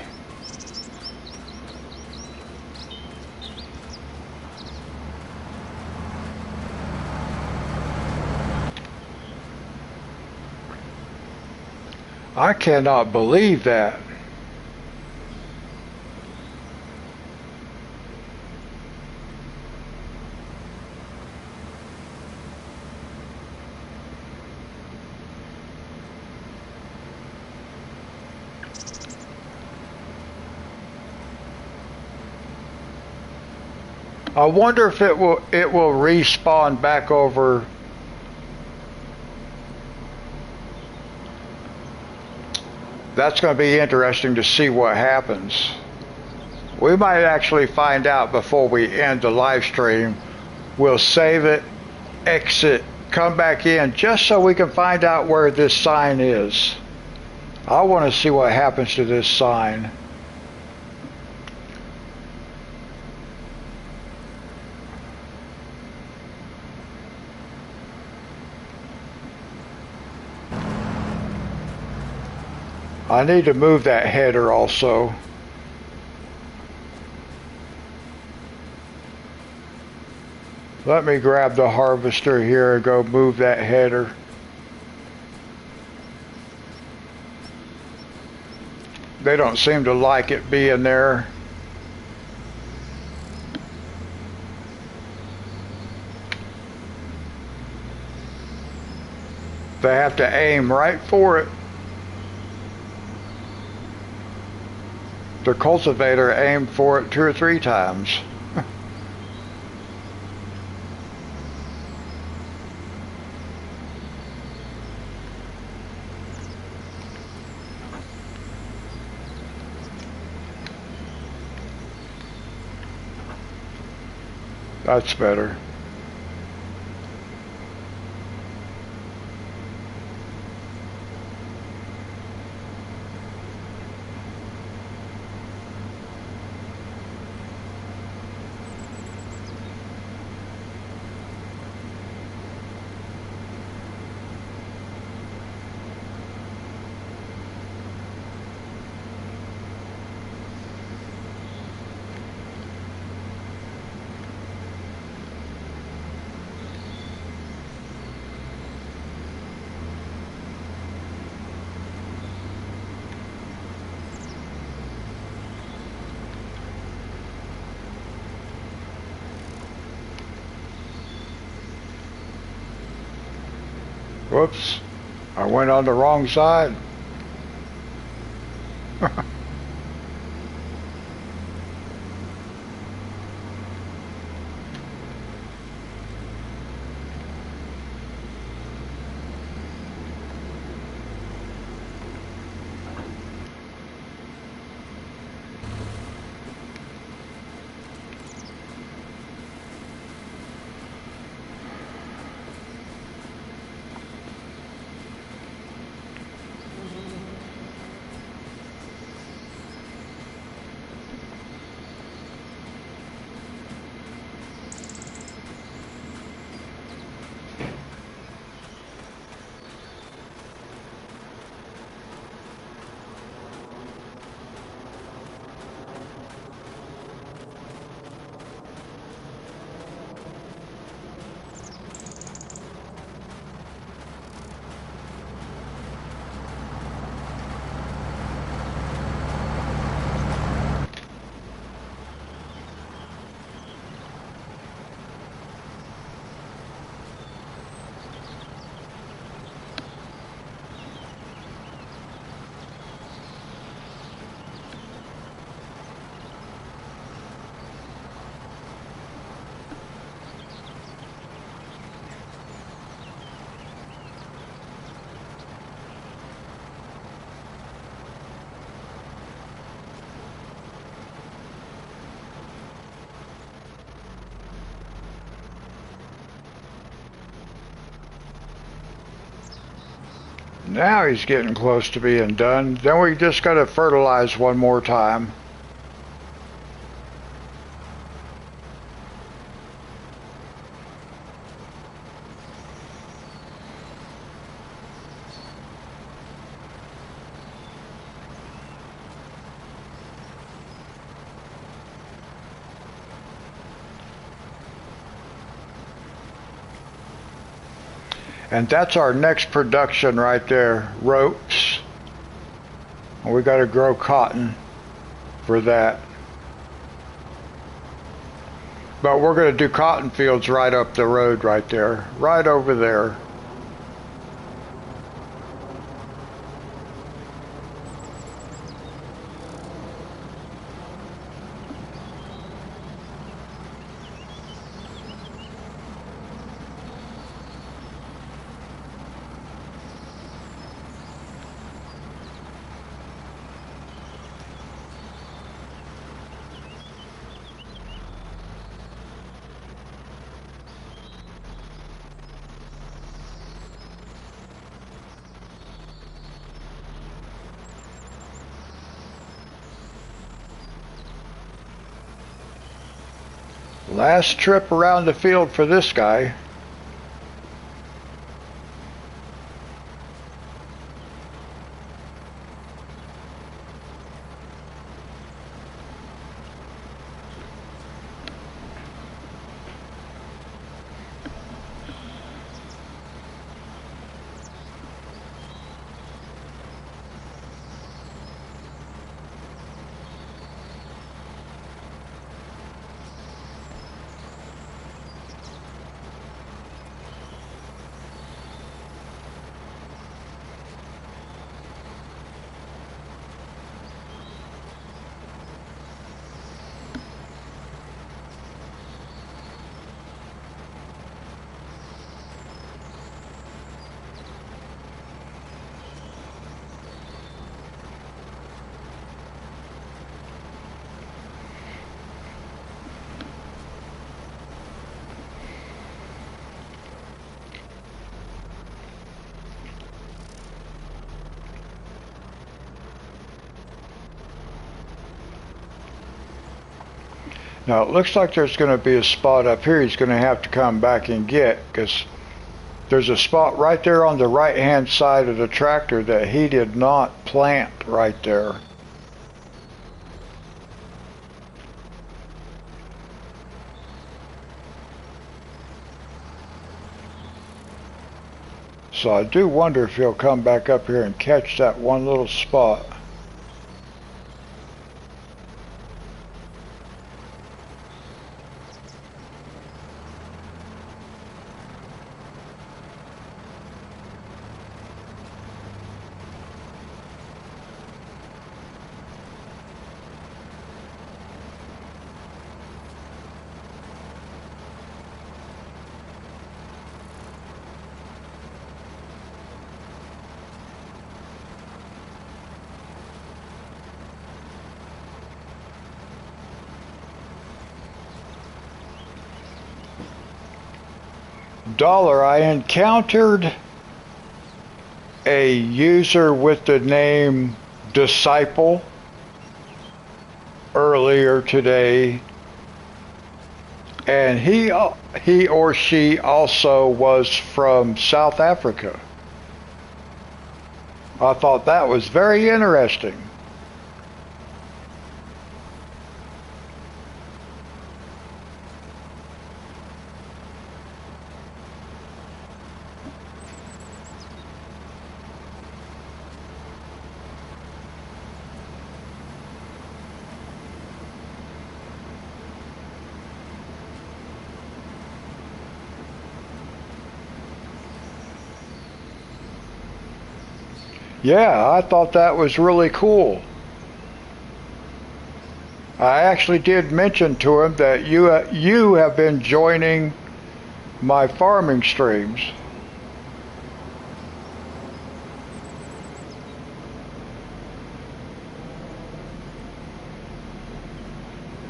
I cannot believe that. I wonder if it will respawn back over. That's going to be interesting to see what happens. We might actually find out before we end the live stream. We'll save it, exit come back in just so we can find out where this sign is. I want to see what happens to this sign. I need to move that header also. Let me grab the harvester here and go move that header. They don't seem to like it being there. They have to aim right for it. The cultivator aimed for it 2 or 3 times. That's better. Whoops, I went on the wrong side. Now he's getting close to being done. Then we just got to fertilize one more time. And that's our next production right there, ropes. And we got to grow cotton for that. But we're going to do cotton fields right up the road right there, right over there. Last trip around the field for this guy. Now it looks like there's going to be a spot up here he's going to have to come back and get, because there's a spot right there on the right hand side of the tractor that he did not plant right there. So I do wonder if he'll come back up here and catch that one little spot. Dollar, I encountered a user with the name Disciple earlier today, and he or she also was from South Africa. I thought that was very interesting. Yeah, I thought that was really cool. I actually did mention to him that you have been joining my farming streams.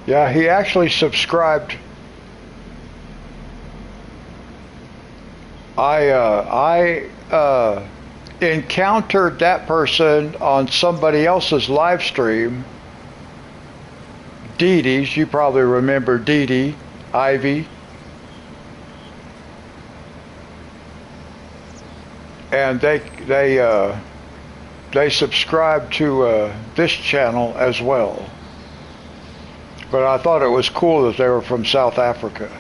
Yeah, he actually subscribed. I encountered that person on somebody else's live stream. Dee Dee's, you probably remember Dee Dee, Ivy. And they subscribed to this channel as well. But I thought it was cool that they were from South Africa.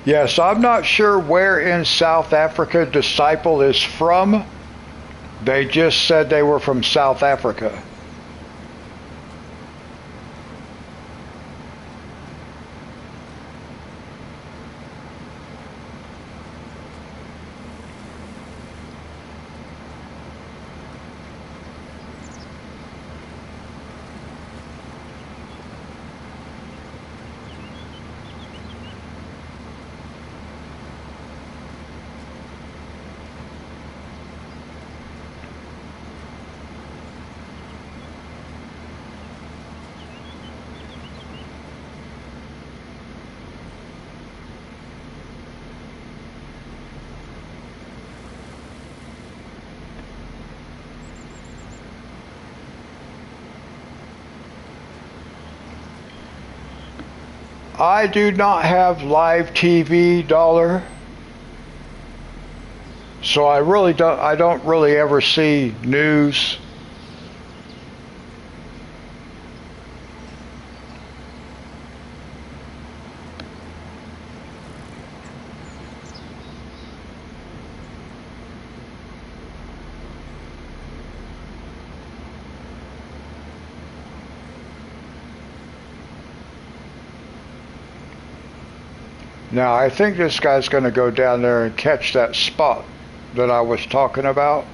Yes, I'm not sure where in South Africa Disciple is from. They just said they were from South Africa. I do not have live TV, Dollar, so I don't really ever see news. Now, I think this guy's going to go down there and catch that spot that I was talking about.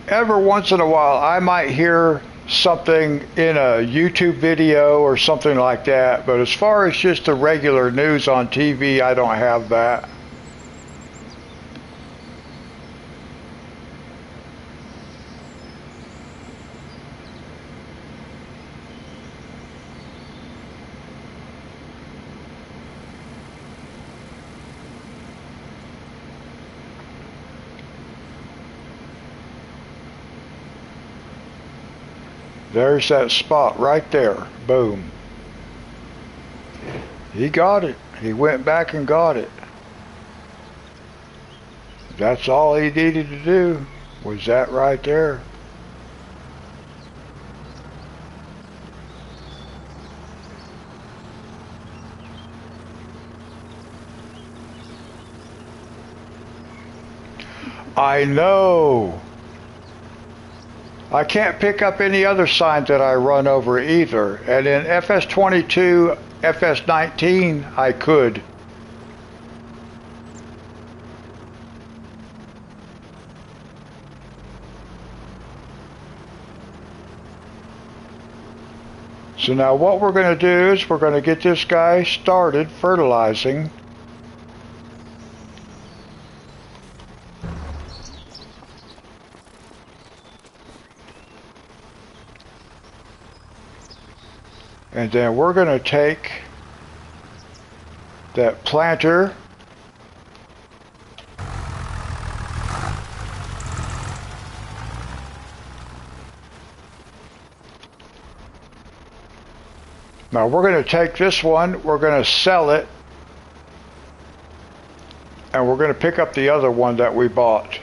Every once in a while, I might hear something in a YouTube video or something like that, but as far as just the regular news on TV, I don't have that. There's that spot right there. Boom. He got it. He went back and got it. That's all he needed to do, was that right there. I know. I can't pick up any other signs that I run over either. And in FS22, FS19, I could. So now what we're going to do is we're going to get this guy started fertilizing. And then we're going to take that planter now we're going to take this one, we're going to sell it, and we're going to pick up the other one that we bought.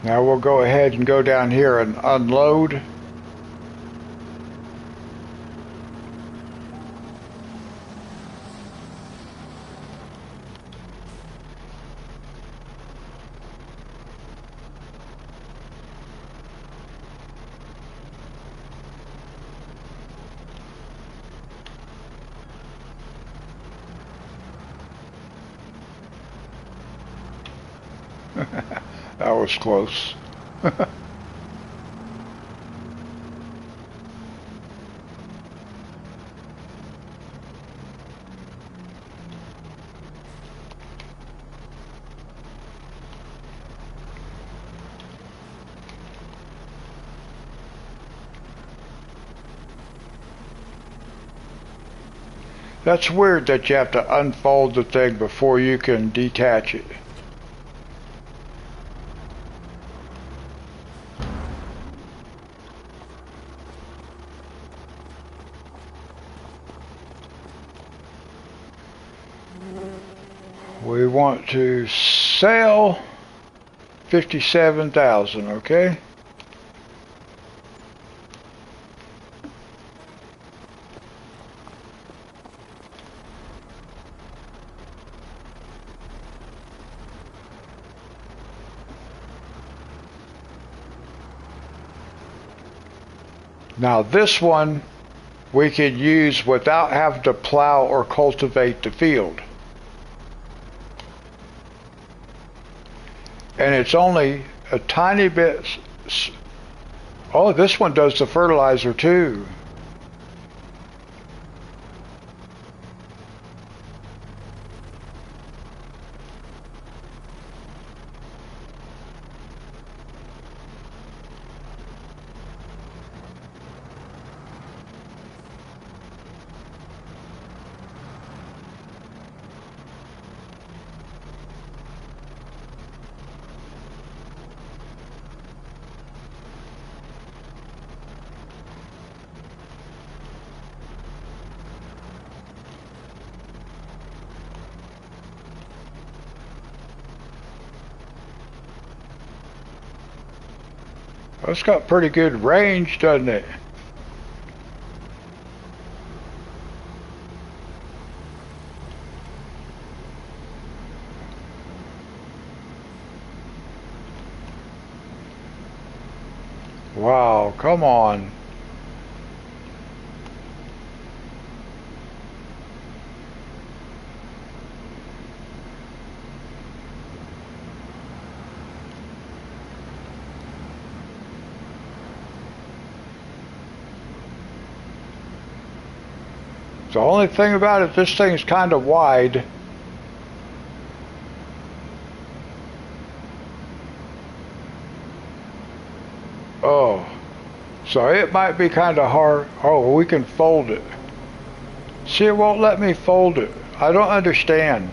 Now we'll go ahead and go down here and unload. That was close. That's weird that you have to unfold the thing before you can detach it. We want to sell 57,000, okay? Now this one we could use without having to plow or cultivate the field. And it's only a tiny bit. Oh, this one does the fertilizer too. It's got pretty good range, doesn't it? Wow, come on. The only thing about it, this thing's kind of wide. Oh, so it might be kind of hard. Oh, we can fold it. See, it won't let me fold it. I don't understand.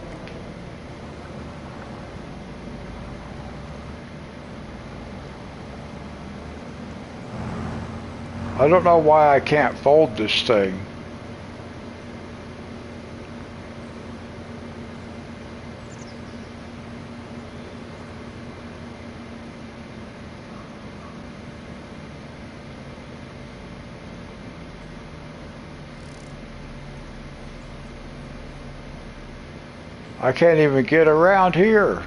I don't know why I can't fold this thing. I can't even get around here.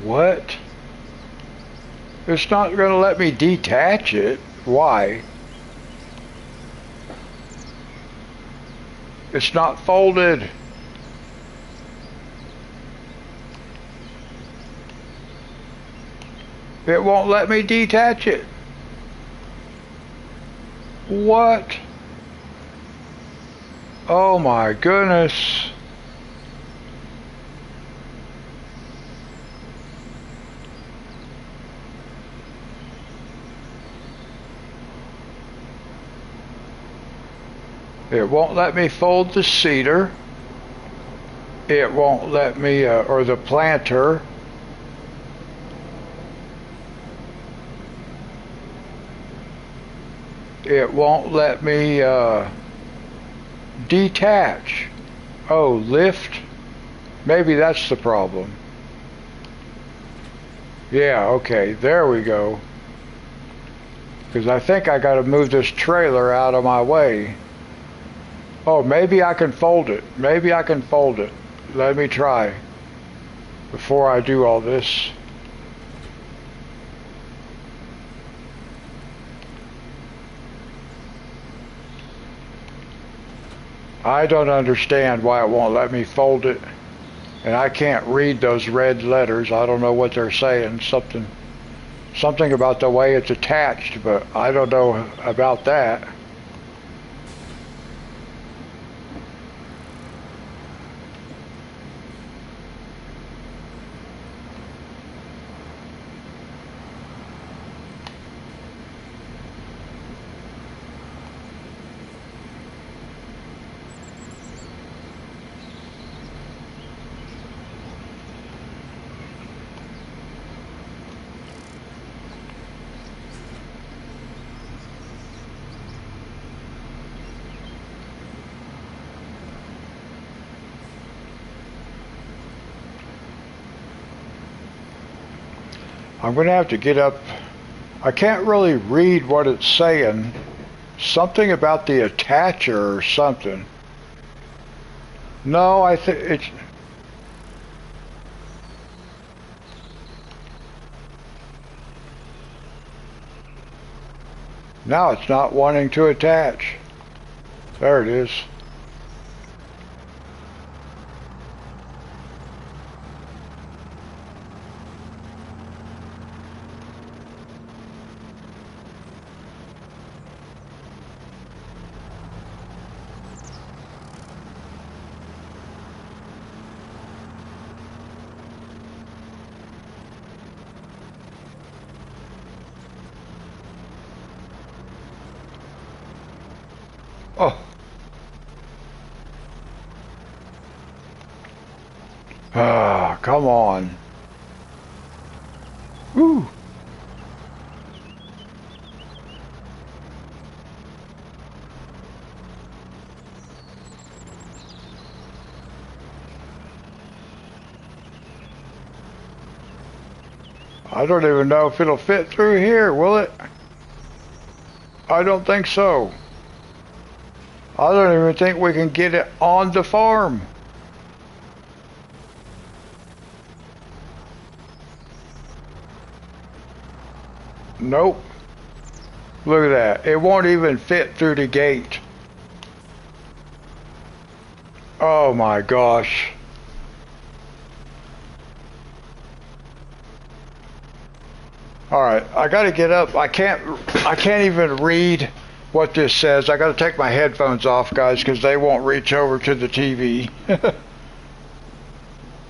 What? It's not going to let me detach it. Why? It's not folded. It won't let me detach it. What? Oh my goodness. It won't let me fold the cedar. It won't let me, or the planter. It won't let me detach. Oh, lift? Maybe that's the problem. Yeah, okay, there we go. Because I think I got to move this trailer out of my way. Oh, maybe I can fold it. Maybe I can fold it. Let me try before I do all this. I don't understand why it won't let me fold it. And I can't read those red letters. I don't know what they're saying. Something about the way it's attached, but I don't know about that. I'm going to have to get up. I can't really read what it's saying. Something about the attacher or something. No, I think it's... Now it's not wanting to attach. There it is. Oh. Ah, come on. Woo. I don't even know if it'll fit through here, will it? I don't think so. I don't even think we can get it on the farm. Nope. Look at that. It won't even fit through the gate. Oh my gosh. Alright, I gotta get up. I can't even read what this says. I gotta take my headphones off, guys, because they won't reach over to the TV.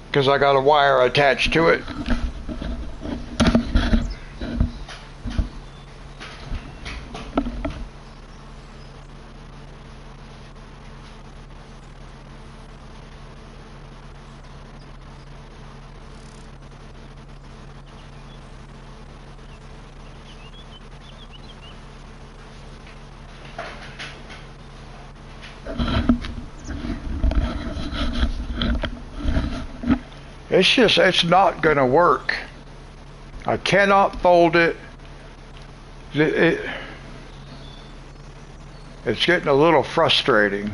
Because I got a wire attached to it. It's not gonna work. I cannot fold it. It's getting a little frustrating.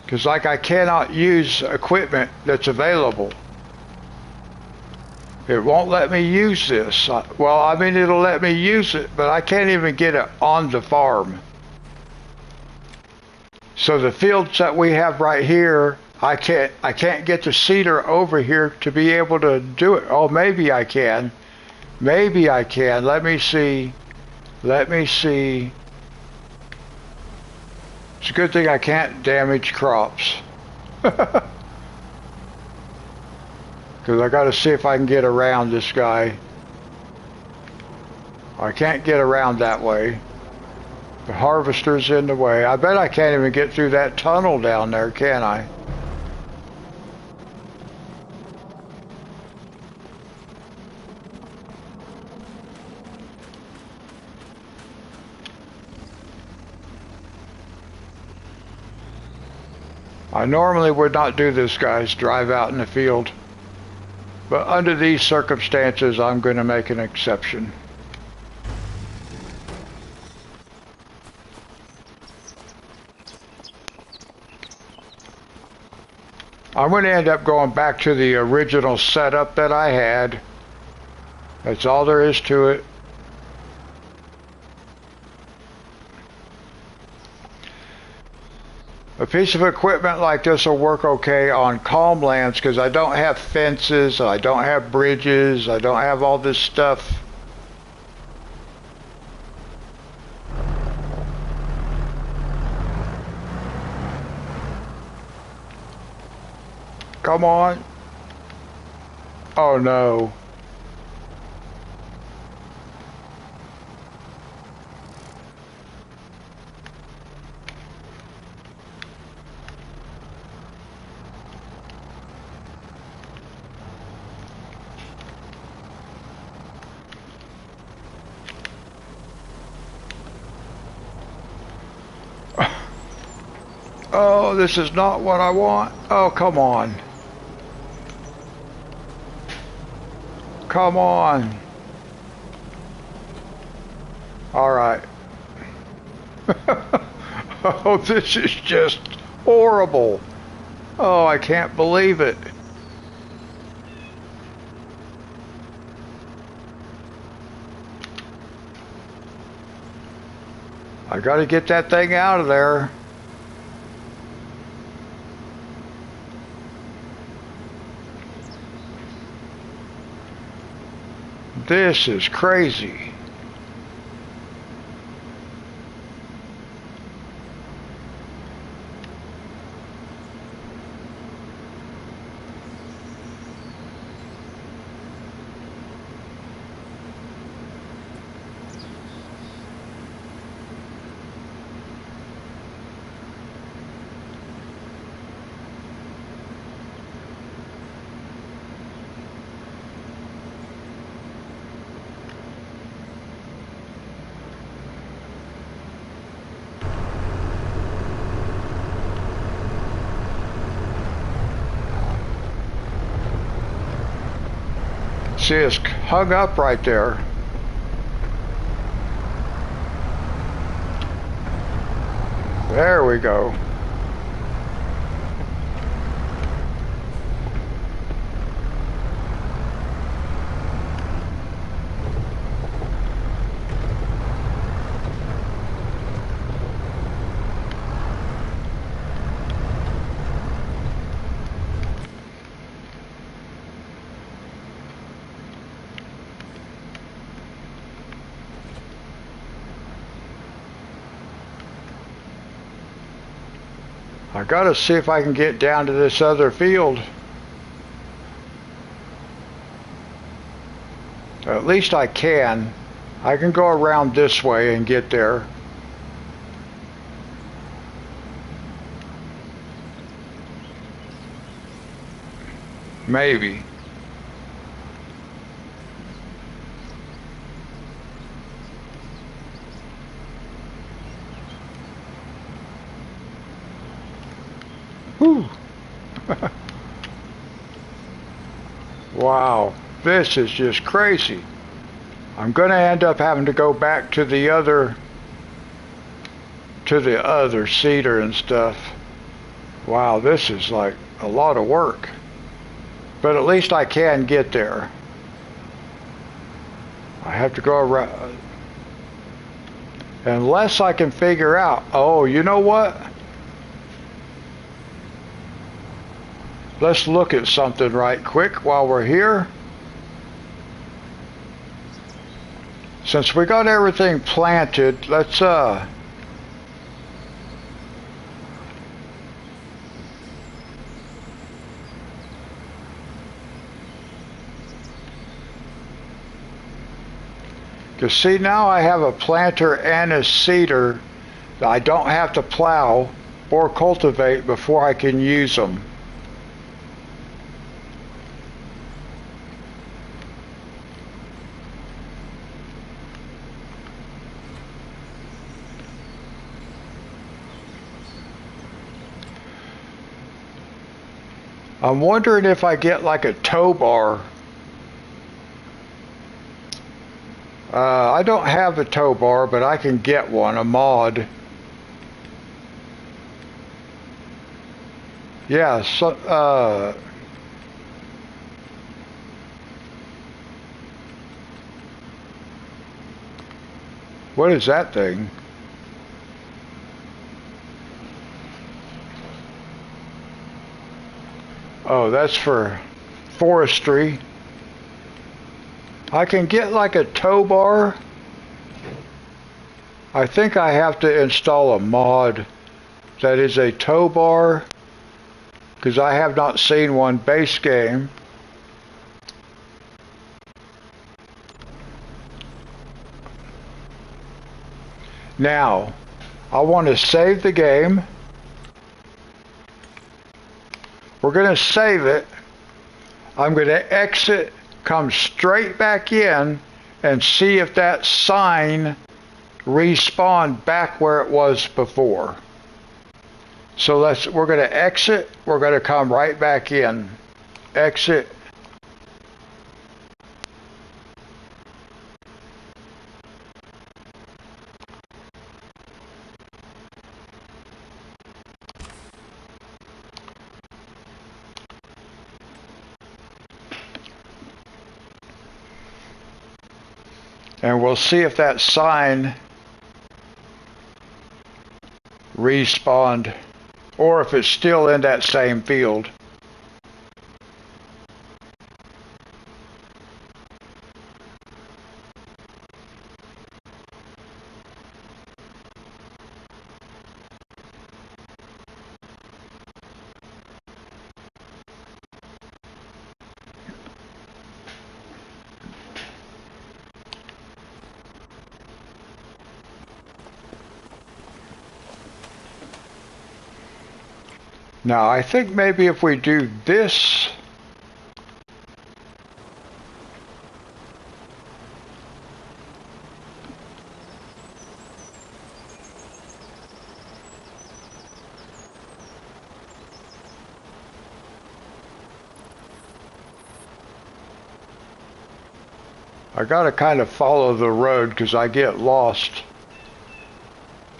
Because like I cannot use equipment that's available. It won't let me use this. Well, I mean, it'll let me use it, but I can't even get it on the farm. So the fields that we have right here, I can't get the seeder over here to be able to do it. Oh, maybe I can. Maybe I can. Let me see. Let me see. It's a good thing I can't damage crops. Because I got to see if I can get around this guy. I can't get around that way. The harvester's in the way. I bet I can't even get through that tunnel down there, can I? I normally would not do this, guys, drive out in the field. But under these circumstances, I'm going to make an exception. I'm going to end up going back to the original setup that I had. That's all there is to it. A piece of equipment like this will work okay on calm lands because I don't have fences, I don't have bridges, I don't have all this stuff. Come on. Oh no. Oh, this is not what I want. Oh, come on. come on. All right. Oh, this is just horrible. Oh, I can't believe it. I gotta get that thing out of there. This is crazy. See, it's hung up right there. There we go. I gotta see if I can get down to this other field. At least I can. I can go around this way and get there. Maybe. Whew. Wow, this is just crazy. I'm gonna end up having to go back to the other cedar and stuff. Wow, this is like a lot of work. But at least I can get there. I have to go around. Unless I can figure out, oh, you know what? Let's look at something right quick while we're here. Since we got everything planted, let's because see, now I have a planter and a seeder that I don't have to plow or cultivate before I can use them. I'm wondering if I get like a tow bar. I don't have a tow bar, but I can get one, a mod. Yeah, so, what is that thing? Oh, that's for forestry. I can get like a tow bar. I think I have to install a mod that is a tow bar, because I have not seen one base game. Now, I want to save the game. We're going to save it. I'm going to exit, come straight back in, and see if that sign respawned back where it was before. So we're going to exit, we're going to come right back in. Exit. And we'll see if that sign respawned or if it's still in that same field. Now, I think maybe if we do this, I gotta kind of follow the road because I get lost.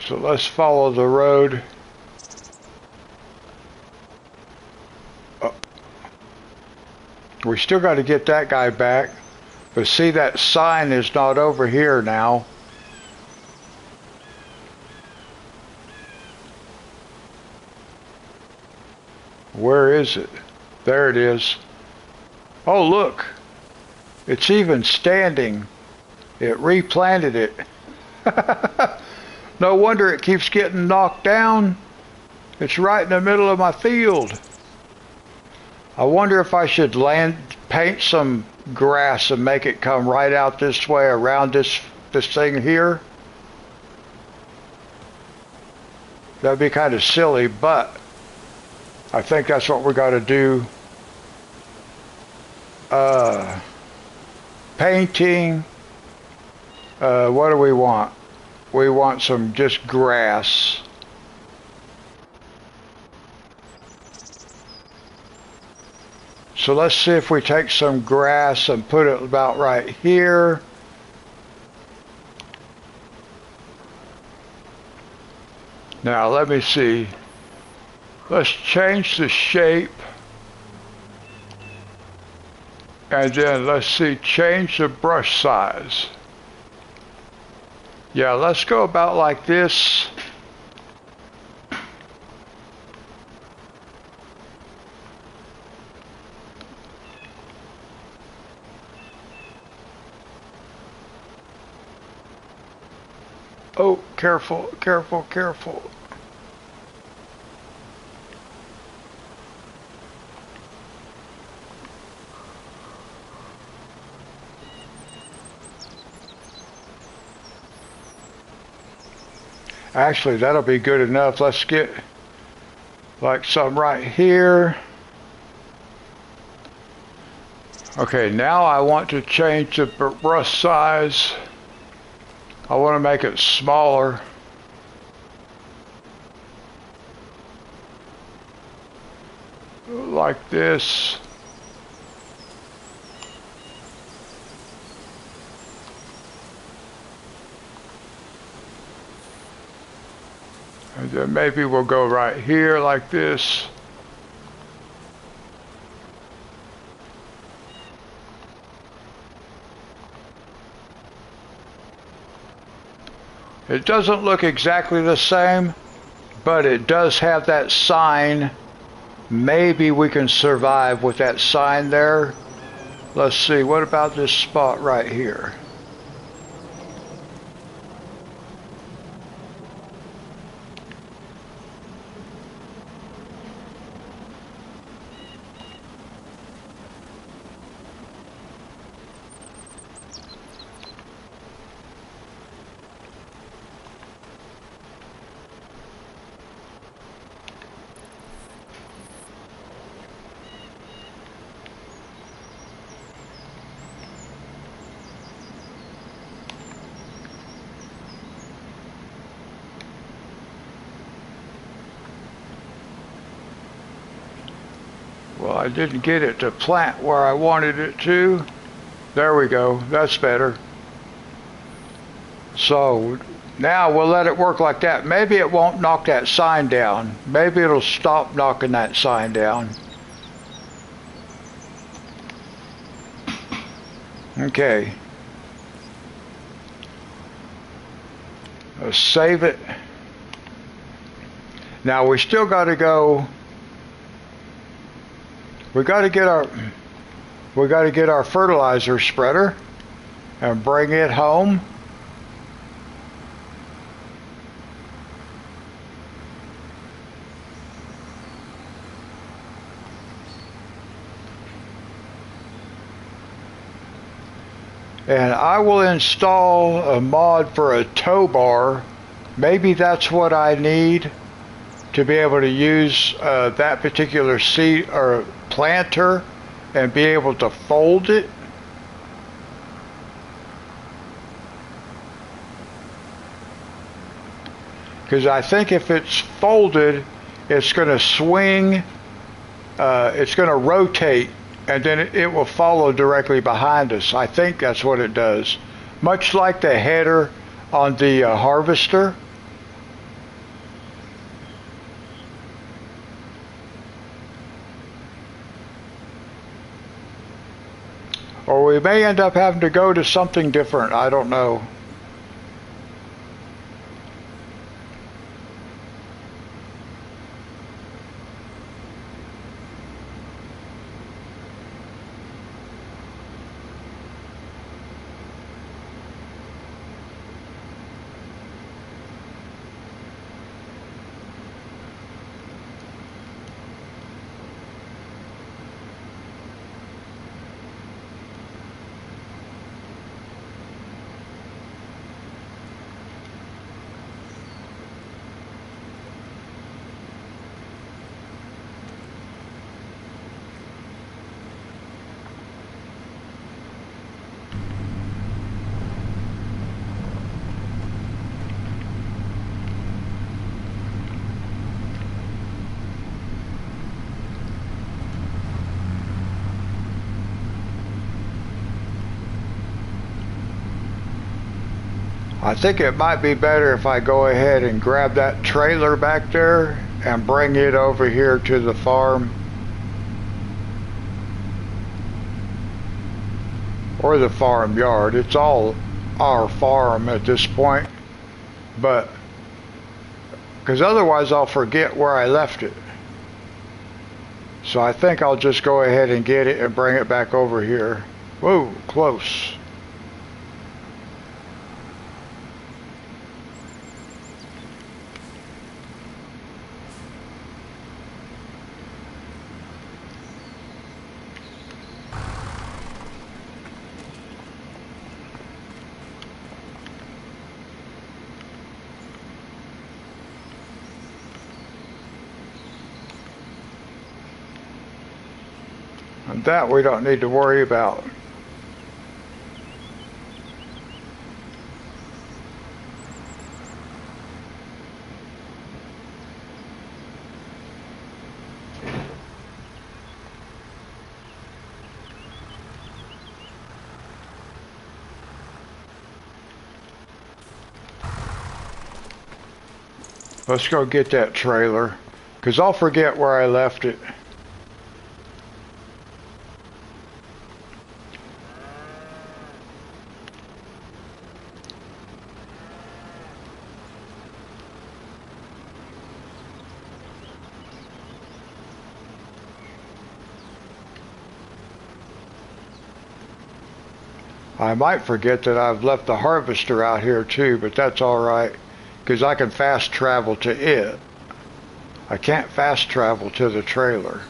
So let's follow the road. We still got to get that guy back, but see, that sign is not over here now. Where is it? There it is. Oh, look, it's even standing. It replanted it. No wonder it keeps getting knocked down. It's right in the middle of my field. I wonder if I should paint some grass and make it come right out this way around this thing here. That'd be kind of silly, but I think that's what we got to do. Painting. What do we want? We want some just grass. So let's see if we take some grass and put it about right here. Now let me see. Let's change the shape. And then let's see, change the brush size. Yeah, let's go about like this. Oh, careful, careful, careful. Actually, that'll be good enough. Let's get like some right here. Okay, now I want to change the brush size. I want to make it smaller. Like this. And then maybe we'll go right here like this. It doesn't look exactly the same, but it does have that sign. Maybe we can survive with that sign there. Let's see, what about this spot right here? Well, I didn't get it to plant where I wanted it to. There we go. That's better. So now we'll let it work like that. Maybe it won't knock that sign down. Maybe it'll stop knocking that sign down. Okay. Save it. Now we still got to go. We got to get our fertilizer spreader and bring it home. And I will install a mod for a tow bar. Maybe that's what I need to be able to use that particular seed or planter and be able to fold it. Because I think if it's folded, it's going to swing, it's going to rotate, and then it will follow directly behind us. I think that's what it does. Much like the header on the harvester. Or we may end up having to go to something different. I don't know. I think it might be better if I go ahead and grab that trailer back there and bring it over here to the farm. Or the farm yard. It's all our farm at this point. But, because otherwise I'll forget where I left it. So I think I'll just go ahead and get it and bring it back over here. Whoa, close. And that we don't need to worry about. Let's go get that trailer, because I'll forget where I left it. I might forget that I've left the harvester out here too, but that's alright, because I can fast travel to it. I can't fast travel to the trailer.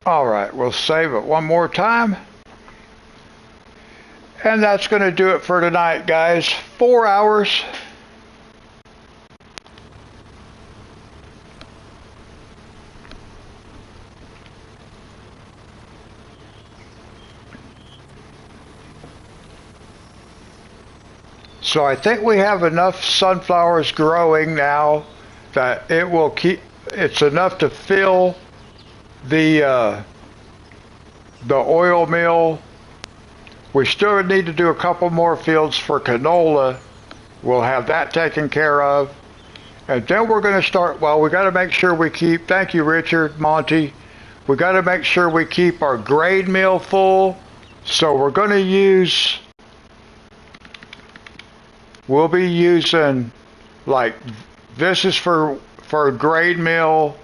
Alright, we'll save it one more time. And that's going to do it for tonight, guys. 4 hours. So I think we have enough sunflowers growing now that it will keep, it's enough to fill the oil mill. We still need to do a couple more fields for canola. We'll have that taken care of. And then we're going to start, well, we got to make sure we keep, thank you Richard, Monty. We got to make sure we keep our grade mill full. So we're going to use, we'll be using, like, this is for grade mill.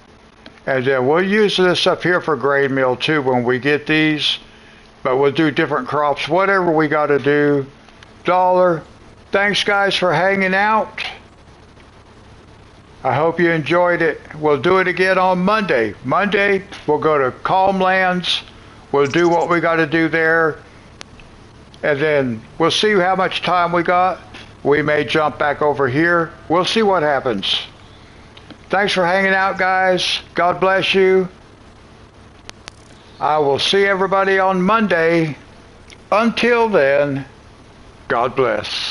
And then we'll use this up here for grade mill too when we get these. But we'll do different crops, whatever we got to do. Dollar. Thanks, guys, for hanging out. I hope you enjoyed it. We'll do it again on Monday. Monday, we'll go to Calm Lands. We'll do what we got to do there. And then we'll see how much time we got. We may jump back over here. We'll see what happens. Thanks for hanging out, guys. God bless you. I will see everybody on Monday. Until then, God bless.